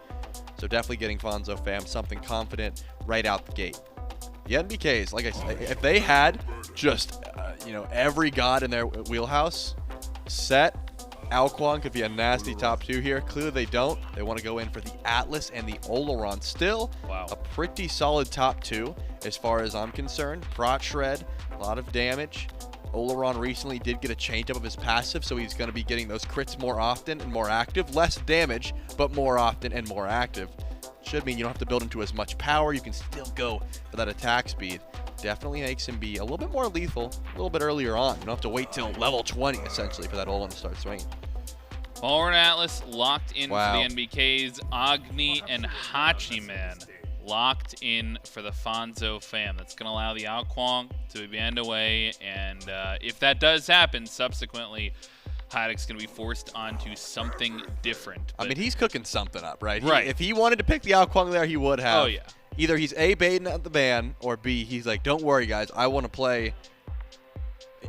So definitely getting Fonzo fam something confident right out the gate. The NBKs, like I said, if they had just every god in their wheelhouse, Set, Huang could be a nasty top 2 here. Clearly they don't. They want to go in for the Atlas and the Olorun. Still a pretty solid top 2 as far as I'm concerned. Prot Shred, a lot of damage. Olorun recently did get a change up of his passive, so he's going to be getting those crits more often and more active. Less damage, but more often and more active. Should mean you don't have to build into as much power. You can still go for that attack speed. Definitely makes him be a little bit more lethal a little bit earlier on. You don't have to wait till level 20, essentially, for that Olorun to start swinging. Olorun Atlas locked in for the NBKs. Agni and Hachiman locked in for the Fonzo fam. That's going to allow the Huang to band away. And if that does happen, subsequently, Haddix going to be forced onto something different. I mean, he's cooking something up, right? Right. If he wanted to pick the Huang there, he would have. Oh, yeah. Either he's A, baiting at the ban, or B, he's like, don't worry, guys. I want to play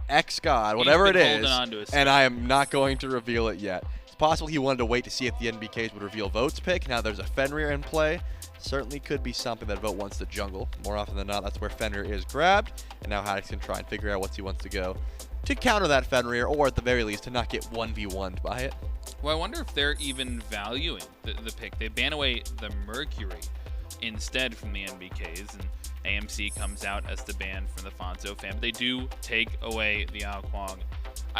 X God, whatever it is, and I am not going to reveal it yet. It's possible he wanted to wait to see if the NBKs would reveal Vote's pick. Now there's a Fenrir in play. Certainly could be something that Vote wants to jungle. More often than not, that's where Fenrir is grabbed, and now Haddix can try and figure out what he wants to go to counter that Fenrir, or at the very least, to not get 1v1'd by it. Well, I wonder if they're even valuing the pick. They ban away the Mercury instead from the NBKs, and AMC comes out as the ban from the Fonzo fam. They do take away the Huang.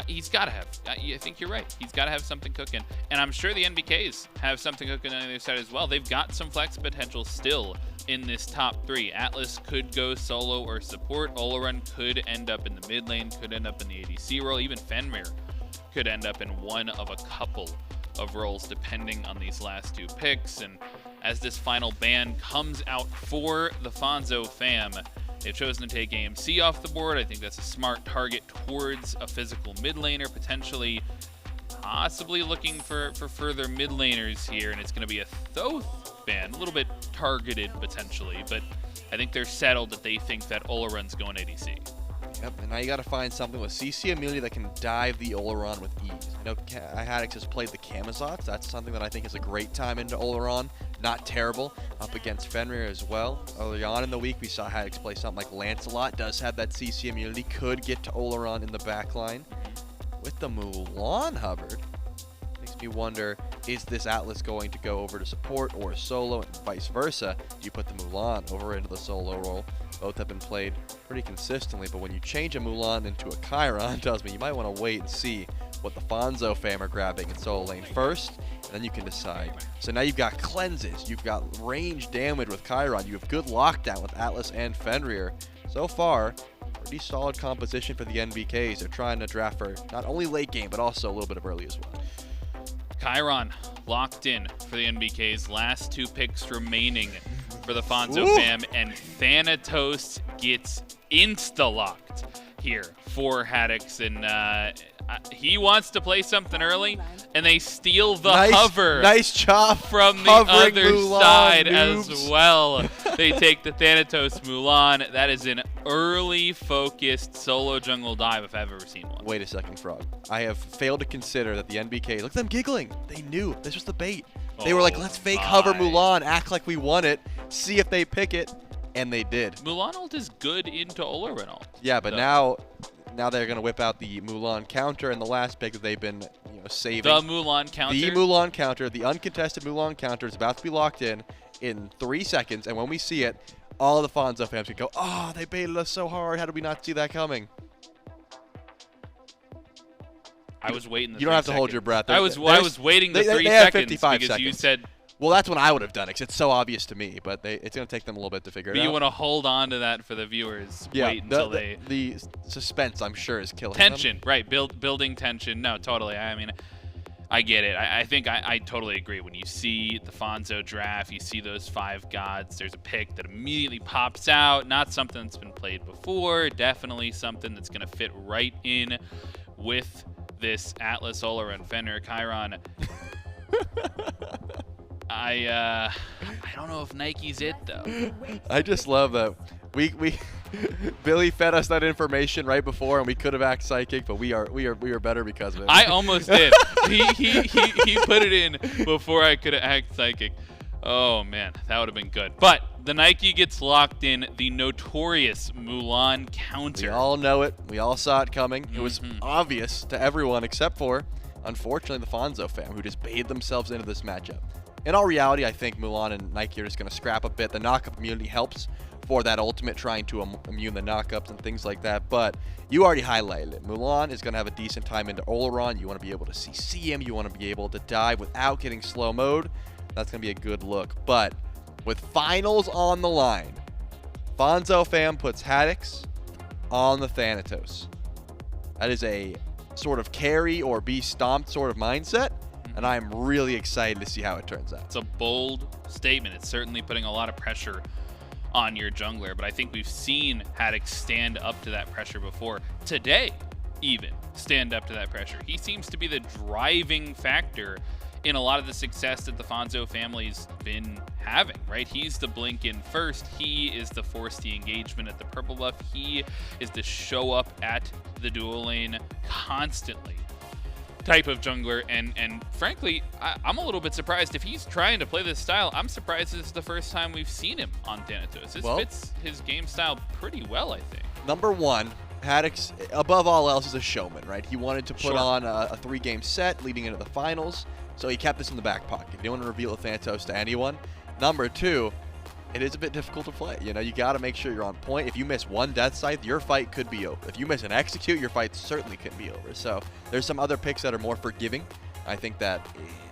He's got to have, I think you're right, he's got to have something cooking. And I'm sure the NBKs have something cooking on the other side as well. They've got some flex potential still in this top 3. Atlas could go solo or support. Olorun could end up in the mid lane, could end up in the ADC role. Even Fenrir could end up in one of a couple of roles depending on these last 2 picks. And as this final ban comes out for the Fonzo fam, they've chosen to take AMC off the board. I think that's a smart target towards a physical mid laner, potentially, possibly looking for further mid laners here. And it's going to be a Thoth ban, a little bit targeted potentially, but I think they're settled that they think that Olorun's going ADC. Yep, and now you got to find something with CC immunity that can dive the Olorun with ease. I know Haddix has played the Camazots. That's something that I think is a great time into Olorun. Not terrible. Up against Fenrir as well. Early on in the week, we saw Haddix play something like Lancelot. Does have that CC immunity. Could get to Olorun in the backline. With the Mulan, Hubbard, makes me wonder, is this Atlas going to go over to support or solo, and vice versa? Do you put the Mulan over into the solo role? Both have been played pretty consistently, but when you change a Mulan into a Chiron, tells me you might want to wait and see what the Fonzo fam are grabbing in solo lane first, and then you can decide. So now you've got cleanses, you've got range damage with Chiron, you have good lockdown with Atlas and Fenrir. So far, pretty solid composition for the NBKs. They're trying to draft for not only late game, but also a little bit of early as well. Chiron locked in for the NBKs. Last 2 picks remaining for the Fonzo fam, and Thanatos gets insta-locked here for Haddix, and he wants to play something early, and they steal the hover. Nice job from the other Mulan, side noobs. as well. They take the Thanatos Mulan. That is an early focused solo jungle dive if I've ever seen one. Wait a second, Frog. I have failed to consider that the NBK, look at them giggling. They knew this was the bait. They were like, let's fake hover Mulan, act like we want it, see if they pick it, and they did. Mulan ult is good into Olorun ult. Yeah, but now they're going to whip out the Mulan counter, and the last pick that they've been saving. The Mulan counter? The Mulan counter, the uncontested Mulan counter is about to be locked in 3 seconds, and when we see it, all the Fonzo fans can go, oh, they baited us so hard, how did we not see that coming? I was waiting. You don't have to hold your breath. I was waiting the 3 seconds because you said. Well, that's when I would have done it, because it's so obvious to me. But it's going to take them a little bit to figure it out. You want to hold on to that for the viewers. Yeah, wait until the suspense, I'm sure, is killing tension, them. Right? Building tension. No, totally. I mean, I get it. I think I totally agree. When you see the Fonzo draft, you see those 5 gods. There's a pick that immediately pops out. Not something that's been played before. Definitely something that's going to fit right in with this Atlas, Olorun, Fenrir, Chiron. I don't know if Nike's it though. I just love that we Billy fed us that information right before, and we could have acted psychic, but we are better because of it. I almost did. He put it in before I could have acted psychic. Oh man, that would have been good. But the Nike gets locked in, the notorious Mulan counter. We all know it. We all saw it coming. It was obvious to everyone except for unfortunately, the Fonzo fam, who just baited themselves into this matchup. In all reality, I think Mulan and Nike are just going to scrap a bit. The knockup immunity helps for that ultimate, trying to immune the knockups and things like that. But you already highlighted it. Mulan is going to have a decent time into Olorun. You want to be able to CC him. You want to be able to dive without getting slow mode. That's going to be a good look. But with finals on the line, Fonzo fam puts Haddix on the Thanatos. That is a sort of carry or be stomped sort of mindset. And I'm really excited to see how it turns out. It's a bold statement. It's certainly putting a lot of pressure on your jungler, but I think we've seen Haddix stand up to that pressure before. Today, even, stand up to that pressure. He seems to be the driving factor in a lot of the success that the Fonzo family's been having, right? He's the blink in first. He is the force the engagement at the purple buff. He is the show up at the dual lane constantly type of jungler, and frankly, I'm a little bit surprised if he's trying to play this style. I'm surprised this is the first time we've seen him on Thanatos. This fits his game style pretty well, I think. Number one, Haddix, above all else, is a showman, right? He wanted to put on a 3-game set leading into the finals, so he kept this in the back pocket. He didn't want to reveal Thanatos to anyone. Number two, it is a bit difficult to play. You know, you got to make sure you're on point. If you miss one Death Scythe, your fight could be over. If you miss an Execute, your fight certainly could be over. So there's some other picks that are more forgiving. I think that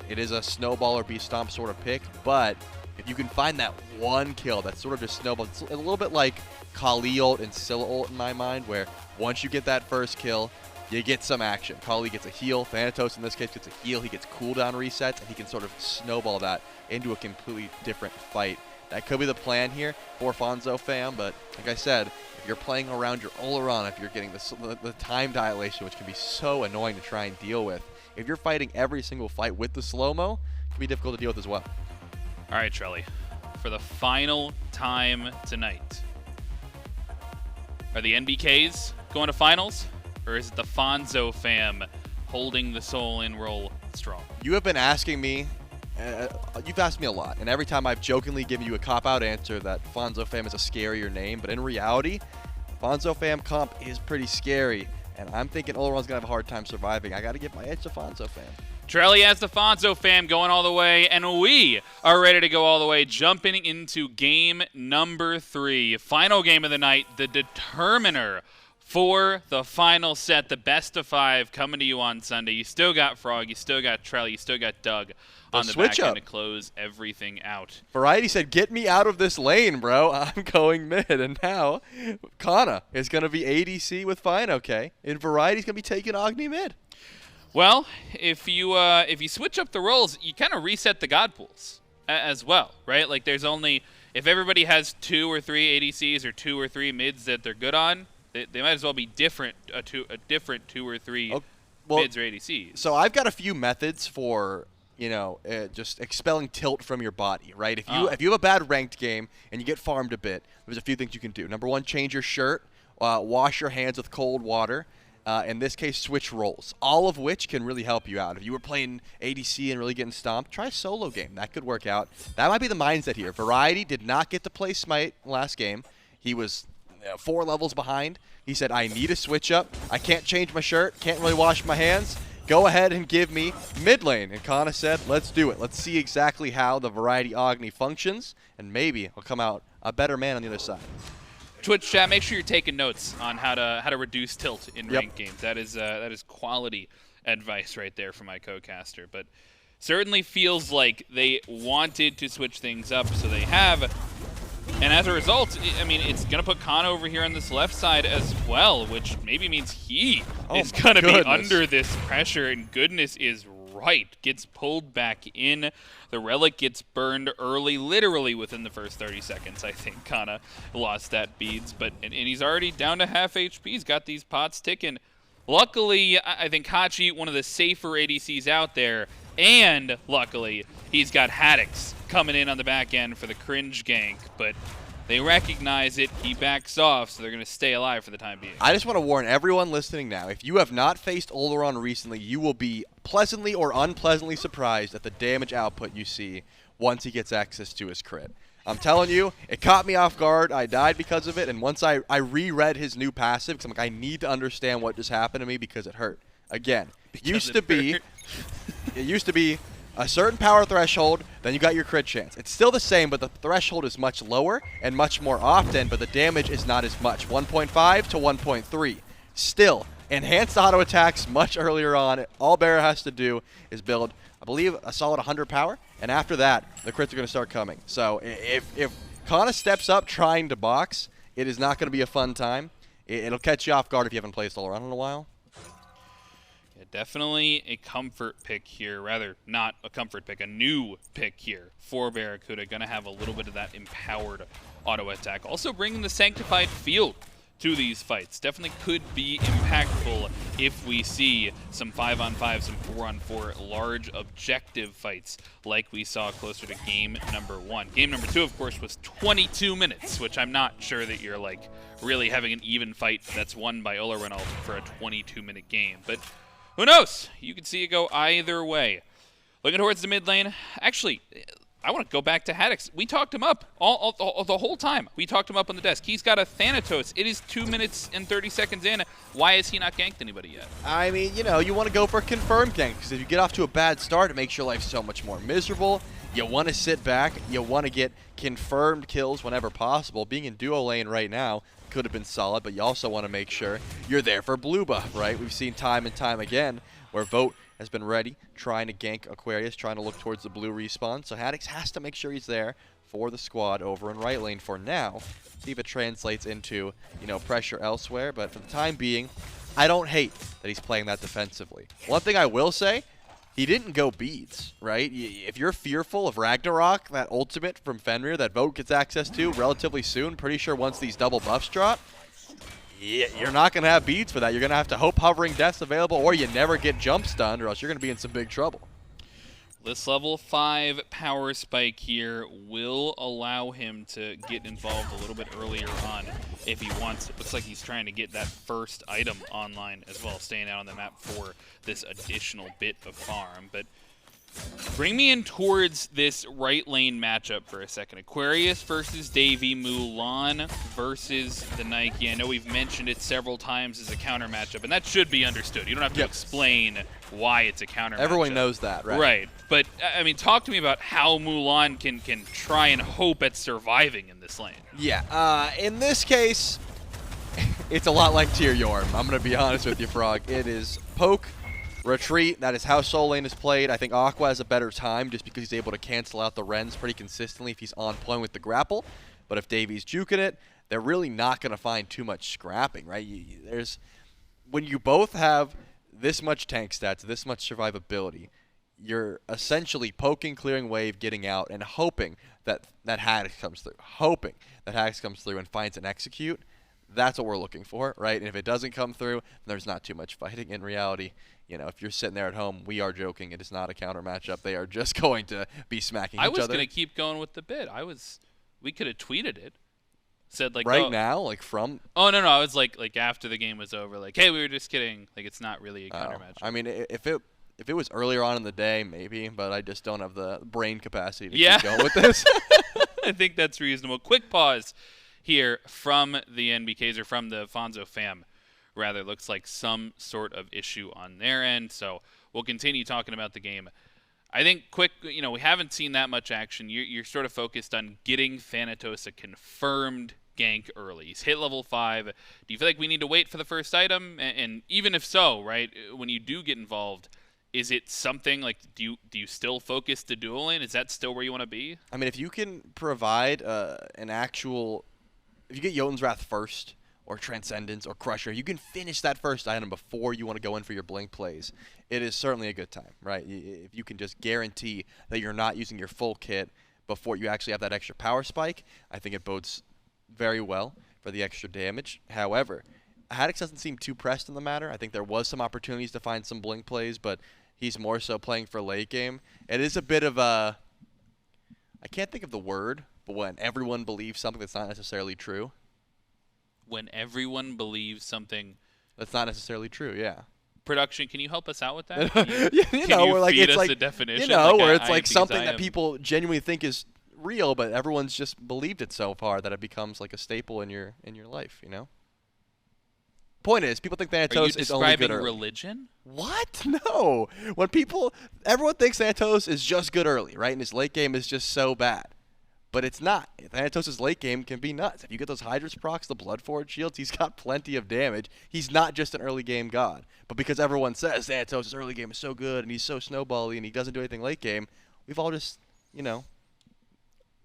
it is a snowball or be stomp sort of pick, but if you can find that one kill that's sort of just snowball, it's a little bit like Kali ult and Scylla ult in my mind, where once you get that first kill, you get some action. Kali gets a heal. Thanatos, in this case, gets a heal. He gets cooldown resets, and he can sort of snowball that into a completely different fight. That could be the plan here for Fonzo fam, but like I said, if you're playing around your Olorun, if you're getting the time dilation, which can be so annoying to try and deal with, if you're fighting every single fight with the slow-mo, it can be difficult to deal with as well. All right, Trelly, for the final time tonight, are the NBKs going to finals, or is it the Fonzo fam holding the Soul in role strong? You have been asking me, you've asked me a lot, and every time I've jokingly given you a cop-out answer that Fonzo fam is a scarier name, but in reality, Fonzo fam comp is pretty scary, and I'm thinking Olorun's going to have a hard time surviving. I got to give my edge to Fonzo fam. Trelly has the Fonzo fam going all the way, and we are ready to go all the way, jumping into game number 3. Final game of the night, the determiner for the final set, the best of 5 coming to you on Sunday. You still got Frog, you still got Trelly, you still got Doug on the back end to close everything out. Variety said, get me out of this lane, bro. I'm going mid. And now Cxnnahh is going to be ADC with fineokay, and Variety's going to be taking Agni mid. Well, if you switch up the roles, you kind of reset the god pools as well, right? Like there's only, if everybody has 2 or 3 ADCs or 2 or 3 mids that they're good on, they might as well be different, a different 2 or 3 mids or ADCs. So I've got a few methods for, you know, just expelling tilt from your body, right? If you have a bad ranked game and you get farmed a bit, there's a few things you can do. Number 1, change your shirt, wash your hands with cold water. In this case, switch roles, all of which can really help you out. If you were playing ADC and really getting stomped, try a solo game. That could work out. That might be the mindset here. Variety did not get to play Smite last game. He was 4 levels behind. He said, I need a switch up. I can't change my shirt. Can't really wash my hands. Go ahead and give me mid lane. And Cxnnahh said, let's do it. Let's see exactly how the Variety Agni functions, and maybe he'll come out a better man on the other side. Twitch chat, make sure you're taking notes on how to reduce tilt in ranked games. That is quality advice right there from my co-caster. But certainly feels like they wanted to switch things up, so they have. And as a result, I mean, it's going to put Cxnnah over here on this left side as well, which maybe means he is going to be under this pressure, and goodness is right. Gets pulled back in. The relic gets burned early, literally within the first 30 seconds, I think. Cxnnah lost that beads, but and he's already down to half HP. He's got these pots ticking. Luckily, I think Hachi, one of the safer ADCs out there, and luckily, he's got Haddix coming in on the back end for the cringe gank, but they recognize it. He backs off, so they're going to stay alive for the time being. I just want to warn everyone listening now, if you have not faced Olorun recently, you will be pleasantly or unpleasantly surprised at the damage output you see once he gets access to his crit. I'm telling you, it caught me off guard. I died because of it, and once I reread his new passive, because I'm like, I need to understand what just happened to me because it hurt. Again, used to be It used to be a certain power threshold, then you got your crit chance. It's still the same, but the threshold is much lower and much more often, but the damage is not as much. 1.5 to 1.3. Still, enhanced auto attacks much earlier on. All BaRRa has to do is build, I believe, a solid 100 power, and after that, the crits are going to start coming. So if Kana steps up trying to box, it is not going to be a fun time. It'll catch you off guard if you haven't played Olorun in a while. Yeah, definitely a comfort pick here. Rather, not a comfort pick, a new pick here for BaRRaCCuDDa. Going to have a little bit of that empowered auto attack. Also bringing the Sanctified Field to these fights. Definitely could be impactful if we see some 5-on-5, some 4-on-4 large objective fights like we saw closer to game number 1. Game number 2, of course, was 22 minutes, which I'm not sure that you're like really having an even fight that's won by Olorun for a 22-minute game. But who knows? You can see it go either way. Looking towards the mid lane. Actually, I want to go back to Haddix. We talked him up the whole time. We talked him up on the desk. He's got a Thanatos. It is 2 minutes and 30 seconds in. Why has he not ganked anybody yet? I mean, you know, you want to go for a confirmed gank, because if you get off to a bad start, it makes your life so much more miserable. You want to sit back. You want to get confirmed kills whenever possible. Being in duo lane right now could have been solid, but you also want to make sure you're there for blue buff, right? We've seen time and time again where Vote has been ready, trying to gank Aquarius, trying to look towards the blue respawn. So Haddix has to make sure he's there for the squad over in right lane for now. See if it translates into, you know, pressure elsewhere. But for the time being, I don't hate that he's playing that defensively. One thing I will say, he didn't go beads, right? If you're fearful of Ragnarok, that ultimate from Fenrir that Vote gets access to relatively soon, pretty sure once these double buffs drop, yeah, you're not going to have beads for that. You're going to have to hope Hovering Death's available, or you never get jump stunned, or else you're going to be in some big trouble. This level 5 power spike here will allow him to get involved a little bit earlier on if he wants. It looks like he's trying to get that first item online as well, staying out on the map for this additional bit of farm. But bring me in towards this right lane matchup for a second. Aquarius versus Davy, Mulan versus the Nike. I know we've mentioned it several times as a counter matchup, and that should be understood. You don't have to explain why it's a counter matchup. Everyone knows that, right? Right. But, I mean, talk to me about how Mulan can try and hope at surviving in this lane. Yeah, in this case, it's a lot like Tier Yorm. I'm going to be honest with you, Frog. It is poke, retreat. That is how Soul Lane is played. I think Aqua has a better time just because he's able to cancel out the Rens pretty consistently if he's on point with the grapple. But if Davy's juking it, they're really not going to find too much scrapping, right? When you both have this much tank stats, this much survivability, you're essentially poking, clearing wave, getting out, and hoping that Haddix comes through. Hoping that Haddix comes through and finds an execute. That's what we're looking for, right? And if it doesn't come through, there's not too much fighting. In reality, you know, if you're sitting there at home, we are joking. It is not a counter matchup. They are just going to be smacking each other. I was going to keep going with the bit. We could have tweeted it. Said like right now, like from. Oh no, I was like after the game was over, like, hey, we were just kidding. Like it's not really a counter matchup. I mean, if it was earlier on in the day, maybe, but I just don't have the brain capacity to keep going with this. I think that's reasonable. Quick pause here from the NBKs, or from the Fonzo fam, rather. Looks like some sort of issue on their end, so we'll continue talking about the game. I think we haven't seen that much action. You're sort of focused on getting Thanatos a confirmed gank early. He's hit level 5. Do you feel like we need to wait for the first item? And even if so, right, when you do get involved, is it something like, do you still focus the dual lane? Is that still where you want to be? I mean, if you can provide if you get Jotun's Wrath first, or Transcendence, or Crusher, you can finish that first item before you want to go in for your blink plays. It is certainly a good time, right? If you can just guarantee that you're not using your full kit before you actually have that extra power spike, I think it bodes very well for the extra damage. However, Haddix doesn't seem too pressed in the matter. I think there was some opportunities to find some blink plays, but he's more so playing for late game. It is a bit of a, I can't think of the word, but when everyone believes something that's not necessarily true. When everyone believes something that's not necessarily true, yeah. Production, can you help us out with that? A definition? Where it's like something that people genuinely think is real, but everyone's just believed it so far that it becomes like a staple in your life, you know? Point is, people think Thanatos is only good early. Religion? What? No. When everyone thinks Thanatos is just good early, right? And his late game is just so bad. But it's not. Thanatos' late game can be nuts. If you get those Hydrus procs, the Bloodforge shields, he's got plenty of damage. He's not just an early game god. But because everyone says Thanatos' early game is so good and he's so snowbally and he doesn't do anything late game, we've all just,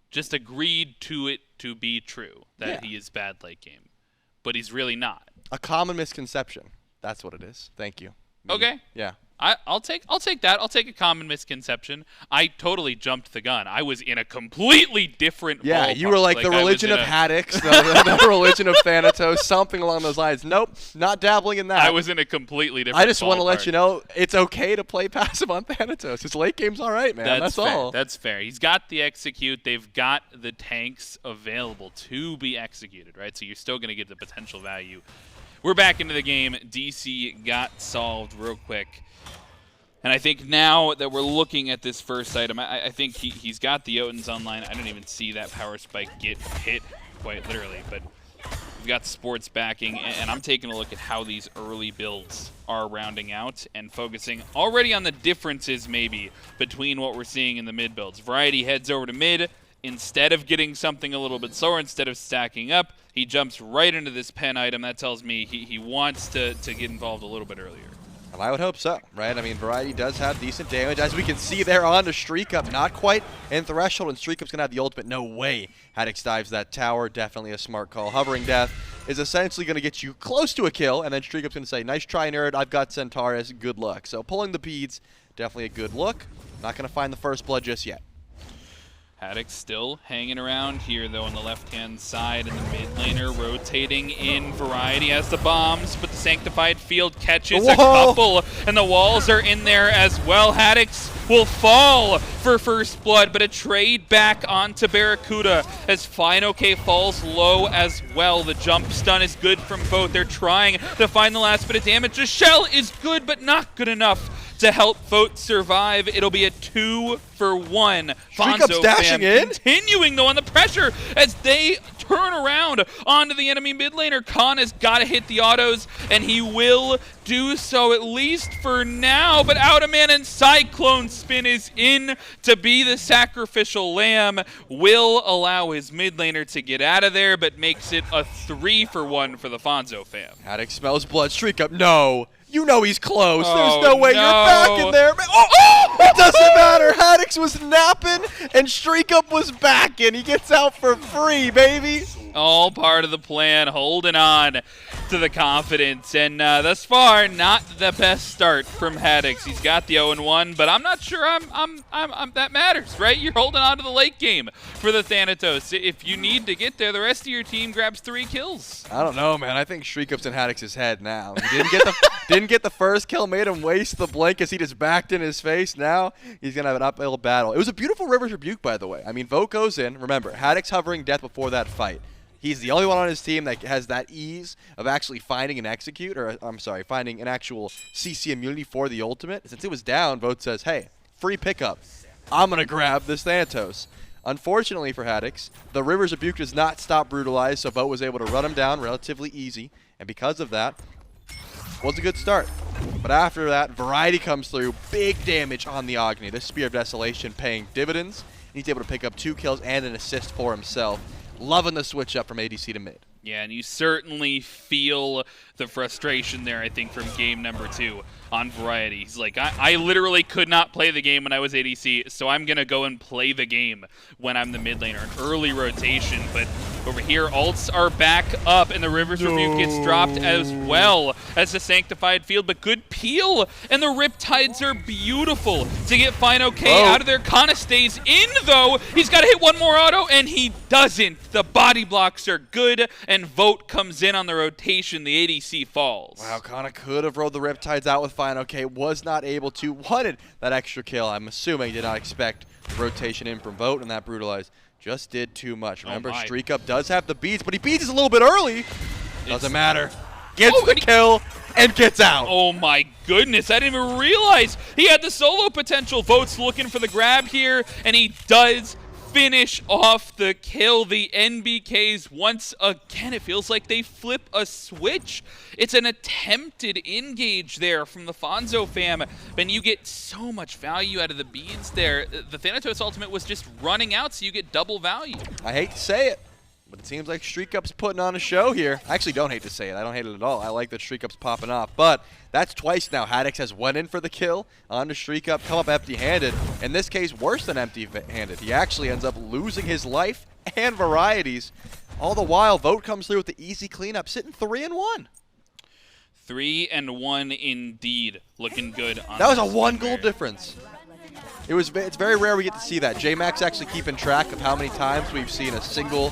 just agreed to it to be true that he is bad late game. But he's really not. A common misconception. That's what it is. Thank you. Okay. Yeah. I'll take that. I'll take a common misconception. I totally jumped the gun. I was in a completely different ballpark. You were like the religion of Haddix, the religion of Thanatos, something along those lines. Nope, not dabbling in that. I was in a completely different I just want to ballpark. let you know it's okay to play passive on Thanatos. His late game's all right, man. That's fair. all. That's fair. He's got the execute. They've got the tanks available to be executed, right? So you're still going to get the potential value. We're back into the game. DC got solved real quick. And I think now that we're looking at this first item, I think he's got the Jotuns online. I don't even see that power spike get hit, quite literally. But we've got sports backing, and I'm taking a look at how these early builds are rounding out and focusing already on the differences maybe between what we're seeing in the mid builds. Variety heads over to mid. Instead of getting something a little bit slower, instead of stacking up, he jumps right into this pen item. That tells me he wants to get involved a little bit earlier. Well, I would hope so, right? I mean, Variety does have decent damage. As we can see there on to StreakUp, not quite in Threshold, and StreakUp's going to have the ultimate. No way Haddix dives that tower. Definitely a smart call. Hovering Death is essentially going to get you close to a kill, and then StreakUp's going to say, nice try, nerd. I've got Centaurus. Good luck. So pulling the beads, definitely a good look. Not going to find the first blood just yet. Haddix still hanging around here, though, on the left-hand side, and the mid laner rotating in. Variety has the bombs, but the Sanctified Field catches a couple, and the walls are in there as well. Haddix will fall for first blood, but a trade back onto BaRRaCCuDDa as fineokay falls low as well. The jump stun is good from both. They're trying to find the last bit of damage. The shell is good, but not good enough to help Vote survive. It'll be a 2-for-1. Fonzo dashing in, continuing though on the pressure as they turn around onto the enemy mid laner. Khan has got to hit the autos, and he will do so at least for now. But Outman and CycloneSpin is in to be the sacrificial lamb. Will allow his mid laner to get out of there, but makes it a 3-for-1 for the Fonzo fam. Haddix smells blood. StreakUp, no. You know he's close. There's no way you're back in there. It doesn't matter. Haddix was napping, and StreakUp was backing. He gets out for free, baby. All part of the plan, holding on to the confidence. And thus far, not the best start from Haddix. He's got the 0-1, but I'm not sure that matters, right? You're holding on to the late game for the Thanatos. If you need to get there, the rest of your team grabs 3 kills. I don't know, man. I think StreakUp's in Haddix's head now. He didn't get the first kill, made him waste the blink as he just backed in his face. Now he's going to have an uphill battle. It was a beautiful River's Rebuke, by the way. I mean, Vote goes in. Remember, Haddix hovering death before that fight. He's the only one on his team that has that ease of actually finding an execute, or I'm sorry, finding an actual CC immunity for the ultimate. Since it was down, Vote says, hey, free pickup. I'm going to grab this Thanatos. Unfortunately for Haddix, the River's Rebuke does not stop Brutalize, so Vote was able to run him down relatively easy. And because of that, was a good start. But after that, Variety comes through. Big damage on the Agni. This Spear of Desolation paying dividends. He's able to pick up 2 kills and an assist for himself. Loving the switch up from ADC to mid. Yeah, and you certainly feel the frustration there, I think, from game number 2 on Variety. He's like, I literally could not play the game when I was ADC, so I'm going to go and play the game when I'm the mid laner. An early rotation, but over here, ults are back up, and the River's Rebuke gets dropped as well as the Sanctified Field, but good peel, and the Riptides are beautiful to get fineokay out of there. Kana stays in, though. He's got to hit one more auto, and he doesn't. The body blocks are good, and Vote comes in on the rotation. The ADC falls. Wow, Kana could have rolled the Riptides out with fineokay, was not able to. Wanted that extra kill. I'm assuming did not expect the rotation in from Vote, and that Brutalize just did too much. Remember, StreakUp does have the beads, but he beats a little bit early. Doesn't matter. Gets the kill and gets out. Oh my goodness, I didn't even realize he had the solo potential. Vote's looking for the grab here, and he does finish off the kill. The NBKs, once again, it feels like they flip a switch. It's an attempted engage there from the Fonzo fam, and you get so much value out of the beads there. The Thanatos ultimate was just running out, so you get double value. I hate to say it, but it seems like StreakUp's putting on a show here. I actually don't hate to say it. I don't hate it at all. I like that StreakUp's popping off. But that's twice now. Haddix has went in for the kill onto StreakUp, come up empty-handed. In this case, worse than empty-handed. He actually ends up losing his life and varieties. All the while, Vote comes through with the easy cleanup, sitting 3-1. 3-1 indeed. Looking good on that was a 1 gold difference. It's very rare we get to see that. J-Max actually keeping track of how many times we've seen a single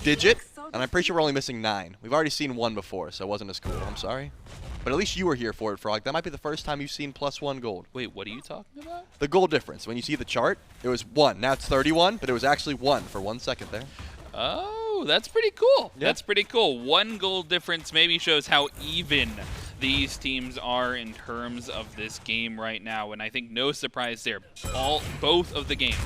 digit, and I'm pretty sure we're only missing 9. We've already seen 1 before, so it wasn't as cool. I'm sorry. But at least you were here for it, Frog. That might be the first time you've seen +1 gold. Wait, what are you talking about? The gold difference. When you see the chart, it was 1. Now it's 31, but it was actually 1 for 1 second there. Oh, that's pretty cool. Yeah. That's pretty cool. 1 gold difference maybe shows how even these teams are in terms of this game right now, and I think no surprise there. Both of the games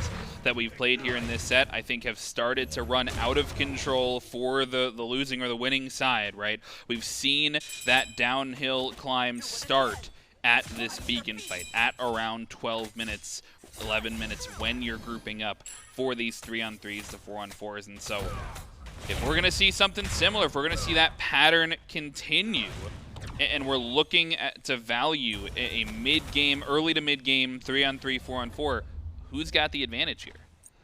that we've played here in this set, I think, have started to run out of control for the losing or the winning side, right? We've seen that downhill climb start at this beacon fight at around 12 minutes, 11 minutes when you're grouping up for these 3-on-3s to 4-on-4s, and so if we're going to see something similar, if we're going to see that pattern continue, and we're looking to value a mid-game, early to mid-game, 3-on-3, 4-on-4, who's got the advantage here?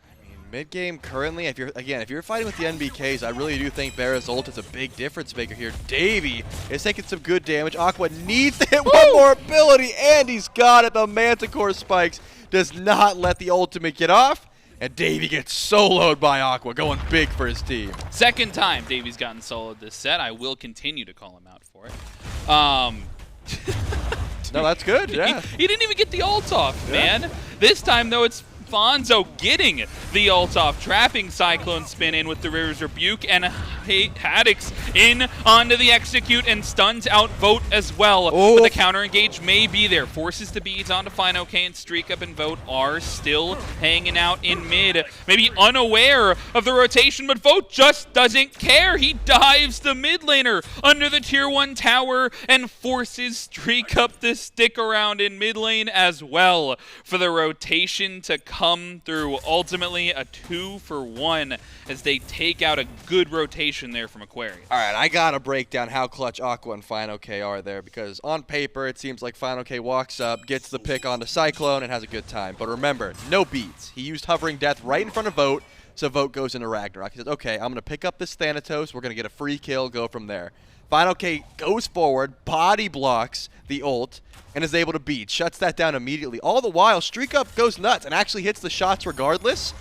I mean, mid-game currently, if you're fighting with the NBKs, I really do think BaRRa's ult is a big difference maker here. Davey is taking some good damage. Aqua needs to hit one more ability, and he's got it. The Manticore spikes does not let the ultimate get off. And Davey gets soloed by Aqua, going big for his team. Second time Davey's gotten soloed this set. I will continue to call him out for it. No, that's good, yeah. He didn't even get the ult off, man. This time, though, it's Fonzo getting the ult off, trapping CycloneSpin in with the River's Rebuke, and Haddix in onto the execute and stuns out Vote as well. But the counter engage may be there. Forces the beads onto fineokay, and StreakUp and Vote are still hanging out in mid. Maybe unaware of the rotation, but Vote just doesn't care. He dives the mid laner under the tier 1 tower and forces StreakUp to stick around in mid lane as well for the rotation to come through. Ultimately, a 2-for-1 as they take out a good rotation there from Aquarius. All right, I got to break down how clutch Aqua and fineokay are there, because on paper, it seems like fineokay walks up, gets the pick onto Cyclone, and has a good time. But remember, no beats. He used Hovering Death right in front of Vote, so Vote goes into Ragnarok. He says, okay, I'm going to pick up this Thanatos. We're going to get a free kill, go from there. fineokay goes forward, body blocks the ult, and is able to beat. Shuts that down immediately. All the while, StreakUp goes nuts and actually hits the shots regardless.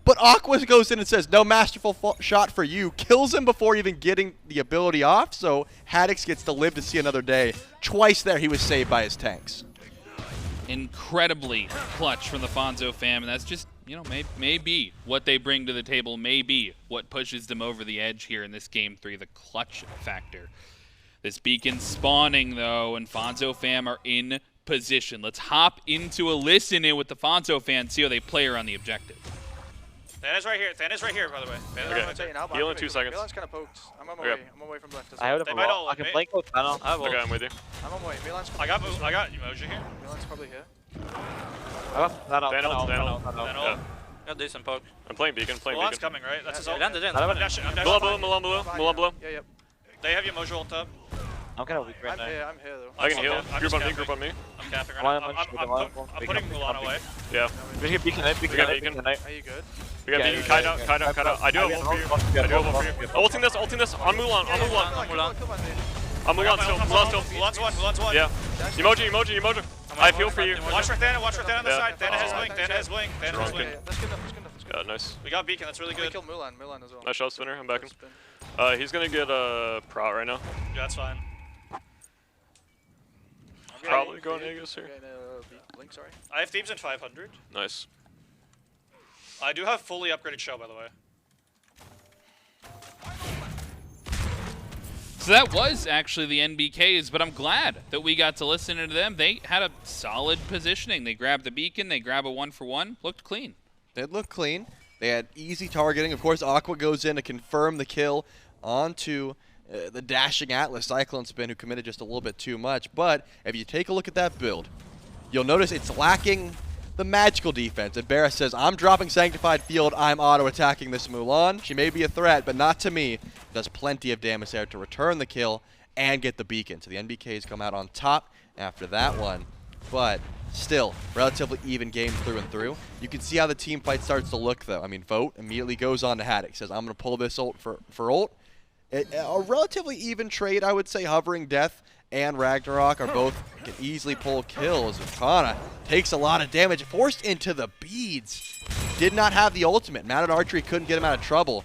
But Aqua goes in and says, no masterful shot for you. Kills him before even getting the ability off. So Haddix gets to live to see another day. Twice there, he was saved by his tanks. Incredibly clutch from the Fonzo fam, and that's just, you know, maybe what they bring to the table, maybe what pushes them over the edge here in this game 3, the clutch factor. This beacon spawning, though, and Fonzo fam are in position. Let's hop into a listen-in with the Fonzo fans, see how they play around the objective. Thana's right here. Thana's right here, by the way. Okay. Heal in 2 seconds. Milan's kind of poked. I'm on my way. I'm away from left. I have a wall. I can flank with tunnel. Okay, I'm with you. I'm on my way. Milan's I got emoji here. Milan's probably here. I got tunnel. Yeah. Got decent poke. I'm playing beacon, Mulan's coming, right? That's his ult. Landed in. I'm dashing. Mulan below. Yeah, yep. They have your emoji ult up. I'm kind of weak right now. I'm here though. I can heal. Group on me. I'm capping right now. I'm putting Mulan away. Yeah. We get beacon night. Are you good? We got beacon. Kite out. I do have ult for you. Ulting this. On Mulan. I'm Mulan still. Mulan's one. Yeah. Emoji. I feel for you. Watch for Thana on the side. Thana has blink. That's good enough. Yeah, nice. We got beacon, that's really good. We killed Mulan as well. Nice shot spinner, I'm backing. He's gonna get a prot right now. Yeah, that's fine. Probably going Aegis here. Blink, sorry. I have Thebes in 500. Nice. I do have fully upgraded show, by the way. So that was actually the NBKs, but I'm glad that we got to listen to them. They had a solid positioning. They grabbed the beacon, they grab a 1-for-1, looked clean. Did look clean. They had easy targeting. Of course, Aqua goes in to confirm the kill onto the dashing Atlas CycloneSpin, who committed just a little bit too much. But if you take a look at that build, you'll notice it's lacking the magical defense. And BaRRa says, I'm dropping Sanctified Field, I'm auto-attacking this Mulan. She may be a threat, but not to me. Does plenty of damage there to return the kill and get the beacon. So the NBKs come out on top after that one. But still, relatively even game through and through. You can see how the team fight starts to look, though. I mean, Vote immediately goes on to Haddix, says, I'm going to pull this ult for ult. A relatively even trade, I would say. Hovering Death and Ragnarok are both can easily pull kills. Kana takes a lot of damage, forced into the beads. Did not have the ultimate. Mounted Archery couldn't get him out of trouble.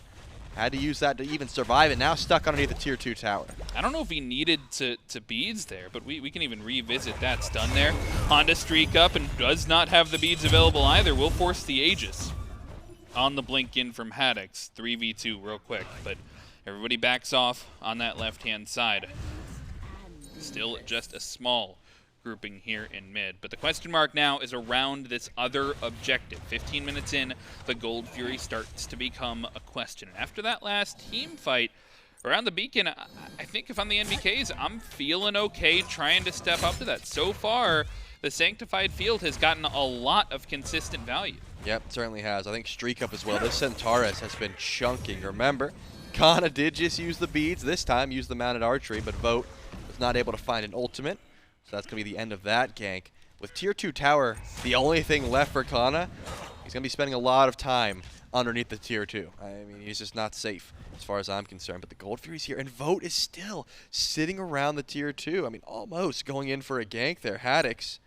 Had to use that to even survive, and now stuck underneath the tier 2 tower. I don't know if he needed to beads there, but we can even revisit that stun there. Honda StreakUp and does not have the beads available either. Will force the Aegis on the blink in from Haddix. 3v2 real quick, but everybody backs off on that left-hand side. Still just a small grouping here in mid. But the question mark now is around this other objective. 15 minutes in, the Gold Fury starts to become a question. And after that last team fight around the beacon, I think if I'm the NBKs, I'm feeling okay trying to step up to that. So far, the Sanctified Field has gotten a lot of consistent value. Yep, certainly has. I think StreakUp as well. This Centaurus has been chunking. Remember, Kana did just use the beads. This time used the Mounted Archery, but Vote was not able to find an ultimate. So that's going to be the end of that gank. With tier 2 tower, the only thing left for Kana, he's going to be spending a lot of time underneath the tier 2. I mean, he's just not safe as far as I'm concerned. But the Gold Fury's here, and Vote is still sitting around the tier 2. I mean, almost going in for a gank there. Haddix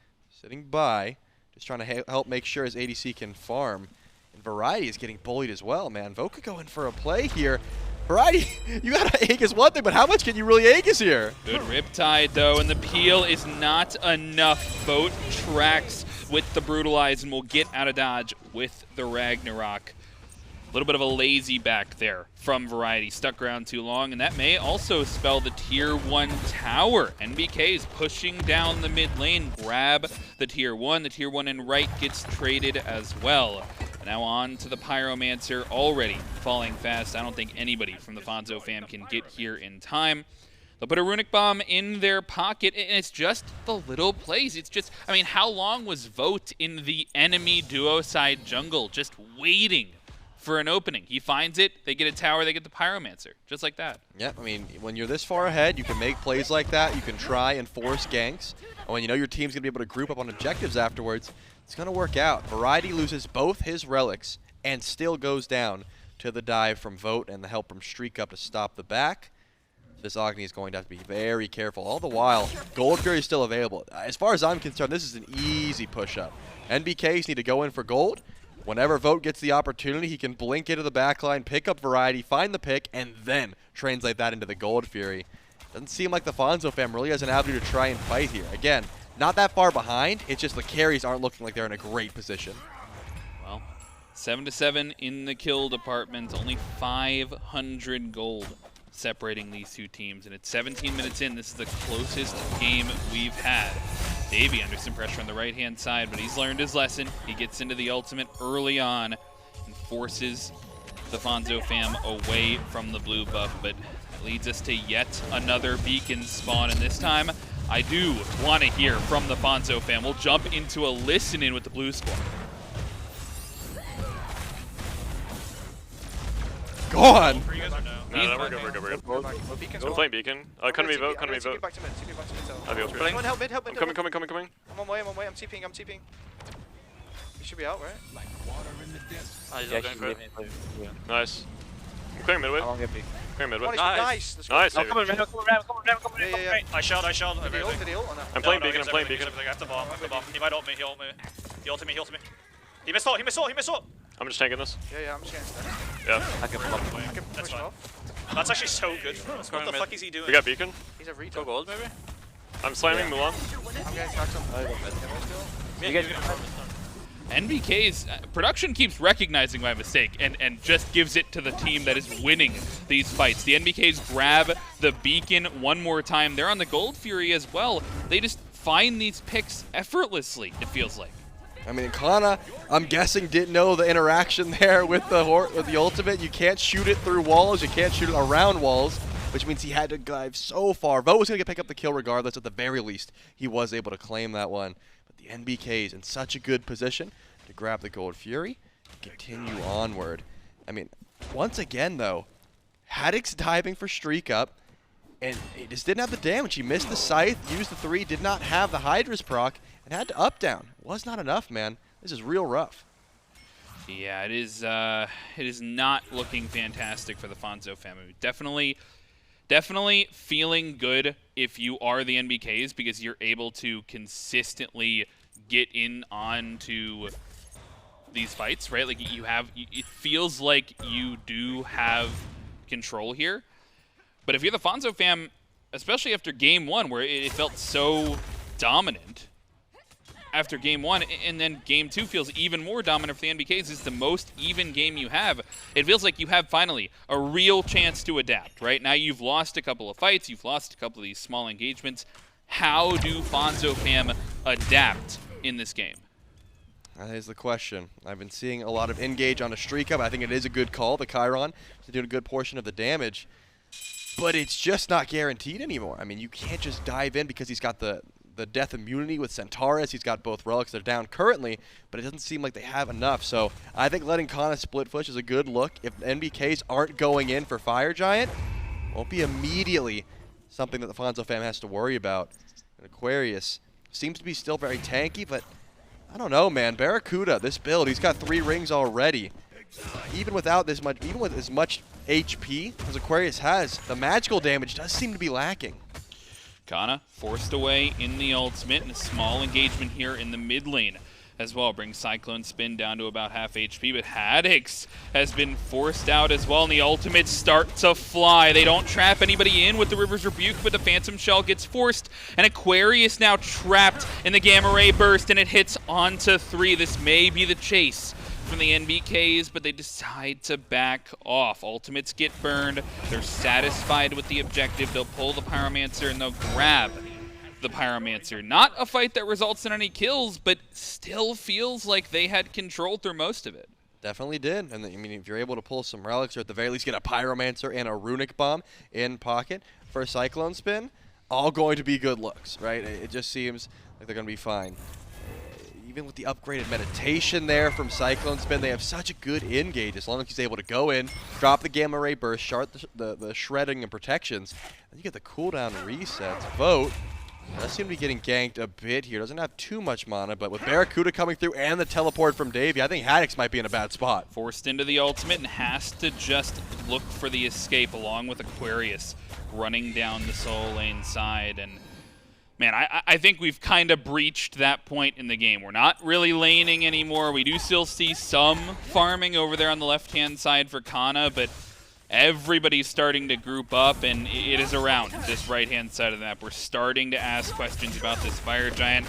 sitting by, just trying to help make sure his ADC can farm. And Variety is getting bullied as well, man. Vote could go in for a play here. Variety, you gotta Aegis one thing, but how much can you really Aegis here? Good Riptide though, and the peel is not enough. Vote tracks with the Brutalize and will get out of dodge with the Ragnarok. A little bit of a lazy back there from Variety. Stuck around too long, and that may also spell the tier 1 tower. NBK's pushing down the mid lane, grab the tier 1. The tier 1 in right gets traded as well. Now on to the Pyromancer, already falling fast. I don't think anybody from the Fonzo fam can get here in time. They'll put a Runic Bomb in their pocket, and it's just the little plays. It's just, I mean, how long was Vote in the enemy duo side jungle just waiting for an opening? He finds it, they get a tower, they get the Pyromancer, just like that. Yep, I mean, when you're this far ahead, you can make plays like that. You can try and force ganks. And when you know your team's going to be able to group up on objectives afterwards, it's going to work out. Variety loses both his relics and still goes down to the dive from Vote and the help from StreakUp to stop the back. This Agni is going to have to be very careful. All the while, Gold Fury is still available. As far as I'm concerned, this is an easy push-up. NBKs need to go in for gold. Whenever Vote gets the opportunity, he can blink into the backline, pick up Variety, find the pick, and then translate that into the Gold Fury. Doesn't seem like the Fonzo fam really has an avenue to try and fight here. Again, not that far behind. It's just the carries aren't looking like they're in a great position. Well, 7-7 in the kill department. Only 500 gold separating these two teams. And it's 17 minutes in. This is the closest game we've had. Davey under some pressure on the right-hand side, but he's learned his lesson. He gets into the ultimate early on and forces the Fonzo fam away from the blue buff. But that leads us to yet another beacon spawn. And this time, I do want to hear from the Fonzo fam. We'll jump into a listen-in with the blue squad. Go on! No, we're good. We're playing beacon. Come to me, Vote. Back to mid. I'll be over. Come on, help mid. Coming. I'm on way. I'm TPing. You should be out, right? Oh, he's not going for it. Nice. I'm clearing midway. Clearing midway. Nice. Nice. Come on, Yeah. I shelled. Did he ult or no? I'm playing beacon. I have to bomb. He might ult me. He ulted me. He missed ult. I'm just tanking this. Yeah, I'm just getting stuck. Yeah. I can push him off. That's actually so good. What the fuck is he doing? We got beacon. He's a retard. Go gold, maybe? I'm slamming Mulan. I'm getting taxed on. NBK's production keeps recognizing my mistake and just gives it to the team that is winning these fights. The NBKs grab the beacon one more time. They're on the Gold Fury as well. They just find these picks effortlessly, it feels like. I mean, Cxnnahh, I'm guessing, didn't know the interaction there with the ultimate. You can't shoot it through walls. You can't shoot it around walls, which means he had to dive so far. Vote was going to pick up the kill regardless. At the very least, he was able to claim that one. But the NBKs in such a good position to grab the Gold Fury and continue onward. I mean, once again, though, Haddix diving for StreakUp, and he just didn't have the damage. He missed the Scythe, used the 3, did not have the Hydra's proc, and had to up down. Was not enough, man. This is real rough. Yeah, it is not looking fantastic for the Fonzo family. Definitely feeling good if you are the NBKs, because you're able to consistently get in onto these fights, right? Like it feels like you do have control here. But if you're the Fonzo fam, especially after game 1 where it felt so dominant after game 1, and then game 2 feels even more dominant for the NBKs, it's the most even game you have. It feels like you have finally a real chance to adapt, right? Now you've lost a couple of fights, you've lost a couple of these small engagements. How do Fonzo fam adapt in this game? That is the question. I've been seeing a lot of engage on a StreakUp. I think it is a good call, the Chiron, to do a good portion of the damage. But it's just not guaranteed anymore. I mean, you can't just dive in because he's got the death immunity with Centaurus. He's got both relics. They're down currently, but it doesn't seem like they have enough. So I think letting Cxnnahh split push is a good look. If NBKs aren't going in for Fire Giant, won't be immediately something that the Fonzo fam has to worry about. And Aquarius seems to be still very tanky, but I don't know, man. BaRRaCCuDDa, this build, he's got 3 rings already. Even without this much, even with as much HP as Aquarius has, the magical damage does seem to be lacking. Cxnnahh forced away in the ultimate, and a small engagement here in the mid lane as well. Brings CycloneSpin down to about half HP, but Haddix has been forced out as well, and the ultimates start to fly. They don't trap anybody in with the River's Rebuke, but the Phantom Shell gets forced, and Aquarius now trapped in the Gamma Ray Burst, and it hits onto 3. This may be the chase from the NBKs, but they decide to back off. Ultimates get burned. They're satisfied with the objective. They'll pull the Pyromancer and they'll grab the Pyromancer. Not a fight that results in any kills, but still feels like they had control through most of it. Definitely did. And I mean, if you're able to pull some relics, or at the very least get a Pyromancer and a Runic Bomb in pocket for a CycloneSpin, all going to be good looks, right? It just seems like they're going to be fine. Even with the upgraded meditation there from CycloneSpin, they have such a good engage as long as he's able to go in, drop the Gamma Ray Burst, shard the shredding and protections, and you get the cooldown resets. Vote does seem to be getting ganked a bit here. Doesn't have too much mana, but with BaRRaCCuDDa coming through and the teleport from Davey, I think Haddix might be in a bad spot. Forced into the ultimate and has to just look for the escape along with Aquarius running down the Soul Lane side. And man, I think we've kind of breached that point in the game. We're not really laning anymore. We do still see some farming over there on the left-hand side for Cxnnahh, but everybody's starting to group up, and it is around this right-hand side of the map. We're starting to ask questions about this Fire Giant,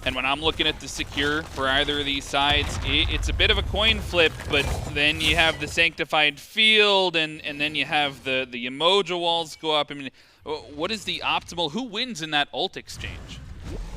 and when I'm looking at the secure for either of these sides, it's a bit of a coin flip, but then you have the Sanctified Field, and then you have the Emoja walls go up. I mean, what is the optimal? Who wins in that ult exchange?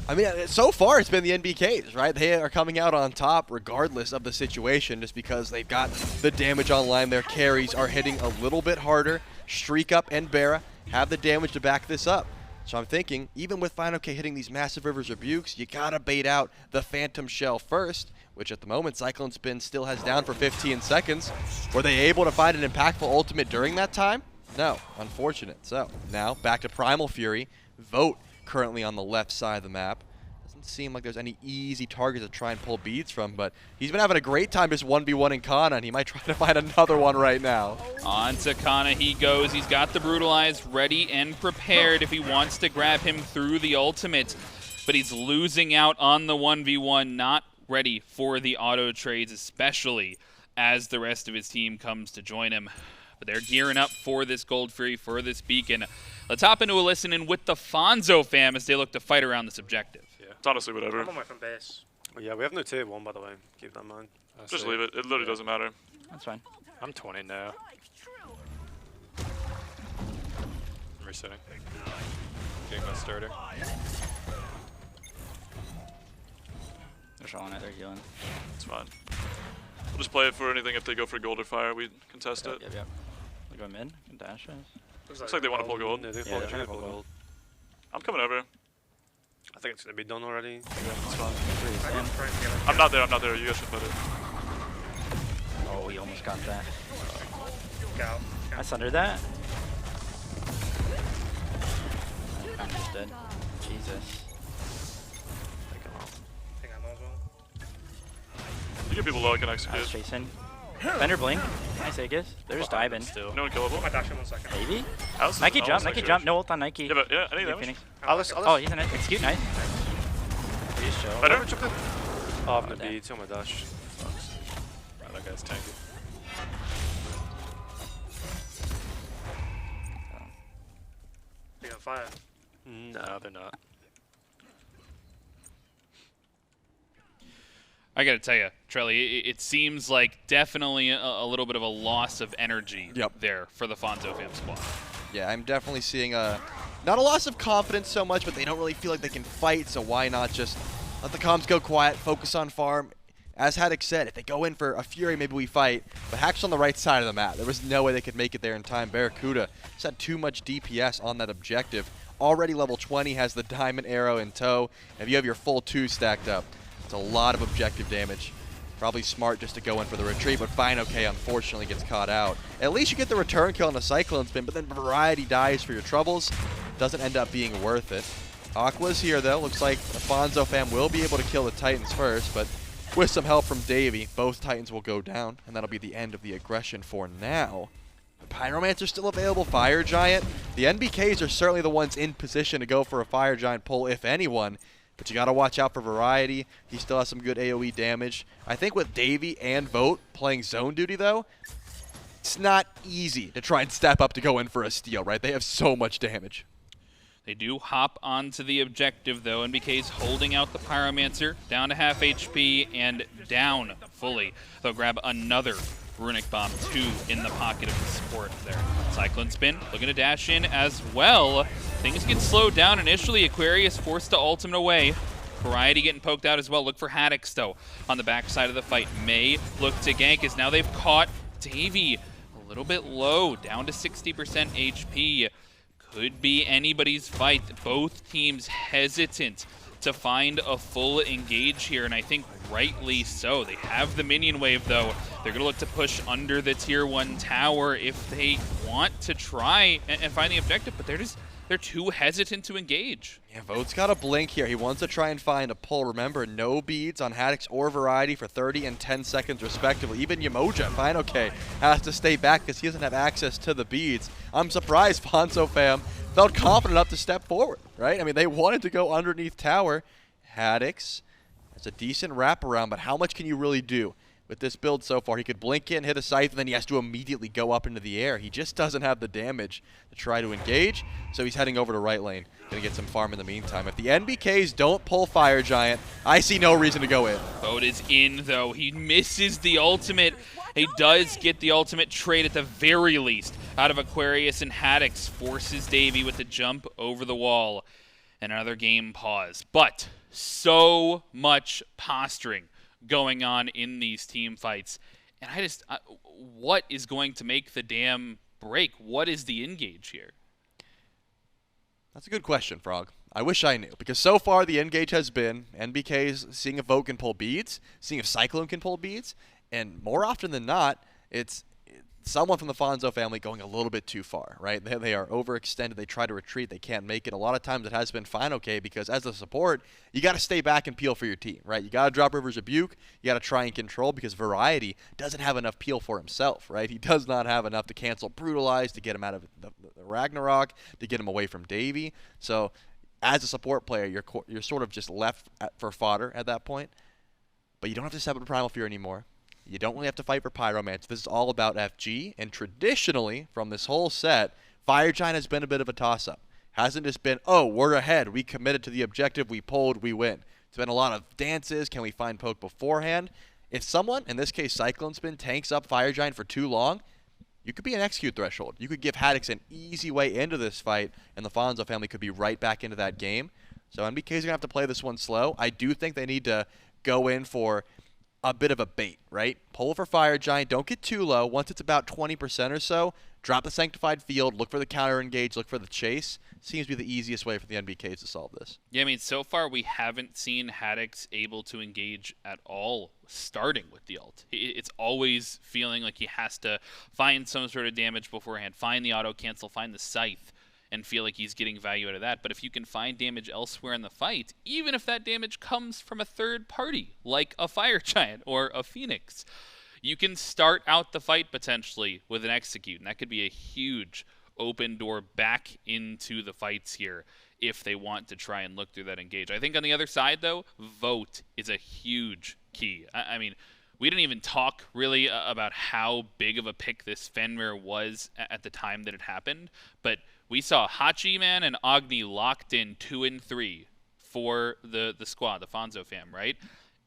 I mean, so far it's been the NBKs, right? They are coming out on top regardless of the situation, just because they've got the damage online. Their carries are hitting a little bit harder. StreakUp and BaRRa have the damage to back this up. So I'm thinking, even with fineokay hitting these massive River's Rebukes, you gotta bait out the Phantom Shell first, which at the moment CycloneSpin still has down for 15 seconds. Were they able to find an impactful ultimate during that time? No, unfortunate. So now back to Primal Fury. Vote currently on the left side of the map. Doesn't seem like there's any easy targets to try and pull beads from, but he's been having a great time just 1v1ing Cxnnahh, and he might try to find another one right now. On to Cxnnahh he goes. He's got the Brutalize ready and prepared if he wants to grab him through the ultimate, but he's losing out on the 1v1, not ready for the auto trades, especially as the rest of his team comes to join him. But they're gearing up for this Gold Fury, for this beacon. Let's hop into a listen-in with the Fonzo fam as they look to fight around this objective. Yeah, it's honestly whatever. I'm on my front base. Oh, yeah, we have no tier 1, by the way. Keep that in mind. Just leave it. It literally doesn't matter. That's fine. I'm 20 now. I'm resetting. Getting my starter. controlling it. They're healing. It's fine. We'll just play it for anything if they go for gold or fire. We contest it. Yep. They go mid. Can dash us. Looks like they want to pull gold. Yeah, they're trying trying to to pull pull gold. I'm coming over. I think it's gonna be done already. It's fine. I'm not there. You guys should put it. Oh, we almost got that. Go. I sundered that. I'm just dead. Jesus. I think I'm as well. You get people low, I can I was execute. chasing. Fender blink. Nice Aegis. They're just diving. No one killable. I dash in 1 second. Maybe? House? Nike No, jump, it's Nike actually jump. rich. No ult on Nike. Yeah, but any damage. Phoenix. Alice. Oh, he's in it. Execute, nice. He's chill. Better? Off the damn. beats. Oh my gosh. Wow, that guy's tanky. They got fire. No, they're not. I gotta tell you, Trelly, it seems like definitely a little bit of a loss of energy there for the Fonzo fam squad. Yeah, I'm definitely seeing not a loss of confidence so much, but they don't really feel like they can fight, so why not just let the comms go quiet, focus on farm. As Haddix said, if they go in for a Fury, maybe we fight. But Hack's on the right side of the map. There was no way they could make it there in time. BaRRaCCuDDa just had too much DPS on that objective. Already level 20, has the diamond arrow in tow. If you have your full 2 stacked up, it's a lot of objective damage. Probably smart just to go in for the retreat, but fineokay unfortunately gets caught out. At least you get the return kill on the CycloneSpin, but then Variety dies for your troubles. Doesn't end up being worth it. Aqua's here though. Looks like the Fonzo fam will be able to kill the Titans first, but with some help from Davy, both Titans will go down, and that'll be the end of the aggression for now. The Pyromancer's still available, Fire Giant. The NBKs are certainly the ones in position to go for a Fire Giant pull, if anyone. But you got to watch out for Variety. He still has some good AoE damage. I think with Davy and Vote playing zone duty, though, it's not easy to try and step up to go in for a steal, right? They have so much damage. They do hop onto the objective, though. NBK's holding out the Pyromancer, down to half HP and down fully. They'll grab another Runic Bomb, 2 in the pocket of the support there. CycloneSpin looking to dash in as well. Things get slowed down initially. Aquarius forced to ultimate away. Variety getting poked out as well. Look for Haddix, though, on the backside of the fight. May look to gank as now they've caught Davy a little bit low, down to 60% HP. Could be anybody's fight. Both teams hesitant to find a full engage here, and I think rightly so. They have the minion wave, though. They're going to look to push under the tier 1 tower if they want to try and find the objective, but they're too hesitant to engage. Yeah, Vote's got a blink here. He wants to try and find a pull. Remember, no beads on Haddix or Variety for 30 and 10 seconds respectively. Even Yamoja, fineokay, has to stay back because he doesn't have access to the beads. I'm surprised Fonzo fam felt confident enough to step forward, right? I mean, they wanted to go underneath tower. Haddix has a decent wraparound, but how much can you really do with this build so far? He could blink in, hit a scythe, and then he has to immediately go up into the air. He just doesn't have the damage to try to engage, so he's heading over to right lane. Gonna get some farm in the meantime. If the NBKs don't pull Fire Giant, I see no reason to go in. Vote is in, though. He misses the ultimate. He does get the ultimate trade at the very least out of Aquarius, and Haddix forces Davy with the jump over the wall. And another game pause. But so much posturing going on in these team fights. And what is going to make the damn break? What is the engage here? That's a good question, Frog. I wish I knew, because so far the engage has been NBK's seeing if Vote can pull beads, seeing if Cyclone can pull beads, and more often than not, it's someone from the Fonzo family going a little bit too far, right? They are overextended. They try to retreat. They can't make it. A lot of times it has been fineokay because as a support, you got to stay back and peel for your team, right? You got to drop River's Rebuke. You got to try and control because Variety doesn't have enough peel for himself, right? He does not have enough to cancel Brutalize, to get him out of the Ragnarok, to get him away from Davy. So as a support player, you're sort of just left for fodder at that point. But you don't have to step up Primal Fear anymore. You don't really have to fight for Pyromancer. This is all about FG, and traditionally, from this whole set, Fire Giant has been a bit of a toss-up. Hasn't just been, oh, we're ahead, we committed to the objective, we pulled, we win. It's been a lot of dances, can we find poke beforehand? If someone, in this case CycloneSpin, tanks up Fire Giant for too long, you could be an execute threshold. You could give Haddix an easy way into this fight, and the Fonzo family could be right back into that game. So NBK's going to have to play this one slow. I do think they need to go in for a bit of a bait, right? Pull for Fire Giant. Don't get too low. Once it's about 20% or so, drop the Sanctified Field, look for the counter engage, look for the chase. Seems to be the easiest way for the NBKs to solve this. Yeah, I mean, so far we haven't seen Haddix able to engage at all starting with the ult. It's always feeling like he has to find some sort of damage beforehand, find the auto-cancel, find the scythe, and feel like he's getting value out of that. But if you can find damage elsewhere in the fight, even if that damage comes from a third party, like a Fire Giant or a Phoenix, you can start out the fight potentially with an Execute, and that could be a huge open door back into the fights here if they want to try and look through that engage. I think on the other side, though, Vote is a huge key. I mean, we didn't even talk really about how big of a pick this Fenrir was at the time that it happened, but we saw Hachiman and Agni locked in 2 and 3 for the squad, the Fonzo fam, right?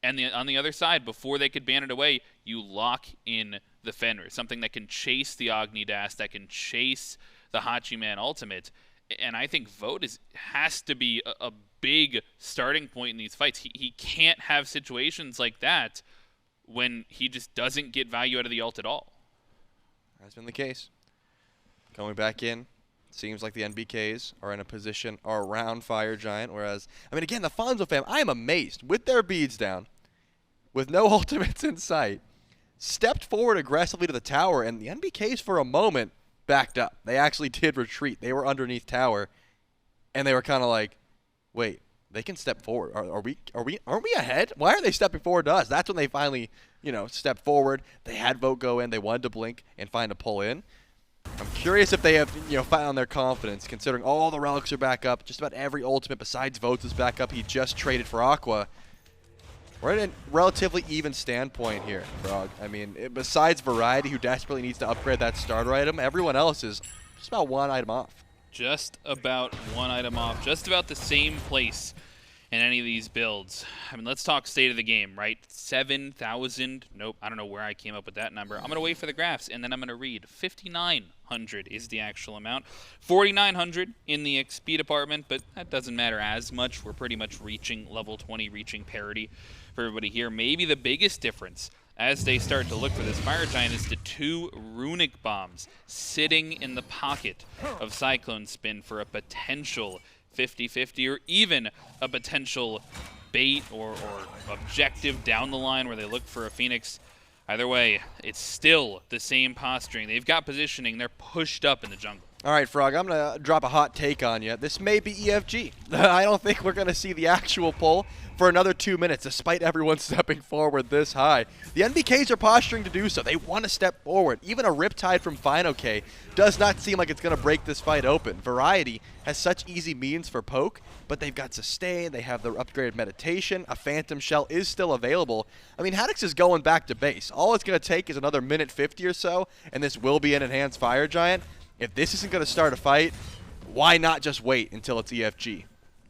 And on the other side, before they could ban it away, you lock in the Fenrir, something that can chase the Agni Dash, that can chase the Hachiman ultimate. And I think Vote has to be a big starting point in these fights. He can't have situations like that when he just doesn't get value out of the ult at all. That's been the case. Going back in, seems like the NBKs are in a position around Fire Giant, whereas, I mean, again, the Fonzo fam, I am amazed. With their beads down, with no ultimates in sight, stepped forward aggressively to the tower, and the NBKs for a moment backed up. They actually did retreat. They were underneath tower, and they were kind of like, wait, they can step forward. Aren't we ahead? Why are they stepping forward to us? That's when they finally, stepped forward. They had Vote go in. They wanted to blink and find a pull in. I'm curious if they have, found their confidence, considering all the relics are back up. Just about every ultimate besides Vote's is back up. He just traded for Aqua. We're at a relatively even standpoint here, Frog. I mean, besides Variety, who desperately needs to upgrade that starter item, everyone else is just about 1 item off. Just about 1 item off. Just about the same place in any of these builds. I mean, let's talk state of the game, right? 7,000. Nope, I don't know where I came up with that number. I'm going to wait for the graphs, and then I'm going to read. 5,900 is the actual amount. 4,900 in the XP department, but that doesn't matter as much. We're pretty much reaching level 20, reaching parity for everybody here. Maybe the biggest difference as they start to look for this Fire Giant is the 2 runic bombs sitting in the pocket of CycloneSpin for a potential 50-50 or even a potential bait or objective down the line where they look for a Phoenix. Either way, it's still the same posturing. They've got positioning. They're pushed up in the jungle. All right, Frog, I'm going to drop a hot take on you. This may be EFG. I don't think we're going to see the actual pull for another 2 minutes, despite everyone stepping forward this high. The NBKs are posturing to do so. They want to step forward. Even a Riptide from fineokay does not seem like it's going to break this fight open. Variety has such easy means for poke, but they've got Sustain, they have their upgraded Meditation, a Phantom Shell is still available. I mean, Haddix is going back to base. All it's going to take is another minute 50 or so, and this will be an enhanced Fire Giant. If this isn't going to start a fight, why not just wait until it's EFG?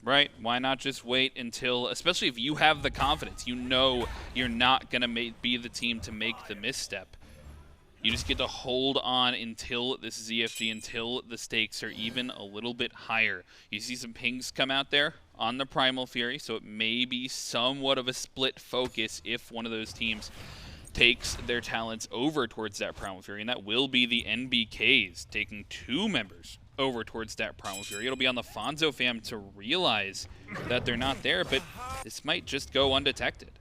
Right, why not just wait until, especially if you have the confidence, you know you're not going to be the team to make the misstep. You just get to hold on until this is EFG, until the stakes are even a little bit higher. You see some pings come out there on the Primal Fury, so it may be somewhat of a split focus if one of those teams takes their talents over towards that Primal Fury, and that will be the NBKs taking 2 members over towards that Primal Fury. It'll be on the Fonzo fam to realize that they're not there, but this might just go undetected.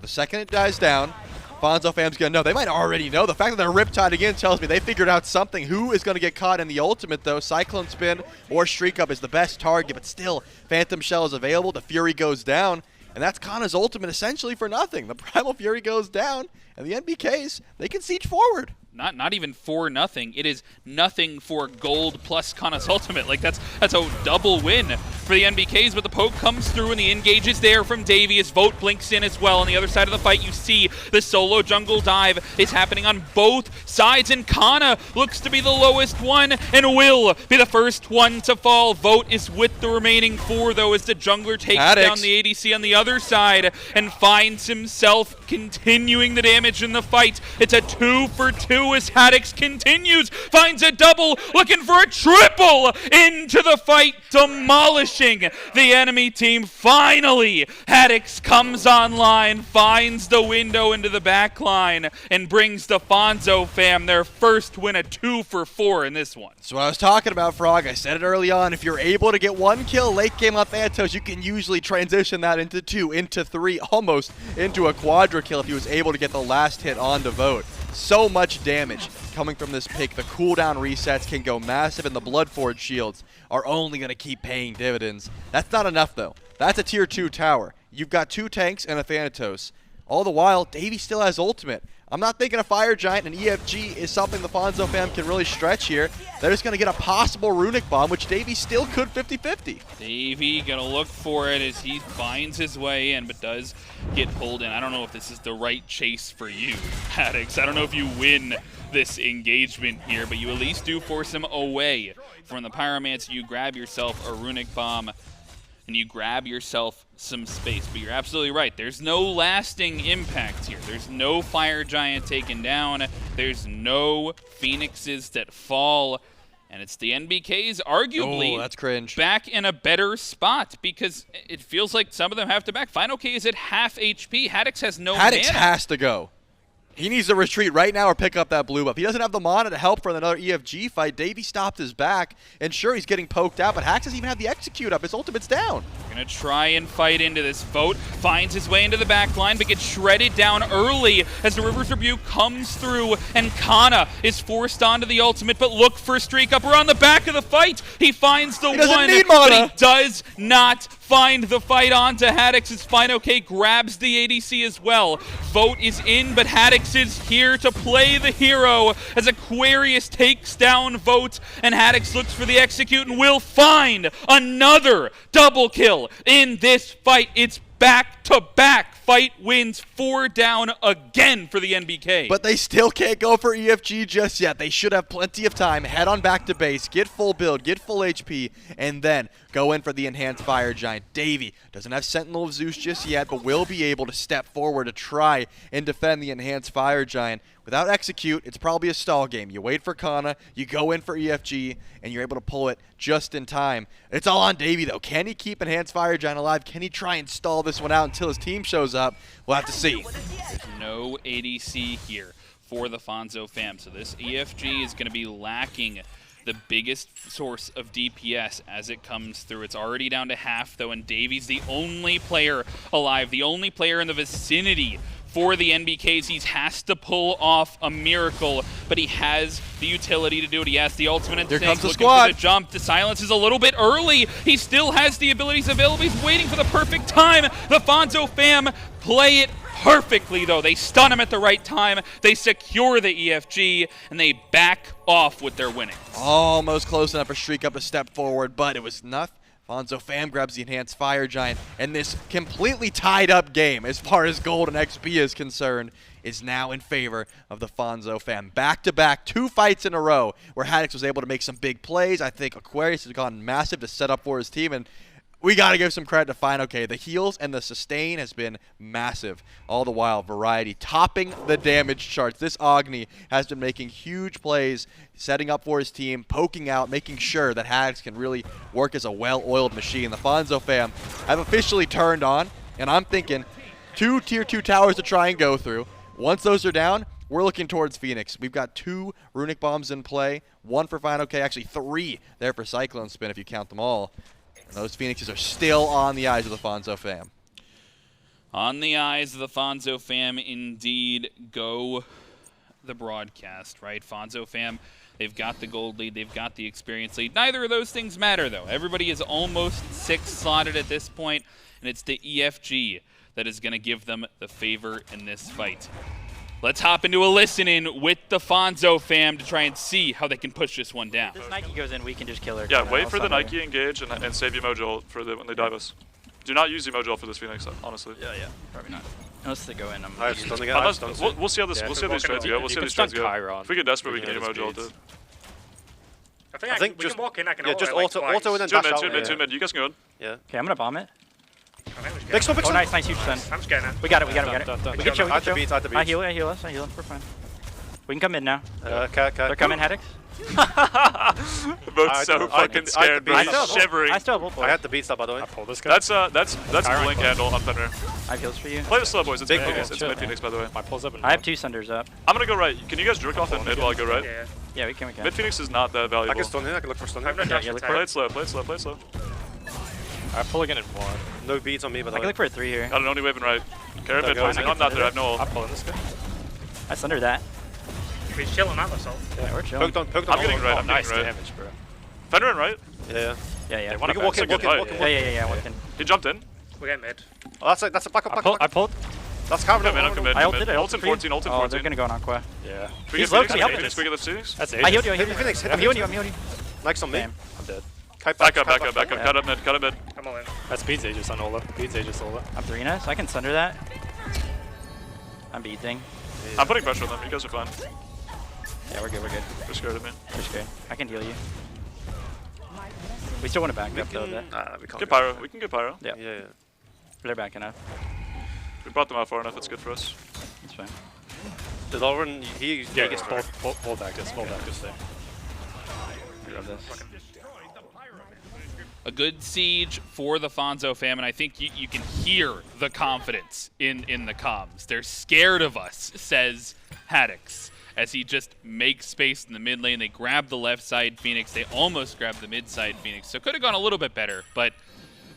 The second it dies down, Fonzo fam's going to know. They might already know. The fact that they're Riptide again tells me they figured out something. Who is going to get caught in the ultimate, though? CycloneSpin or StreakUp is the best target, but still, Phantom Shell is available. The Fury goes down. And that's Kana's ultimate essentially for nothing. The Primal Fury goes down, and the NBKs, they can siege forward. Not even for nothing. It is nothing for gold plus Kana's ultimate. Like, that's a double win for the NBKs, but the poke comes through and the engage is there from Davy as Vote blinks in as well. On the other side of the fight, you see the solo jungle dive is happening on both sides, and Kana looks to be the lowest one and will be the first one to fall. Vote is with the remaining 4, though, as the jungler takes down the ADC on the other side and finds himself continuing the damage in the fight. It's a 2 for 2 2 as Haddix continues, finds a double, looking for a triple into the fight, demolishing the enemy team. Finally, Haddix comes online, finds the window into the back line, and brings the Fonzo fam their first win, a 2 for 4 in this one. So I was talking about, Frog, I said it early on, if you're able to get 1 kill late game on Thanatos, you can usually transition that into 2, into 3, almost into a quadra kill if he was able to get the last hit on Devote. So much damage coming from this pick. The cooldown resets can go massive, and the Bloodforge shields are only going to keep paying dividends. That's not enough, though. That's a tier 2 tower. You've got 2 tanks and a Thanatos. All the while, Davey still has ultimate. I'm not thinking a Fire Giant and EFG is something the Fonzo fam can really stretch here. They're just going to get a possible Runic Bomb, which Davey still could 50-50. Davey going to look for it as he finds his way in, but does get pulled in. I don't know if this is the right chase for you, Haddix. I don't know if you win this engagement here, but you at least do force him away from the Pyromancer. You grab yourself a Runic Bomb, and you grab yourself some space. But you're absolutely right. There's no lasting impact here. There's no Fire Giant taken down. There's no Phoenixes that fall. And it's the NBKs arguably that's cringe. Back in a better spot because it feels like some of them have to back. fineokay is at half HP. Haddix has no mana. Haddix has to go. He needs to retreat right now or pick up that blue buff. He doesn't have the mana to help for another EFG fight. Davey stopped his back, and sure, he's getting poked out, but Haddix doesn't even have the execute up. His ultimate's down. Gonna try and fight into this. Vote finds his way into the back line, but gets shredded down early as the River's Rebuke comes through, and Cxnnahh is forced onto the ultimate, but look for StreakUp. We're on the back of the fight. He finds the one, but he does not find the fight onto Haddix as fineokay grabs the ADC as well. Vote is in, but Haddix is here to play the hero as Aquarius takes down Vote, and Haddix looks for the execute and will find another double kill in this fight. It's back-to-back fight wins, 4 down again for the NBK. But they still can't go for EFG just yet. They should have plenty of time. Head on back to base, get full build, get full HP, and then go in for the enhanced Fire Giant. Davey doesn't have Sentinel of Zeus just yet, but will be able to step forward to try and defend the enhanced Fire Giant. Without execute, it's probably a stall game. You wait for Cxnnahh, you go in for EFG, and you're able to pull it just in time. It's all on Davey, though. Can he keep enhanced Fire Giant alive? Can he try and stall this one out until his team shows up? We'll have to see. There's no ADC here for the Fonzo fam, so this EFG is going to be lacking the biggest source of DPS as it comes through. It's already down to half, though, and Davey's the only player alive, the only player in the vicinity for the NBKs. He has to pull off a miracle, but he has the utility to do it. He has the ultimate instinct. Here comes the looking squad. for the jump. The silence is a little bit early. He still has the abilities available. He's waiting for the perfect time. The Fonzo fam play it perfectly, though. They stun him at the right time. They secure the EFG, and they back off with their winning. Almost close enough for StreakUp to step forward, but it was enough. Fonzo fam grabs the enhanced Fire Giant, and this completely tied up game as far as gold and XP is concerned is now in favor of the Fonzo fam. Back-to-back, 2 fights in a row where Haddix was able to make some big plays. I think Aquarius has gone massive to set up for his team, and we got to give some credit to fineokay. The heals and the sustain has been massive. All the while, Variety topping the damage charts. This Agni has been making huge plays, setting up for his team, poking out, making sure that Haddix can really work as a well-oiled machine. The Fonzo fam have officially turned on, and I'm thinking 2 tier 2 towers to try and go through. Once those are down, we're looking towards Phoenix. We've got 2 Runic Bombs in play, 1 for fineokay, actually 3 there for CycloneSpin if you count them all. And those Phoenixes are still on the eyes of the Fonzo fam. On the eyes of the Fonzo fam, indeed, go the broadcast, right? Fonzo fam, they've got the gold lead, they've got the experience lead. Neither of those things matter, though. Everybody is almost 6 slotted at this point, and it's the EFG that is going to give them the favor in this fight. Let's hop into a listen-in with the Fonzo fam to try and see how they can push this one down. If this Nike goes in, we can just kill her. Yeah, wait for the Nike engage and save your mojo for when they dive us. Do not use your mojo for this Phoenix, honestly. Yeah, probably not. Unless they go in, we'll see how these trades go. We'll see how these trades go. If we get desperate, we can use your mojo ult. I think we can walk in, I can just auto and then dash out. Two mid. You guys can go in. Yeah. Okay, I'm gonna bomb it. Big stun. Oh, nice, huge stun. I'm just getting it. We got it. We get I chill. had to beat. I heal us. We're fine. We can come in now. They're coming, Haddix. Both so fucking scared, bro. He's shivering. I still have I had the beat stop, by the way. I pull this guy. That's blink handle on Thunder. I have heals for you. Play the slow, boys. It's Big mid-Phoenix. ball, It's chill, mid-Phoenix, by the way. My pulls up. I have 2 Sunders up. I'm gonna go right. Can you guys jerk off in mid while I go right? Yeah, we can. Mid-Phoenix is not that valuable. I can stun him. I can look for stun him. Yeah, look for Play it. it slow, play it slow, play it slow. I pull again in 1. No beats on me, by the I way. can look for a 3 here. Got an only waving right. Carrot mid Go, poising. I'm not there. I have no ult. I'm pulling this guy. I Sunder that. He's chilling out myself. Yeah, we're chilling. Poked on. I'm getting right. I'm Nice getting right. damage, bro. Fender in right. Yeah. Yeah. They wanna We can walk in, That's a walk good in, fight. Yeah, walk in. He jumped in. We get mid. Oh, that's a back up, I pulled. That's covered. I'm commit. I ulted it. Ult in 14, ult in Oh, 14. they're gonna go on Aqua. Yeah. We He's get low, Phoenix. he helped Phoenix, us. we get the Phoenix. That's I healed you. Hit the Phoenix. I'm healing you. Nike's on me. Damn. I'm dead. Back up. Cut up mid. I'm all in. That's Beats Aegis on Ola. Beats Aegis Ola. I'm 3-ing, so I can Sunder that. I'm beating. I'm putting pressure on them. You guys are fine. Yeah, we're good. They're scared of me. We're good. I can heal you. We still want to back up though a bit. We can't Get Pyro. We can get Pyro. Yeah. They're backing up. We brought them out far enough. That's good for us. That's fine. The Olorun, he gets both actors. Both actors there. Grab this. A good siege for the Fonzo fam, and I think you can hear the confidence in the comms. They're scared of us, says Haddix, as he just makes space in the mid lane. They grab the left side Phoenix. They almost grab the mid side Phoenix. So could have gone a little bit better, but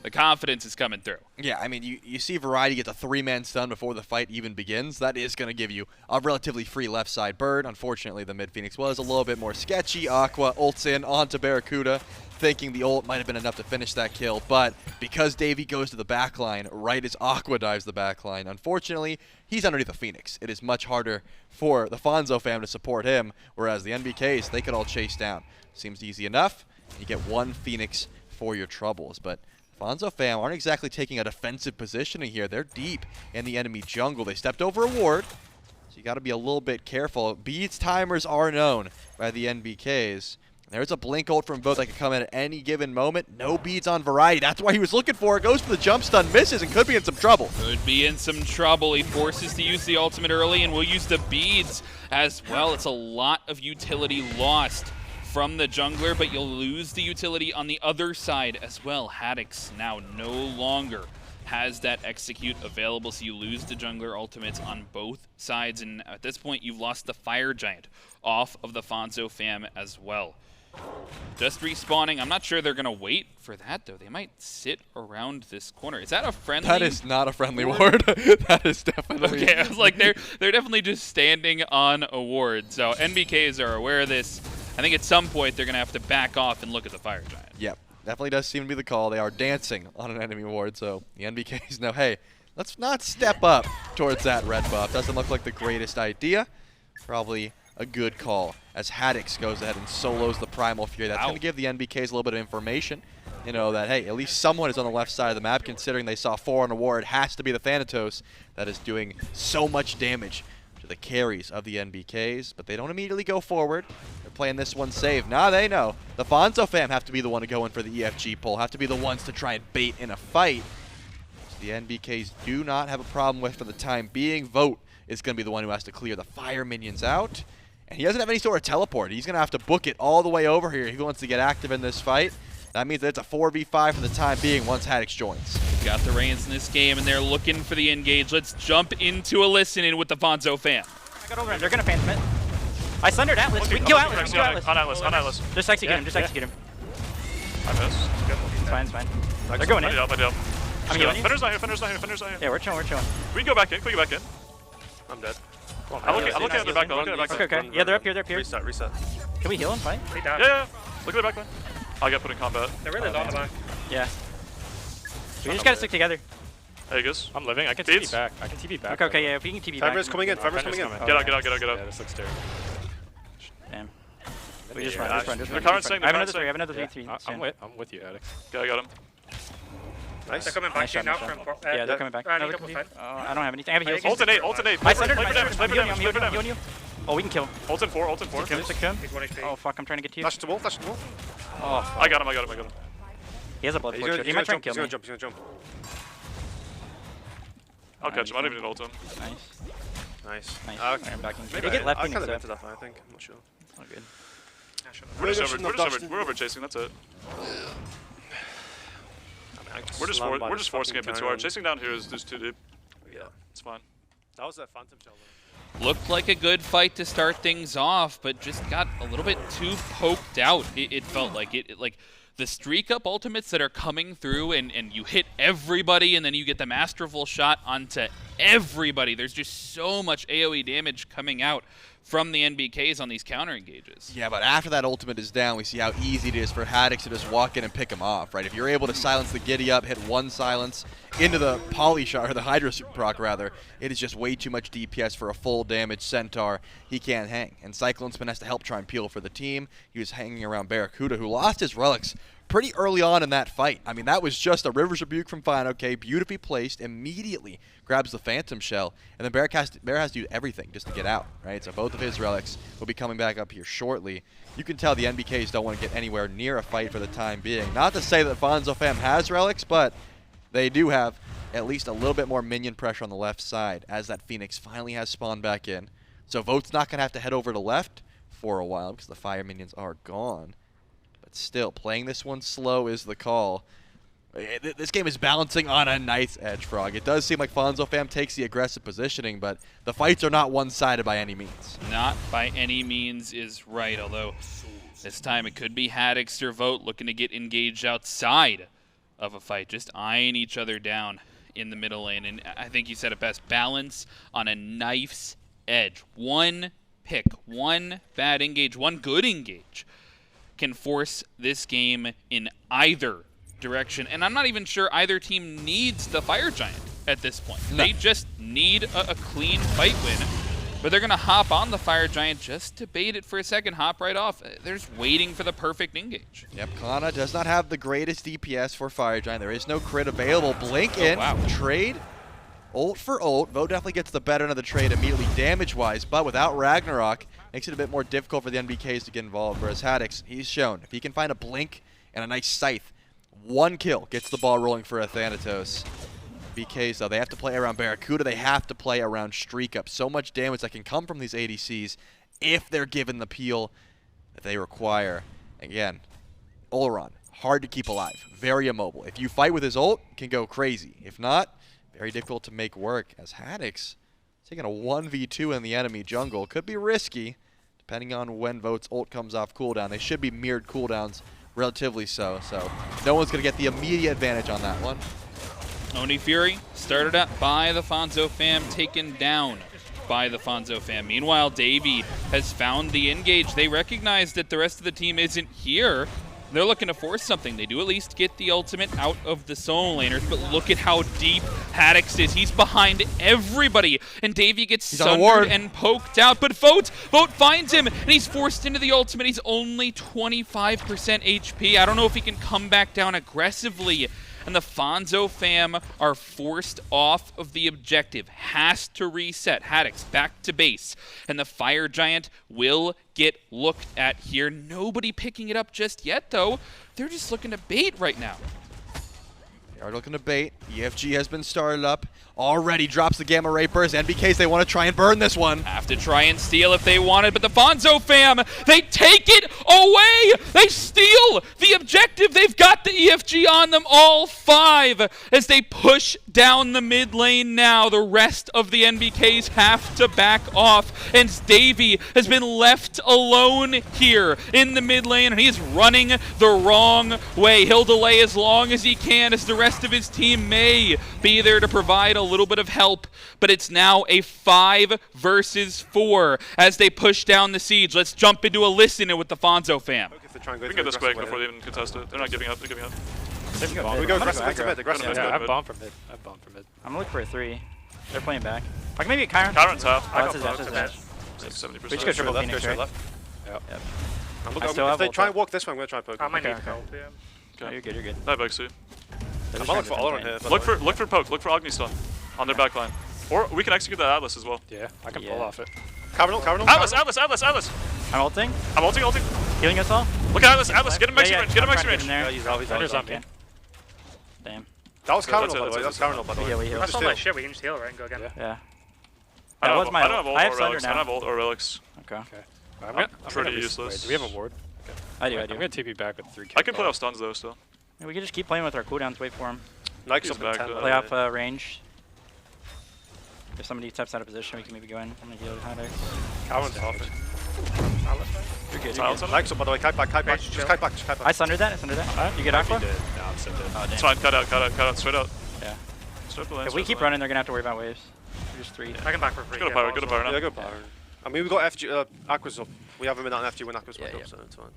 the confidence is coming through. Yeah, I mean, you see Variety get the 3-man stun before the fight even begins. That is going to give you a relatively free left side bird. Unfortunately, the mid Phoenix was a little bit more sketchy. Aqua ults in onto BaRRaCCuDDa, thinking the ult might have been enough to finish that kill, but because Davey goes to the backline right as Aqua dives the backline, unfortunately, he's underneath the Phoenix. It is much harder for the Fonzo fam to support him, whereas the NBKs, they could all chase down. Seems easy enough. You get 1 Phoenix for your troubles, but Fonzo fam aren't exactly taking a defensive positioning here. They're deep in the enemy jungle. They stepped over a ward, so you got to be a little bit careful. Beads timers are known by the NBKs. There's a blink ult from both that could come in at any given moment. No beads on Variety. That's why he was looking for it. Goes for the jump stun, misses, and could be in some trouble. Could be in some trouble. He forces to use the ultimate early, and will use the beads as well. It's a lot of utility lost from the jungler, but you'll lose the utility on the other side as well. Haddix now no longer has that execute available, so you lose the jungler ultimates on both sides, and at this point you've lost the Fire Giant off of the Fonzo fam as well. Just respawning. I'm not sure they're gonna wait for that though. They might sit around this corner. Is that a friendly? That is not a friendly ward. That is definitely. Okay, I was like, they're definitely just standing on a ward. So NBKs are aware of this. I think at some point they're gonna have to back off and look at the Fire Giant. Yep, definitely does seem to be the call. They are dancing on an enemy ward, so the NBKs know, hey, let's not step up towards that red buff. Doesn't look like the greatest idea. Probably a good call as Haddix goes ahead and solos the Primal Fury. That's going to give the NBKs a little bit of information, you know, that, hey, at least someone is on the left side of the map, considering they saw 4 on a ward. It has to be the Thanatos that is doing so much damage to the carries of the NBKs, but they don't immediately go forward. They're playing this one safe. Now they know the Fonzo fam have to be the one to go in for the EFG pull, have to be the ones to try and bait in a fight. So the NBKs do not have a problem with for the time being. Vote is going to be the one who has to clear the fire minions out. And he doesn't have any sort of teleport. He's going to have to book it all the way over here if he wants to get active in this fight. That means that it's a 4v5 for the time being once Haddix joins. Got the reins in this game, and they're looking for the engage. Let's jump into a listen-in with the Fonzo fam. I got over him. They're going to phantom it. I Sundered Atlas. We can kill Atlas. We can kill Atlas. On Atlas. Just execute him. Just execute him. I missed. It's fine. It's fine. They're going in. I'm healing you. Fender's not here. Fender's not here. Yeah, we're chilling. Can we go back in? Can we go back in? I'm dead. I'm looking at the back line. Okay. Yeah, they're up here. Reset. Can we heal and fight? Yeah. Look at the back line. I got put in combat. They're really low on the back. Yeah. We just gotta stick together. There he goes. I'm living. I can TP back. Okay, yeah, if we can TP back. Fiber's coming in. Get out. Yeah, this looks terrible. Damn. We just run. They're current saying. I have another 3. I'm with you, Haddix. Okay, I got him. Nice. They're coming back to you now from... Yeah, they're coming back. I need double fight. I don't have anything. I have heals. Alternate. I Sundered. Play for damage. Oh, we can kill him. Ult in 4. Kill him. He's 1 HP. Oh, fuck, I'm trying to get to you. Flash the wall. Oh, fuck. I got him. He has a blood fortune. He might try and kill me. He's gonna jump. I'll catch him. I don't even need ult him. Nice. Nice. Nice. Okay. Iron backing. Maybe They get left I in kind of the went to that fight, I think. I'm not sure. Oh, good. We're over chasing. That's it. We're just forcing it a bit too hard. Chasing down here is just too deep. Yeah, it's fine. That was that Phantom Shell. Looked like a good fight to start things off, but just got a little bit too poked out. It felt like like the StreakUp ultimates that are coming through, and you hit everybody, and then you get the masterful shot onto everybody. There's just so much AoE damage coming out from the NBKs on these counter engages. Yeah, but after that ultimate is down, we see how easy it is for Haddix to just walk in and pick him off, right? If you're able to silence the Giddy Up, hit one silence into the Poly Shot, or the Hydra proc rather, it is just way too much DPS for a full damage Centaur. He can't hang. And CycloneSpin has to help try and peel for the team. He was hanging around BaRRaCCuDDa, who lost his relics pretty early on in that fight. I mean, that was just a River's Rebuke from fineokay, beautifully placed, immediately grabs the Phantom Shell, and then BaRRaCC has to do everything just to get out, right? So both of his relics will be coming back up here shortly. You can tell the NBKs don't want to get anywhere near a fight for the time being. Not to say that Fonzo fam has relics, but they do have at least a little bit more minion pressure on the left side as that Phoenix finally has spawned back in. So Vote's not going to have to head over to left for a while because the fire minions are gone. But still, playing this one slow is the call. This game is balancing on a nice edge, Frog. It does seem like Fonzo fam takes the aggressive positioning, but the fights are not one-sided by any means. Not by any means is right, although this time it could be Haddix or Vote looking to get engaged outside of a fight, just eyeing each other down in the middle lane. And I think you said it best, balance on a knife's edge. One pick, one bad engage, one good engage can force this game in either direction. And I'm not even sure either team needs the Fire Giant at this point. No. They just need a clean fight win. But they're going to hop on the Fire Giant just to bait it for a second, hop right off. They're just waiting for the perfect engage. Yep, Cxnnahh does not have the greatest DPS for Fire Giant. There is no crit available. Blink in, trade, ult for ult. Vote definitely gets the better end of the trade immediately damage-wise, but without Ragnarok, makes it a bit more difficult for the NBKs to get involved. Whereas Haddix, he's shown, if he can find a blink and a nice scythe, one kill gets the ball rolling for Thanatos. BKs, though, they have to play around BaRRaCCuDDa. They have to play around StreakUp. So much damage that can come from these ADCs if they're given the peel that they require. Again, Olorun, hard to keep alive. Very immobile. If you fight with his ult, can go crazy. If not, very difficult to make work. As Haddix taking a 1v2 in the enemy jungle. Could be risky, depending on when Vote's ult comes off cooldown. They should be mirrored cooldowns, relatively so. So no one's going to get the immediate advantage on that one. Oni Fury started up by the Fonzo fam, taken down by the Fonzo fam. Meanwhile, iDavy has found the engage. They recognize that the rest of the team isn't here. They're looking to force something. They do at least get the ultimate out of the soul laners, but look at how deep Haddix is. He's behind everybody, and iDavy gets sundered and poked out. But Vote finds him, and he's forced into the ultimate. He's only 25% HP. I don't know if he can come back down aggressively. And the Fonzo fam are forced off of the objective. Has to reset. Haddix back to base. And the Fire Giant will get looked at here. Nobody picking it up just yet, though. They're just looking to bait right now. They are looking to bait. EFG has been started up. Already drops the Gamma Ray Burst. NBKs, they want to try and burn this one. Have to try and steal if they want it, but the Fonzo fam, they take it away! They steal the objective! They've got the EFG on them, all 5, as they push down the mid lane now. The rest of the NBKs have to back off, and iDavy has been left alone here in the mid lane, and he's running the wrong way. He'll delay as long as he can, as the rest of his team may be there to provide a little bit of help, but it's now a 5 versus 4 as they push down the siege. Let's jump into a listen with the Fonzo fam. We can get this quick before they even contest it. They're not giving up, they're giving up. We go aggressive mid. Yeah, I have bomb from mid. I'm gonna look for a 3. They're playing back. Like maybe a Chiron. Chiron's top. Oh, that's his dash. 70%. We just go triple Phoenix, right? Yep. If they try and walk this way, I'm gonna try and poke. I might need help, yeah. No, you're good, you're good. I have Xu. I'm looking for Olorun here. Look for poke, look for Agni stun on their backline. Or we can execute that Atlas as well. Yeah, I can pull off it. Cardinal. Atlas! I'm ulting. I'm ulting. Healing us all. Look at Atlas, get him extra range, get him extra range. He's always on me. Damn. That was Cardinal, by the way. That's Cardinal, by the way. Yeah, we heal. That's not my shit, we can just heal, right, and go again. Yeah. I That don't was have, my I don't have ult I have or Sunder relics. I now. don't have ult or relics. Okay. I'm pretty gonna useless. Do we have a ward? Okay. I do. I'm gonna TP back with 3k. I can play off stuns though still. Yeah, we can just keep playing with our cooldowns. Wait for him. Nike's He's up at back 10. though. Play off range. If somebody steps out of position, we can maybe go in. I'm gonna heal Haddix. Cowan's off it. You're good. Silence on Nike's up, by the way. Kite back. Just kite back. I sundered that. You get Aqua? No, I'm so dead. Oh, It's damn. fine, cut out, straight out. Yeah. Straight up the lane, If we straight keep up the lane. running, they're gonna have to worry about waves. We're just 3. I can back for free. Go to power, go to power now. Yeah, go power. I mean, we got FG. Aqua's up. We have him in that FG when Aqua's back Yeah, up, so it's fine.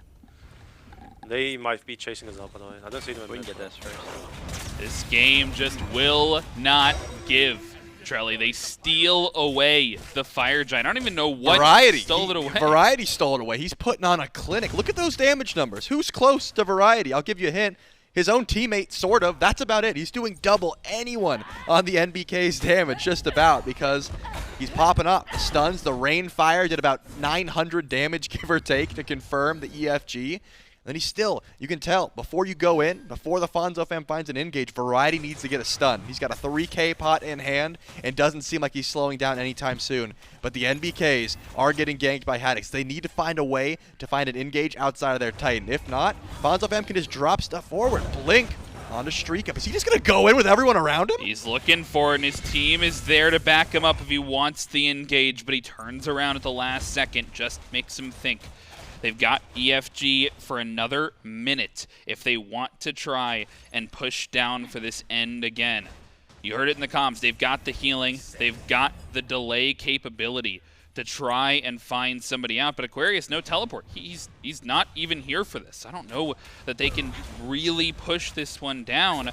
They might be chasing us up, by the way. I don't see them. We can get this first. This game just will not give. Trelly, they steal away the Fire Giant. I don't even know what stole it away. Variety stole it away. He's putting on a clinic. Look at those damage numbers. Who's close to Variety? I'll give you a hint. His own teammate, sort of. That's about it. He's doing double anyone on the NBK's damage, just about, because he's popping up. The stuns, the rain fire did about 900 damage, give or take, to confirm the EFG. Then he's still, you can tell, before you go in, before the Fonzo fam finds an engage, Variety needs to get a stun. He's got a 3k pot in hand and doesn't seem like he's slowing down anytime soon. But the NBKs are getting ganked by Haddix. They need to find a way to find an engage outside of their Titan. If not, Fonzo fam can just drop stuff forward. Blink onto StreakUp. Is he just going to go in with everyone around him? He's looking for it, and his team is there to back him up if he wants the engage, but he turns around at the last second, just makes him think. They've got EFG for another minute if they want to try and push down for this end again. You heard it in the comms. They've got the healing. They've got the delay capability to try and find somebody out. But Aquarius, no teleport. He's not even here for this. I don't know that they can really push this one down.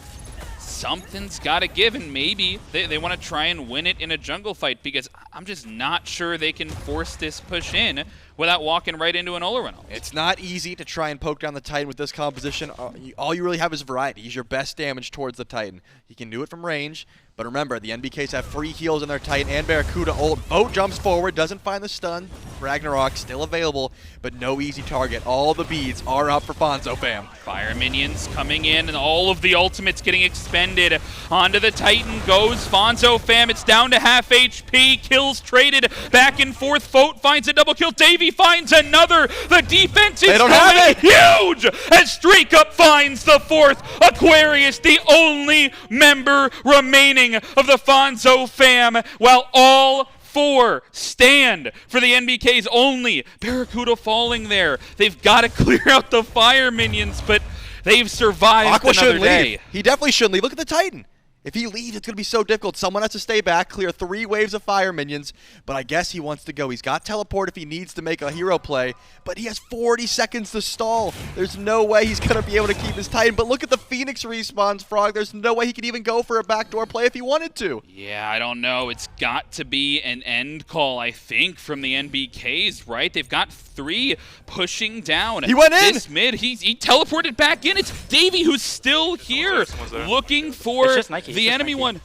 Something's got to give, and maybe they want to try and win it in a jungle fight, because I'm just not sure they can force this push in without walking right into an Olorun. It's not easy to try and poke down the Titan with this composition. All you really have is Variety. He's your best damage towards the Titan. He can do it from range, but remember, the NBKs have free heals in their Titan and BaRRaCCuDDa ult. Boat jumps forward, doesn't find the stun. Ragnarok still available, but no easy target. All the beads are up for Fonzo fam. Fire minions coming in, and all of the ultimates getting expended. Onto the Titan goes Fonzo fam. It's down to half HP. Kills traded back and forth. Fote finds a double kill. Davey finds another. The defense is coming huge as StreakUp finds the 4th. Aquarius, the only member remaining of the Fonzo fam, while all 4 stand for the NBKs only. BaRRaCCuDDa falling there. They've got to clear out the fire minions, but they've survived Aqua another shouldn't day. leave. He definitely shouldn't leave. Look at the Titan. If he leaves, it's going to be so difficult. Someone has to stay back, clear 3 waves of fire minions, but I guess he wants to go. He's got teleport if he needs to make a hero play, but he has 40 seconds to stall. There's no way he's going to be able to keep his Titan, but look at the Phoenix respawns, Frog. There's no way he could even go for a backdoor play if he wanted to. Yeah, I don't know. It's got to be an end call, I think, from the NBKs, right? They've got 3 pushing down. He went in! This mid, he teleported back in. It's Davey who's still here, looking for the enemy one.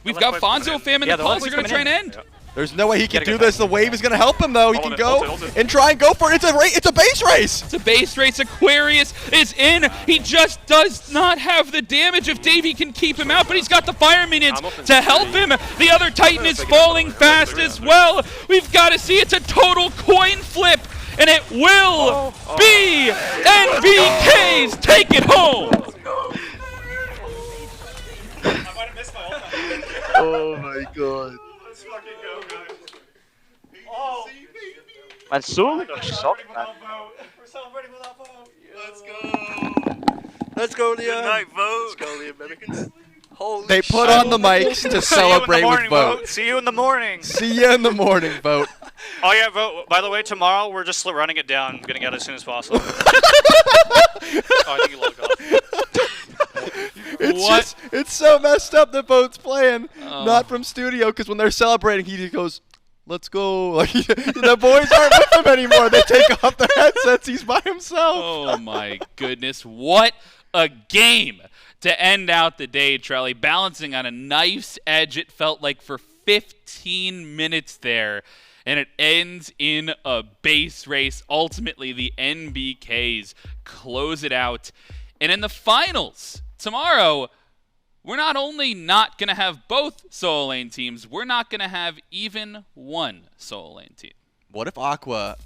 We've got Fonzo fam and the Pulse are going to try and end. There's no way he can do this. The wave is going to help him, though. He can go and try and go for it. It's a base race. It's a base race. Aquarius is in. He just does not have the damage if Davey can keep him out, but he's got the fire minions to help him. The other Titan is falling fast as well. We've got to see. It's a total coin flip, and it will be NBKs take it home. Oh my god. Let's fucking go, guys. Oh. Man, so soft, man. We're celebrating with our vote. Let's go. Let's go, Liam. Good night, vote. Let's go, Liam, baby. Holy They put on the mics to celebrate with Vote. See you in the morning. See you in the morning, Vote. Oh yeah, Vote. By the way, tomorrow we're just running it down, getting out as soon as possible. I think you logged off. It's so messed up that Vote's playing, not from studio, because when they're celebrating, he just goes, let's go. Like, the boys aren't with him anymore. They take off their headsets. He's by himself. Oh, my goodness. What a game to end out the day, Trelly. Balancing on a knife's edge, it felt like, for 15 minutes there. And it ends in a base race. Ultimately, the NBKs close it out. And in the finals tomorrow, we're not only not going to have both solo lane teams, we're not going to have even one solo lane team. What if Aqua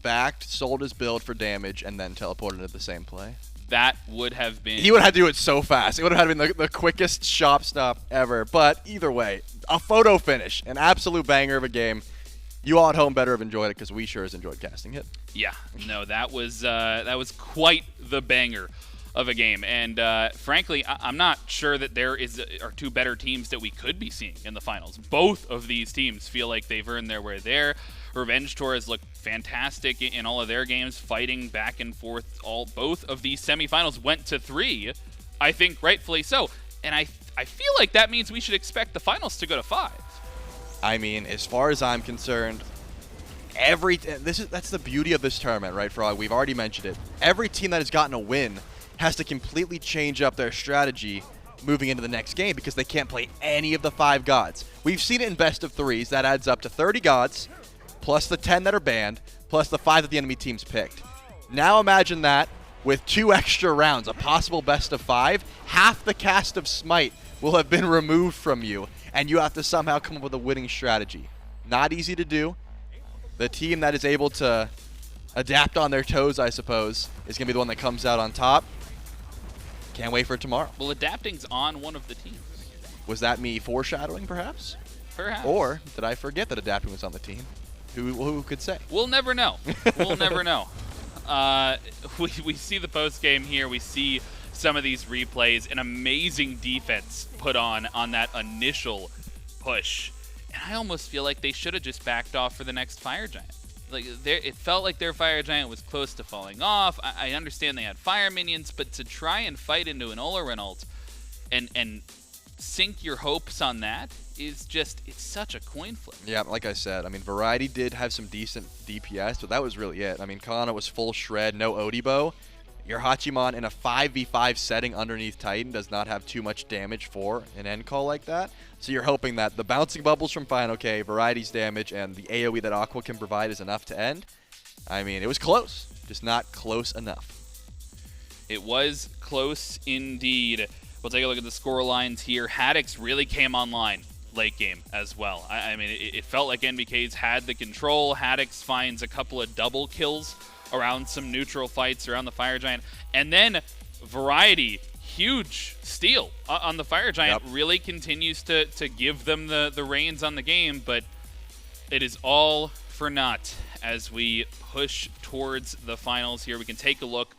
backed, sold his build for damage, and then teleported into the same play? That would have been... He would have had to do it so fast. It would have been the quickest shop stop ever. But either way, a photo finish, an absolute banger of a game. You all at home better have enjoyed it because we sure as enjoyed casting it. Yeah, no, that was quite the banger of a game. And frankly, I'm not sure that there are two better teams that we could be seeing in the finals. Both of these teams feel like they've earned their way there. Revenge Tour has looked fantastic in all of their games, fighting back and forth. Both of these semifinals went to 3, I think rightfully so. And I feel like that means we should expect the finals to go to 5. I mean, as far as I'm concerned, that's the beauty of this tournament, right, Frog? We've already mentioned it. Every team that has gotten a win has to completely change up their strategy moving into the next game because they can't play any of the 5 gods. We've seen it in best of 3s. That adds up to 30 gods, plus the 10 that are banned, plus the 5 that the enemy team's picked. Now imagine that with 2 extra rounds, a possible best of 5. Half the cast of SMITE will have been removed from you, and you have to somehow come up with a winning strategy. Not easy to do. The team that is able to adapt on their toes, I suppose, is going to be the one that comes out on top. Can't wait for tomorrow. Well, adapting's on one of the teams. Was that me foreshadowing, perhaps? Perhaps. Or did I forget that adapting was on the team? Who could say? We'll never know. We'll never know. We see the post game here. We see some of these replays. An amazing defense put on that initial push. And I almost feel like they should have just backed off for the next Fire Giant. Like it felt like their Fire Giant was close to falling off. I understand they had Fire Minions, but to try and fight into an Olorun ult and sink your hopes on that is just, it's such a coin flip. Yeah, like I said, I mean, Variety did have some decent DPS, but that was really it. I mean, Kana was full shred, no Odibo. Your Hachiman in a 5v5 setting underneath Titan does not have too much damage for an end call like that. So you're hoping that the bouncing bubbles from fineokay, Variety's damage, and the AoE that Aqua can provide is enough to end. I mean, it was close, just not close enough. It was close indeed. We'll take a look at the score lines here. Haddix really came online late game as well. I mean, it felt like NBKs had the control. Haddix finds a couple of double kills around some neutral fights around the Fire Giant. And then Variety, huge steal on the Fire Giant, really continues to give them the reins on the game, but it is all for naught as we push towards the finals here. We can take a look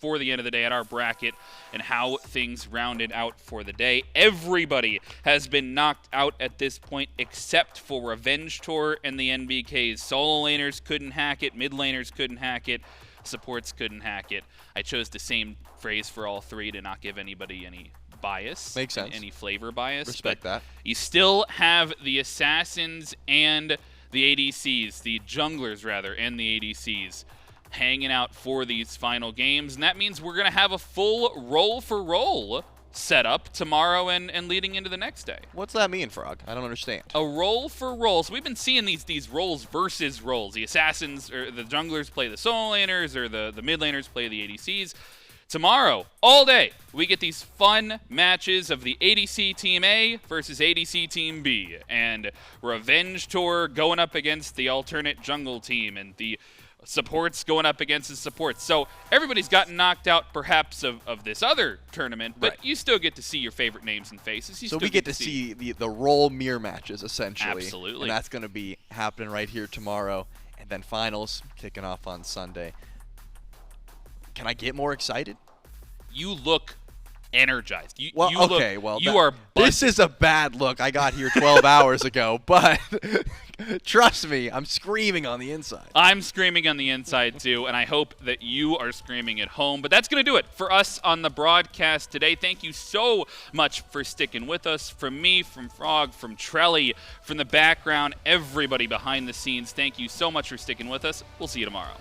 for the end of the day at our bracket and how things rounded out for the day. Everybody has been knocked out at this point except for Revenge Tour and the NBKs. Solo laners couldn't hack it, mid laners couldn't hack it, supports couldn't hack it. I chose the same phrase for all 3 to not give anybody any bias. Makes sense. Any flavor bias. Respect that. You still have the assassins and the ADCs, the junglers rather, and the ADCs hanging out for these final games, and that means we're going to have a full roll-for-roll setup tomorrow and leading into the next day. What's that mean, Frog? I don't understand. A roll-for-roll. So we've been seeing these roles versus roles. The assassins or the junglers play the solo laners, or the mid laners play the ADCs. Tomorrow, all day, we get these fun matches of the ADC Team A versus ADC Team B, and Revenge Tour going up against the alternate jungle team, and the supports going up against the supports. So everybody's gotten knocked out perhaps of this other tournament, but you still get to see your favorite names and faces. So we get to see the role mirror matches, essentially. Absolutely. And that's going to be happening right here tomorrow. And then finals kicking off on Sunday. Can I get more excited? You look energized. You are this is a bad look. I got here 12 hours ago, but trust me, I'm screaming on the inside. I'm screaming on the inside too, and I hope that you are screaming at home. But that's going to do it for us on the broadcast today. Thank you so much for sticking with us. From me, from Frog, from Trelly, from the background, everybody behind the scenes, thank you so much for sticking with us. We'll see you tomorrow.